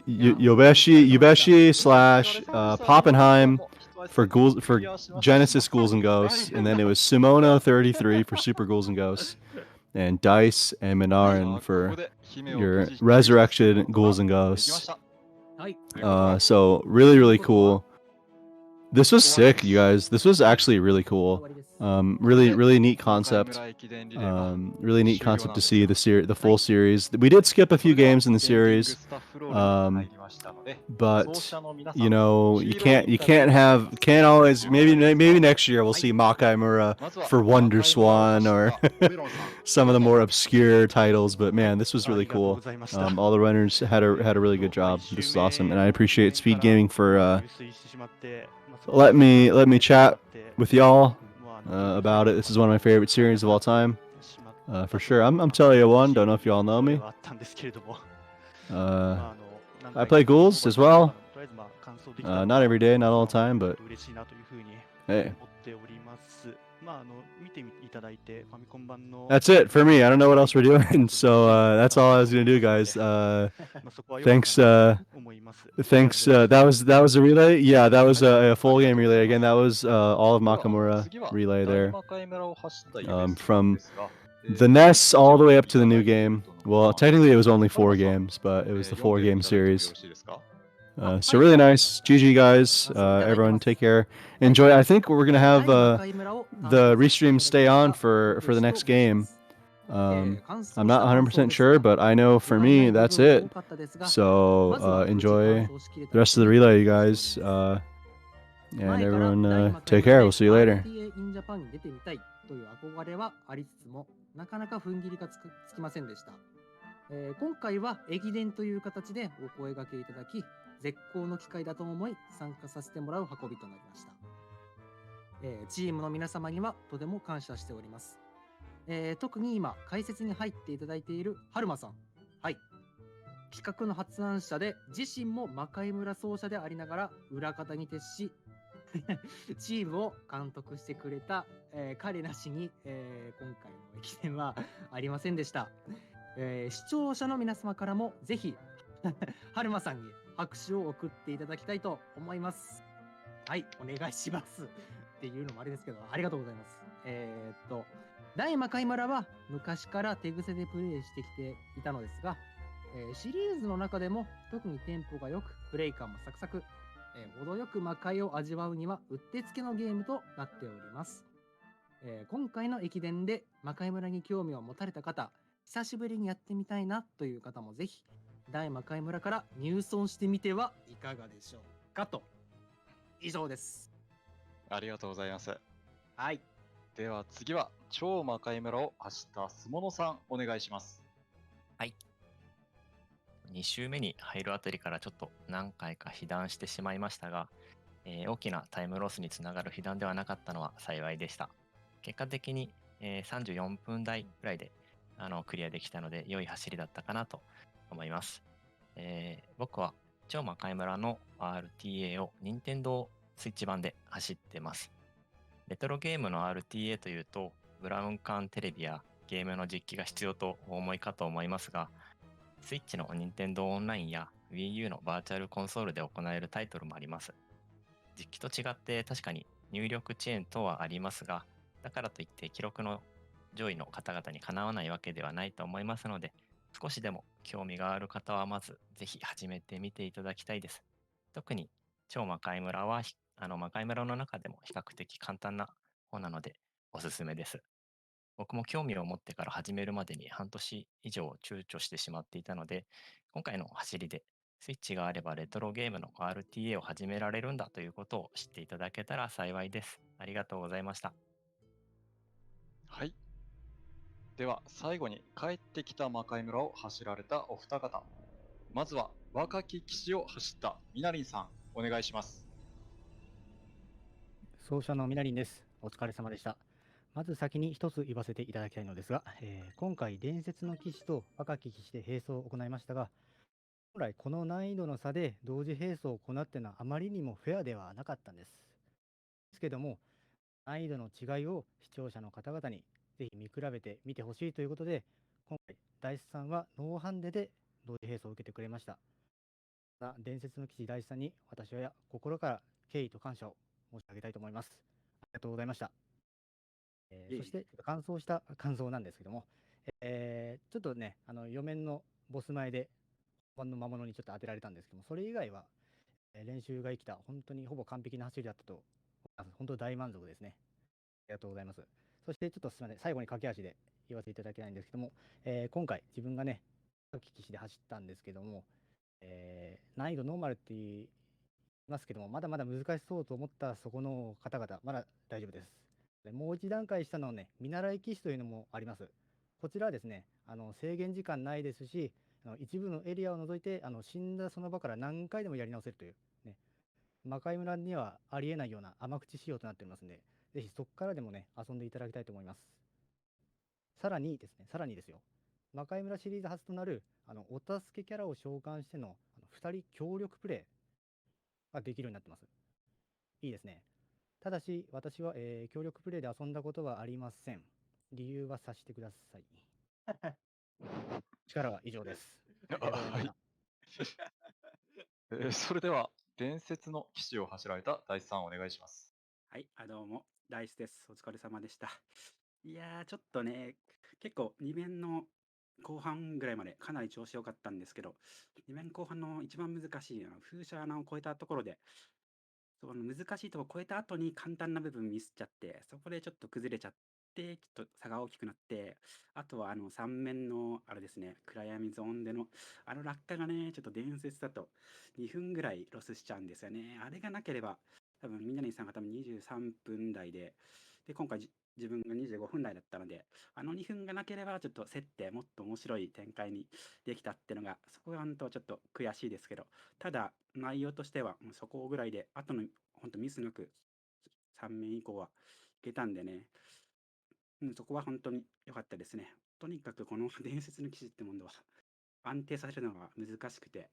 Yubeshi slash Poppenheim for Genesis Ghouls and Ghosts, and then it was Simono 33 for Super Ghouls and Ghosts, and Dice and Minarin for your Resurrection Ghouls and Ghosts. So really cool. This was sick, you guys. This was actually really cool. Really neat concept. Really neat concept to see the full series. We did skip a few games in the series, but you know you can't always. Maybe next year we'll see Makaimura for Wonder Swan or some of the more obscure titles. But man, this was really cool. All the runners had a really good job. This is awesome, and I appreciate SpeedGaming for let me chat with y'all about it. This is one of my favorite series of all time, for sure. I'm telling you one. Don't know if y'all know me. I play Ghouls as well. Not every day, not all the time, but hey. That's it for me. I don't know what else we're doing, so that's all I was gonna do, guys. Thanks. That was a relay. Yeah, that was a full game relay. Again, that was all of Makamura relay there. From the NES all the way up to the new game. Well, technically it was only 4 games, but it was the 4-game series. So really nice. GG guys. Everyone take care. Enjoy. I think we're gonna have the restream stay on for the next game. I'm not 100% sure, but I know for me that's it. So enjoy the rest of the relay, you guys. And everyone take care. We'll see you later. RTA In Japan に出てみたいという憧れはありつつも、なかなか踏ん切りがつきませんでした。今回は駅伝という形でお声掛けいただき、絶好の機会だと思い参加させてもらう運びとなりました。チームの皆様にはとても感謝しております。特に今解説に入っていただいている春馬さん、はい、企画の発案者で自身も魔界村奏者でありながら裏方に徹しチームを監督してくれた、彼なしに、今回の駅伝はありませんでした。視聴者の皆様からもぜひ春馬さんに拍手を送っていただきたいと思います。はい、お願いしますっていうのもあれですけど、ありがとうございます。大魔界村は昔から手癖でプレイしてきていたのですが、シリーズの中でも特にテンポが良くプレイ感もサクサク、程よく魔界を味わうにはうってつけのゲームとなっております。今回の駅伝で魔界村に興味を持たれた方、久しぶりにやってみたいなという方もぜひ大魔界村から入村してみてはいかがでしょうかと。以上です。ありがとうございます。はい。では次は超魔界村を走ったすものさんお願いします。はい。2周目に入るあたりからちょっと何回か被弾してしまいましたが、大きなタイムロスにつながる被弾ではなかったのは幸いでした。結果的に、34分台くらいでクリアできたので良い走りだったかなと思います。僕は超魔界村の RTA を任天堂スイッチ版で走ってます。レトロゲームの RTA というとブラウン管テレビやゲームの実機が必要とお思いかと思いますが、スイッチの任天堂オンラインや Wii U のバーチャルコンソールで行えるタイトルもあります。実機と違って確かに入力遅延等はありますが、だからといって記録の上位の方々にかなわないわけではないと思いますので、少しでも興味がある方はまずぜひ始めてみていただきたいです。特に超魔界村は魔界村の中でも比較的簡単な方なのでおすすめです。僕も興味を持ってから始めるまでに半年以上躊躇してしまっていたので、今回の走りでスイッチがあればレトロゲームの RTA を始められるんだということを知っていただけたら幸いです。ありがとうございました。はい。では、最後に帰ってきた魔界村を走られたお二方。まずは、若き騎士を走ったみなりんさん、お願いします。奏者のみなりんです。お疲れ様でした。まず先に一つ言わせていただきたいのですが、今回伝説の騎士と若き騎士で並走を行いましたが、本来この難易度の差で同時並走を行ってのはあまりにもフェアではなかったんです。ですけども、難易度の違いを視聴者の方々にぜひ見比べてみてほしいということで、今回、大志さんはノーハンデで同時並走を受けてくれました。伝説の騎士大志さんに私は心から敬意と感謝を申し上げたいと思います。ありがとうございました。そして、感想した感想なんですけども、ちょっとね、4面のボス前で本番の魔物にちょっと当てられたんですけども、それ以外は、練習が生きた、本当にほぼ完璧な走りだったと思います。本当大満足ですね。ありがとうございます。そして、ちょっとすみません、最後に駆け足で言わせていただきたいんですけども、今回、自分がね、騎士で走ったんですけども、難易度ノーマルって言いますけども、まだまだ難しそうと思ったそこの方々、まだ大丈夫です。でもう一段階下のね、見習い騎士というのもあります。こちらはですね、制限時間ないですし、一部のエリアを除いて、死んだその場から何回でもやり直せるという、ね、魔界村にはありえないような甘口仕様となっておりますので、ぜひそこからでもね、遊んでいただきたいと思います。さらにですね、さらにですよ、魔界村シリーズ初となる、お助けキャラを召喚しての、2人協力プレイができるようになってます。いいですね。ただし、私は、協力プレイで遊んだことはありません。理由はさせてください。力は以上です。ありがとうございまはい。した。それでは、伝説の騎士を走られた大地さん、お願いします。はい、どうも、ダイスです。お疲れ様でした。いやー、ちょっとね、結構2面の後半ぐらいまでかなり調子良かったんですけど、2面後半の一番難しい風車穴を越えたところで、その難しいところを越えた後に簡単な部分ミスっちゃって、そこでちょっと崩れちゃって、ちょっと差が大きくなって、あとは3面のあれですね、暗闇ゾーンでの落下がね、ちょっと伝説だと2分ぐらいロスしちゃうんですよね。あれがなければ、多分みんなにさんが多分23分台で、今回自分が25分台だったので、2分がなければちょっと競ってもっと面白い展開にできたっていうのが、そこが本当ちょっと悔しいですけど、ただ内容としてはもうそこぐらいで、あとの本当ミスなく3面以降はいけたんでね、そこは本当に良かったですね。とにかくこの伝説の騎士ってものは安定させるのが難しくて、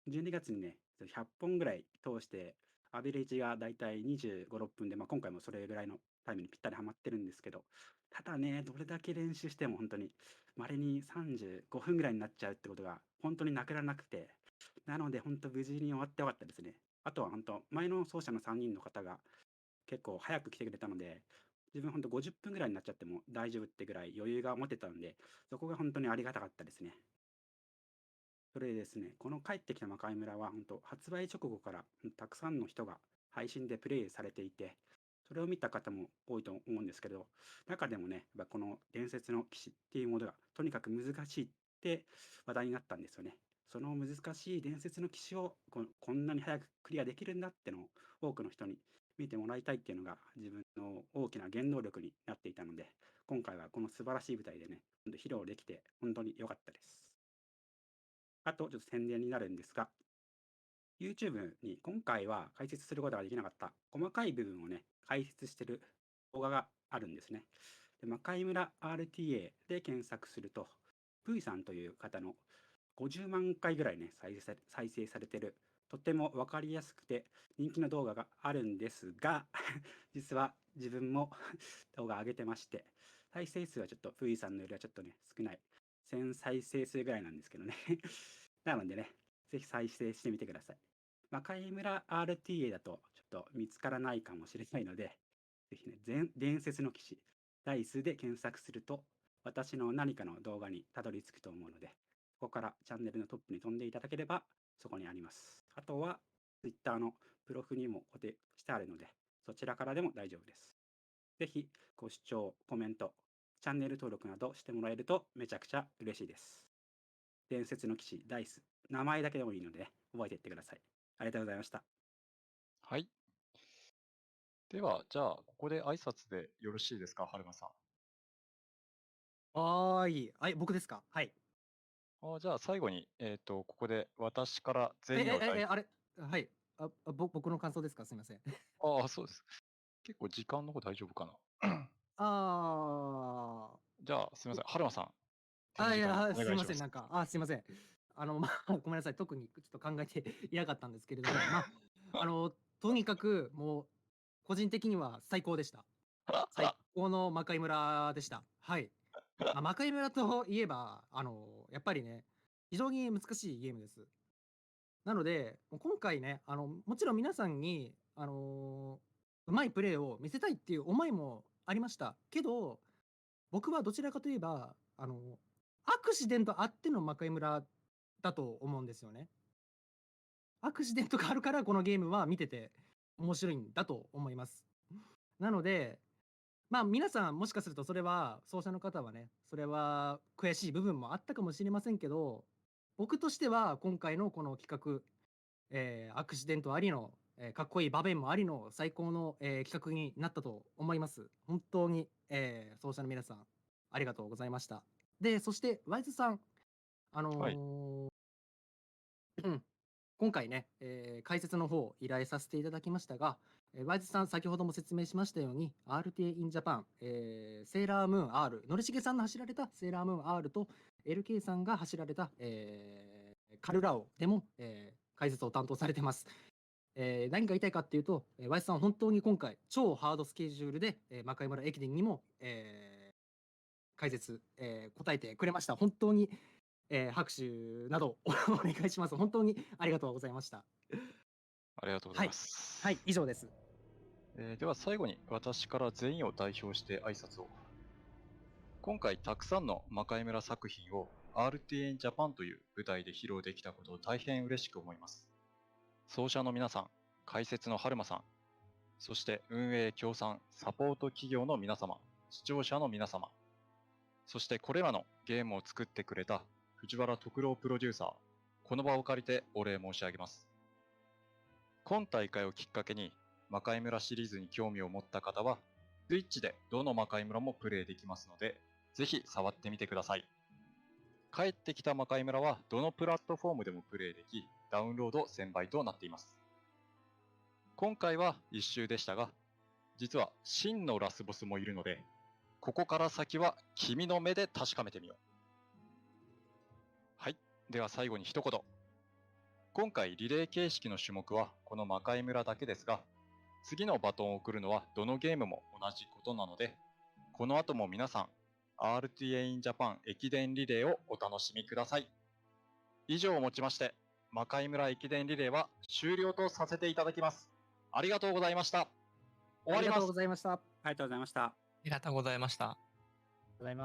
12月にね、100本ぐらい通して、アベレージがだいたい25、6分で、今回もそれぐらいのタイムにぴったりはまってるんですけど、ただね、どれだけ練習しても本当に、稀に35分ぐらいになっちゃうってことが本当になくならなくて、なので本当無事に終わってよかったですね。あとは本当、前の走者の3人の方が結構早く来てくれたので、自分本当50分ぐらいになっちゃっても大丈夫ってぐらい余裕が持てたので、そこが本当にありがたかったですね。それでですね、この帰ってきた魔界村は、本当発売直後からたくさんの人が配信でプレイされていて、それを見た方も多いと思うんですけど、中でもね、やっぱこの伝説の騎士っていうものがとにかく難しいって話題になったんですよね。その難しい伝説の騎士をこんなに早くクリアできるんだってのを多くの人に見てもらいたいっていうのが自分の大きな原動力になっていたので、今回はこの素晴らしい舞台でね、披露できて本当に良かったです。あと、ちょっと宣伝になるんですが、YouTube に今回は解説することができなかった細かい部分をね、解説してる動画があるんですね。で、魔界村 RTA で検索すると、V さんという方の50万回ぐらいね、再生されてる、とても分かりやすくて人気の動画があるんですが、実は自分も動画上げてまして、再生数はちょっと V さんのよりはちょっとね、少ない。1000再生数ぐらいなんですけどね。なのでね、ぜひ再生してみてください。魔界村 RTA だとちょっと見つからないかもしれないので、ぜひね、伝説の騎士、ダイスで検索すると、私の何かの動画にたどり着くと思うので、ここからチャンネルのトップに飛んでいただければ、そこにあります。あとは、Twitter のプロフにも固定してあるので、そちらからでも大丈夫です。ぜひご視聴、コメント、チャンネル登録などしてもらえるとめちゃくちゃ嬉しいです。伝説の騎士ダイス、名前だけでもいいので覚えていってください。ありがとうございました。はい。では、じゃあ、ここで挨拶でよろしいですか、はるまさん。はーい。はい、僕ですか？はい。じゃあ、最後に、ここで私から全員を代あれはい。僕の感想ですか？すみません。そうです。結構時間の方大丈夫かな。あじゃあ、すみません。はるまさん、手いや、短におすいません。願いします。なんか、すいません。ごめんなさい。特にちょっと考えていなかったんですけれども、とにかく、もう、個人的には最高でした。最高の魔界村でした。はい。魔界村といえば、やっぱりね、非常に難しいゲームです。なので、もう今回ね、もちろん皆さんに、うまいプレーを見せたいっていう思いもありました。けど、僕はどちらかといえば、アクシデントあっての魔界村だと思うんですよね。アクシデントがあるから、このゲームは見てて面白いんだと思います。なので、皆さんもしかするとそれは、奏者の方はね、それは悔しい部分もあったかもしれませんけど、僕としては今回のこの企画、アクシデントありの、かっこいい場面もありの最高の、企画になったと思います。本当に、奏者の皆さん、ありがとうございました。で、そしてワイズさん、あはい。の今回ね、解説の方を依頼させていただきましたが、ワイズさん、先ほども説明しましたように、RTA In Japan、セーラームーン R、のりしげさんの走られたセーラームーン R と、LK さんが走られた、カルラオでも、解説を担当されてます。何が言いたいかっていうと、ワイズさん、本当に今回、超ハードスケジュールで、魔界村駅伝にも、解説、答えてくれました。本当に、拍手などお願いします。本当にありがとうございました。ありがとうございます。はい、以上です。では最後に私から全員を代表して挨拶を。今回たくさんの魔界村作品を RTA In Japan という舞台で披露できたことを大変嬉しく思います。奏者の皆さん、解説のはるまさん、そして運営協賛サポート企業の皆様、視聴者の皆様、そしてこれらのゲームを作ってくれた藤原徳郎プロデューサー、この場を借りてお礼申し上げます。今大会をきっかけに魔界村シリーズに興味を持った方は、Twitch でどの魔界村もプレイできますので、ぜひ触ってみてください。帰ってきた魔界村はどのプラットフォームでもプレイでき、ダウンロード1000倍となっています。今回は1周でしたが、実は真のラスボスもいるので、ここから先は君の目で確かめてみよう。はい。では最後に一言。今回リレー形式の種目はこの魔界村だけですが、次のバトンを送るのはどのゲームも同じことなので、この後も皆さん、RTA In Japan 駅伝リレーをお楽しみください。以上をもちまして、魔界村駅伝リレーは終了とさせていただきます。ありがとうございました。終わります。ありがとうございました。ありがとうございました。ありがとうございました。ございます。